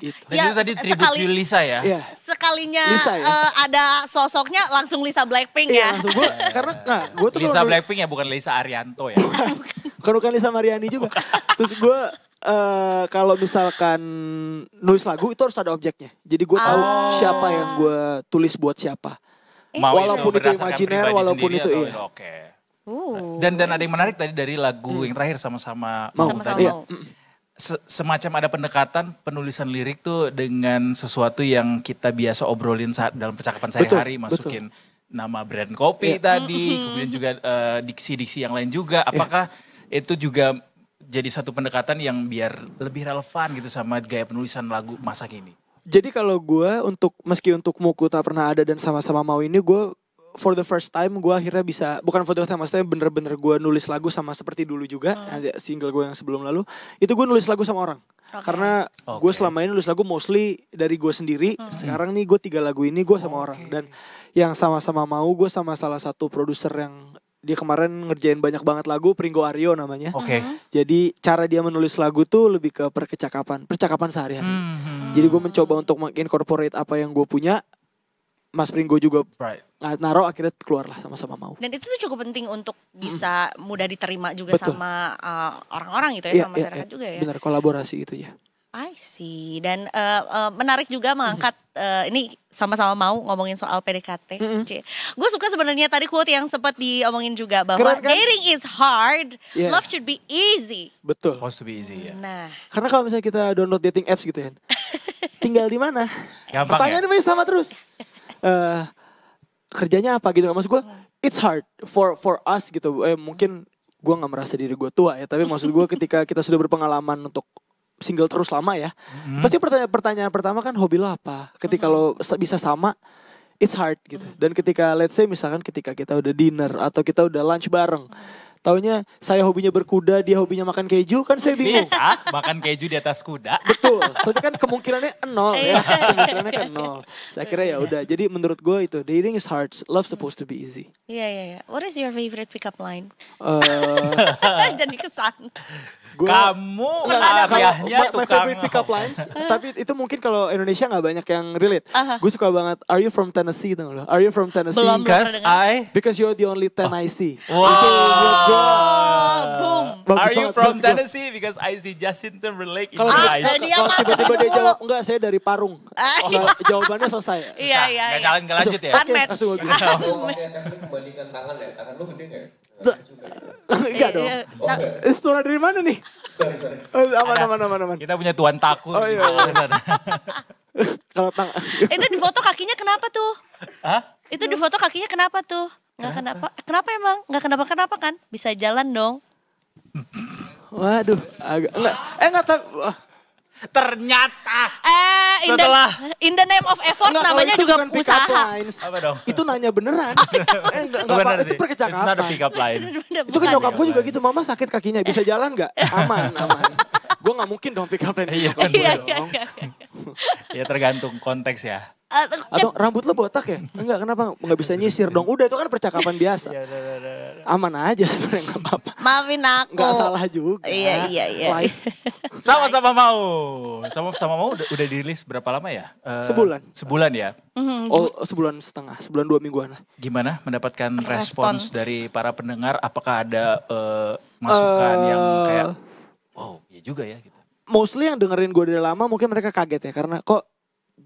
itu. Dan itu tadi tribute to Lisa ya. Sekalinya Lisa, ada sosoknya langsung Lisa Blackpink ya. Langsung gue karena gue tuh Lisa Blackpink ya, bukan Lisa Arianto ya. bukan Lisa Mariani juga. Terus gue kalau misalkan nulis lagu itu harus ada objeknya. Jadi gue tahu siapa yang gue tulis buat siapa. Walaupun itu imajiner, walaupun itu Dan ada yang menarik tadi dari lagu yang terakhir sama-sama mau tadi. Semacam ada pendekatan penulisan lirik tuh dengan sesuatu yang kita biasa obrolin saat dalam percakapan sehari-hari, masukin nama brand kopi tadi, kemudian juga diksi-diksi yang lain juga. Apakah itu juga jadi satu pendekatan yang biar lebih relevan gitu sama gaya penulisan lagu masa kini? Jadi kalau gue Meski Untuk Muku Tak Pernah Ada dan Sama-Sama Mau ini, gue for the first time gue akhirnya bisa, bukan for the first time, maksudnya bener-bener gue nulis lagu sama seperti dulu juga. Single gue yang sebelum lalu itu gue nulis lagu sama orang. Karena gue selama ini nulis lagu mostly dari gue sendiri. Sekarang nih gue 3 lagu ini gue sama orang. Dan yang Sama-Sama Mau gue sama salah satu produser yang dia kemarin ngerjain banyak banget lagu, Pringgo Aryo namanya. Jadi cara dia menulis lagu tuh lebih ke percakapan sehari-hari. Jadi gue mencoba untuk mengincorporate apa yang gue punya. Mas Pringgo juga naruh, akhirnya keluarlah Sama-Sama Mau. Dan itu tuh cukup penting untuk bisa mudah diterima juga sama orang-orang gitu ya, sama masyarakat juga ya. Benar, kolaborasi gitu ya. I see. Dan menarik juga mengangkat ini Sama-Sama Mau ngomongin soal PDKT. Gue suka sebenarnya tadi quote yang sempat diomongin juga bahwa dating is hard, love should be easy. Betul. Supposed to be easy ya. Nah, karena kalau misalnya kita download dating apps gitu ya, tinggal di mana? Pertanyaannya masih sama terus. Kerjanya apa gitu? Maksud gue, it's hard for us gitu. Mungkin gue nggak merasa diri gue tua ya, tapi maksud gue ketika kita sudah berpengalaman untuk single terus lama ya, pasti pertanyaan pertama kan hobi lo apa? Ketika lo bisa sama, it's hard gitu. Dan ketika let's say misalkan ketika kita udah dinner atau kita udah lunch bareng, taunya saya hobinya berkuda, dia hobinya makan keju, kan saya bingung. Bisa makan keju di atas kuda. Betul, tapi kan kemungkinannya 0 ya. Kemungkinannya kan 0. Saya kira ya udah. Jadi menurut gue itu dating is hard, love supposed to be easy. Iya. What is your favorite pickup line? Jadi kesan. Kamu ayahnya my favorite pickup lines. Tapi itu mungkin kalau Indonesia gak banyak yang relate. Gue suka banget, are you from Tennessee? Are you from Tennessee? Because you're the only ten I see. Boom. Are you from Tennessee? Because I see Justin Timberlake in your eyes. Kalau tiba-tiba dia jawab, enggak, saya dari Parung. Jawabannya selesai. Iya. Gak lanjut ya? Langsung gue Membandingkan tangan ya, tangan lu gede gak? Enggak dong. Suara dari mana nih? Sorry. Aman. Kita punya tuan takut. Oh iya. Kalau itu di foto kakinya kenapa tuh? Itu di foto kakinya kenapa tuh? Nggak kenapa? Kenapa emang? Nggak kenapa-kenapa kan? Bisa jalan dong. Waduh, enggak tahu. Ternyata setelah in the name of effort namanya juga usaha. Apa dong? Itu nanya beneran. Enggak, itu percakapan. It's not a pick up line. Itu kan nyokap gue juga gitu, mama sakit kakinya, bisa jalan nggak? Aman. Gue nggak mungkin dong pick up line. Iya. Ya tergantung konteks ya. Atau rambut lo botak ya? Enggak, kenapa nggak bisa nyisir dong? Udah itu kan percakapan biasa. Aman aja sebenarnya, nggak apa-apa. Maafin aku. Nggak salah juga. Iya. Sama-sama mau udah dirilis berapa lama ya? Sebulan ya. Oh, sebulan setengah, sebulan 2 mingguan lah. Gimana mendapatkan respons dari para pendengar? Apakah ada masukan yang kayak, wow, ya juga ya gitu. Mostly yang dengerin gue dari lama mungkin mereka kaget ya, karena kok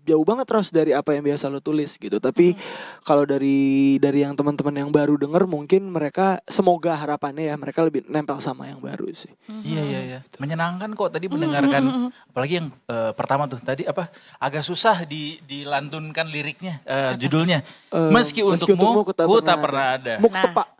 jauh banget terus dari apa yang biasa lo tulis gitu. Tapi kalau dari yang teman-teman yang baru denger, mungkin mereka, semoga harapannya ya mereka lebih nempel sama yang baru sih. Iya. Menyenangkan kok tadi mendengarkan, apalagi yang pertama tuh tadi agak susah dilantunkan liriknya, judulnya. Meski untukmu ku tak pernah ada. Muk tepak.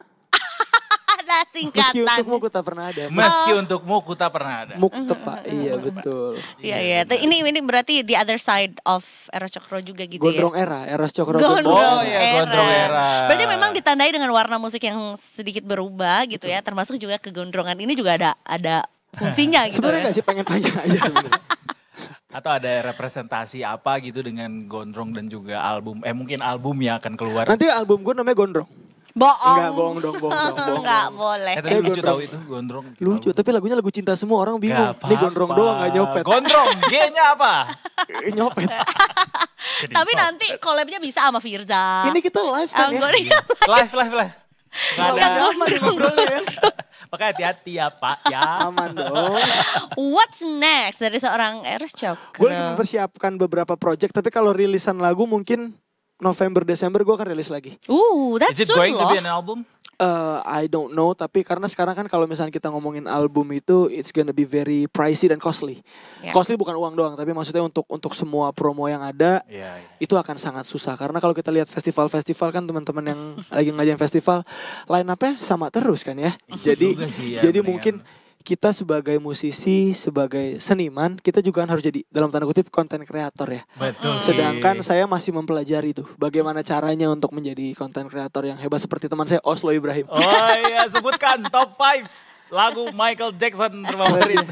Ada singkatan. Meski untukmu ku tak pernah ada. Meski untukmu ku tak pernah ada. Muk tepak, iya betul. Iya. Ini berarti the other side of Eros Cokro juga gitu Gondrong ya. Eros Cokro. Gondrong era. Berarti memang ditandai dengan warna musik yang sedikit berubah gitu ya. Termasuk juga kegondrongan ini juga ada fungsinya gitu. Sebenarnya gak sih, pengen panjang aja sebenarnya. Atau ada representasi apa gitu dengan gondrong dan juga album. Mungkin album yang akan keluar. Nanti album gue namanya Gondrong. Bohong. Enggak, bohong. Enggak boleh. Saya lucu tahu itu gondrong. Lucu, tapi lagunya lagu cinta semua, orang bingung. Ini gondrong doang gak nyopet. Gondrong, G-nya apa? Nyopet. Tapi nanti collab-nya bisa sama Firza. Ini kita live kan ya? Live. Gak ada aman ngobrolnya ya. Makanya hati-hati ya Pak ya. Aman dong. What's next dari seorang Eros Cokro? Gue lagi mempersiapkan beberapa project, tapi kalau rilisan lagu mungkin November, Desember gue akan rilis lagi. That's Is it going to be an album? I don't know, tapi karena sekarang kan kalau misalnya kita ngomongin album itu, it's gonna be very pricey dan costly. Yeah. Costly bukan uang doang, tapi maksudnya untuk semua promo yang ada, itu akan sangat susah. Karena kalau kita lihat festival-festival kan, teman-teman yang lagi ngajain festival, line up-nya sama terus kan ya. Jadi mungkin kita sebagai musisi, sebagai seniman, kita juga harus jadi dalam tanda kutip konten kreator ya. Betul. Sedangkan saya masih mempelajari tuh bagaimana caranya untuk menjadi konten kreator yang hebat seperti teman saya Oslo Ibrahim. Oh iya, sebutkan top 5 lagu Michael Jackson terfavorit.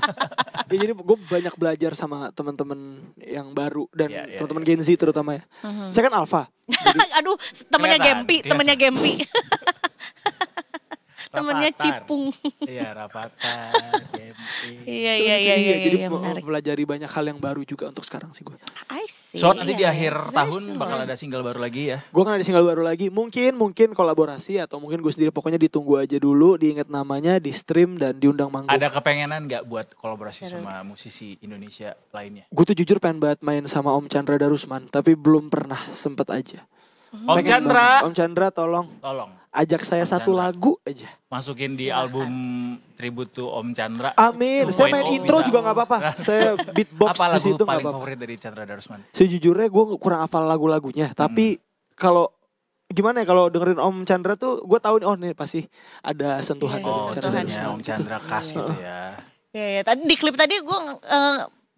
Ya, jadi gue banyak belajar sama teman-teman yang baru dan teman-teman Gen Z terutama ya. Saya kan Alpha. Aduh, temennya Gempi. Temennya Cipung. Iya, Rapata, Gempi. Iya. Jadi mempelajari banyak hal yang baru juga untuk sekarang sih gue. I see. So nanti di akhir tahun bakal ada single baru lagi ya? Gue kan ada single baru lagi. Mungkin kolaborasi atau mungkin gue sendiri, pokoknya ditunggu aja dulu, diingat namanya, di stream dan diundang manggung. Ada kepengenan gak buat kolaborasi sama musisi Indonesia lainnya? Gue tuh jujur pengen banget main sama Om Chandra Darusman, tapi belum pernah, sempet aja. Om Chandra tolong ajak saya satu lagu aja. Masukin di album tribute to Om Chandra. Amin. Saya main intro juga gak apa-apa. Saya beatbox di situ gak apa-apa. Paling favorit dari Chandra Darusman? Sejujurnya gue kurang hafal lagu-lagunya. Tapi kalau gimana ya, kalau dengerin Om Chandra tuh gue tahu nih, oh nih pasti ada sentuhan dari Chandra Darusman. Om Chandra khas gitu ya. Iya, tadi di klip tadi gue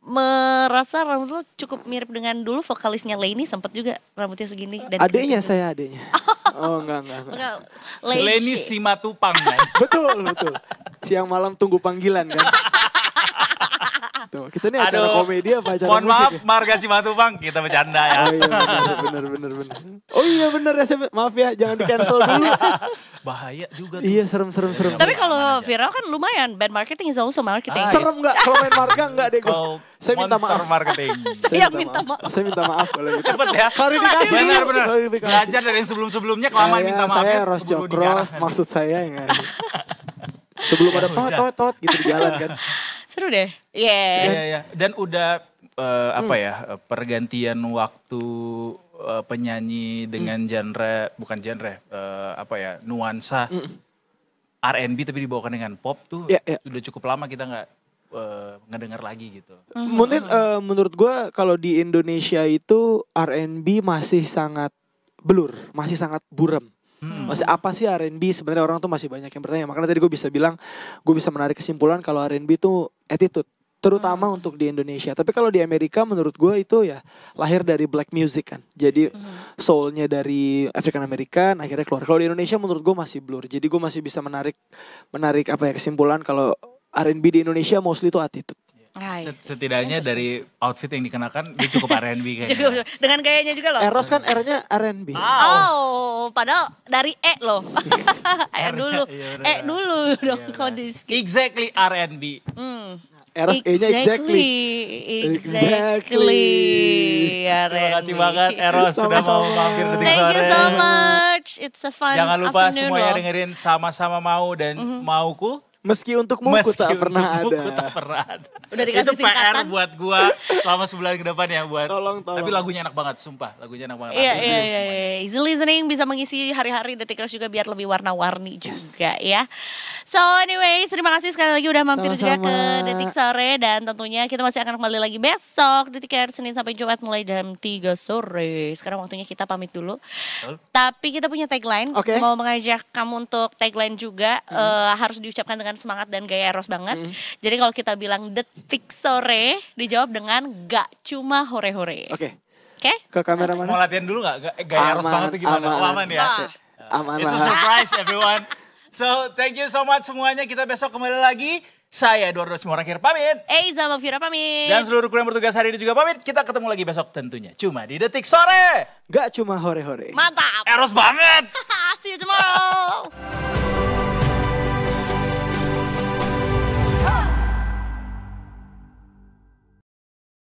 merasa rambut lo cukup mirip dengan dulu vokalisnya Leni, sempat juga rambutnya segini. Adeknya saya adeknya. Oh enggak. Leni Simatupang kan? Betul. Siang malam tunggu panggilan kan. Tuh, kita ini acara komedi apa acara mohon musik? Maaf, ya? Marga Simatupang, kita bercanda ya. Oh iya benar. Oh iya benar ya, maaf ya, jangan di cancel dulu. Bahaya juga tuh. Iya serem. Tapi kalau viral kan lumayan, bad marketing is also marketing. Serem nggak? Kalau main marga nggak deh gue. Saya minta maaf. Marketing. Saya minta maaf. Saya minta maaf kalau gitu. Cepet ya. Klarifikasi. Benar. Belajar dari yang sebelumnya kelamaan minta maaf. Saya Eros Cokro, maksud saya yang sebelum ada tot gitu di jalan kan. Seru deh. Iya. Dan udah pergantian waktu penyanyi dengan nuansa R&B tapi dibawakan dengan pop tuh sudah cukup lama kita nggak ngedengar lagi gitu. Mungkin menurut gue kalau di Indonesia itu R&B masih sangat blur, masih sangat buram. Masih apa sih R&B sebenarnya, orang tuh masih banyak yang bertanya. Makanya tadi gue bisa menarik kesimpulan kalau R&B itu attitude, terutama untuk di Indonesia. Tapi kalau di Amerika menurut gue itu ya lahir dari black music kan. Jadi soulnya dari African American akhirnya keluar. Kalau di Indonesia menurut gue masih blur. Jadi gue masih bisa menarik apa ya kesimpulan kalau R&B di Indonesia mostly itu attitude. Setidaknya dari outfit yang dikenakan dia cukup R&B kayaknya. Dengan gayanya juga loh. Eros kan R-nya R&B. Oh, padahal dari E loh. dulu dong Kodiski. Exactly R&B. Eros E-nya exactly. Terima kasih banget Eros sudah mau mampir Detik Sore. Thank you so much. It's a fun Jangan lupa afternoon semuanya loh. dengerin Sama-sama Mau dan Mauku. Meski untukmu ku tak pernah ada. Udah dikasih itu PR singkatan. buat gua selama sebulan ke depan ya buat. Tolong. Tapi lagunya enak banget, sumpah. Lagunya enak banget. Iya. Easy listening bisa mengisi hari-hari Detikers juga biar lebih warna-warni juga ya. So anyways, terima kasih sekali lagi udah mampir juga ke Detik Sore. Dan tentunya kita masih akan kembali lagi besok Detikers Senin sampai Jumat mulai jam 3 sore. Sekarang waktunya kita pamit dulu. Tapi kita punya tagline. Mau mengajak kamu untuk tagline juga. Harus diucapkan dengan semangat dan gaya Eros banget. Jadi kalau kita bilang Detik Sore dijawab dengan gak cuma hore-hore. Oke. Ke kamera mana? Mau latihan dulu gak? Gaya Eros banget tuh gimana? Aman ya? Aman It's a surprise everyone. So thank you so much semuanya. Kita besok kembali lagi. Saya Eduardo Simorangkir pamit. Eiza Mafira pamit. Dan seluruh kru yang bertugas hari ini juga pamit. Kita ketemu lagi besok tentunya. Cuma di Detik Sore. Gak cuma hore-hore. Mantap. Eros banget. See you tomorrow.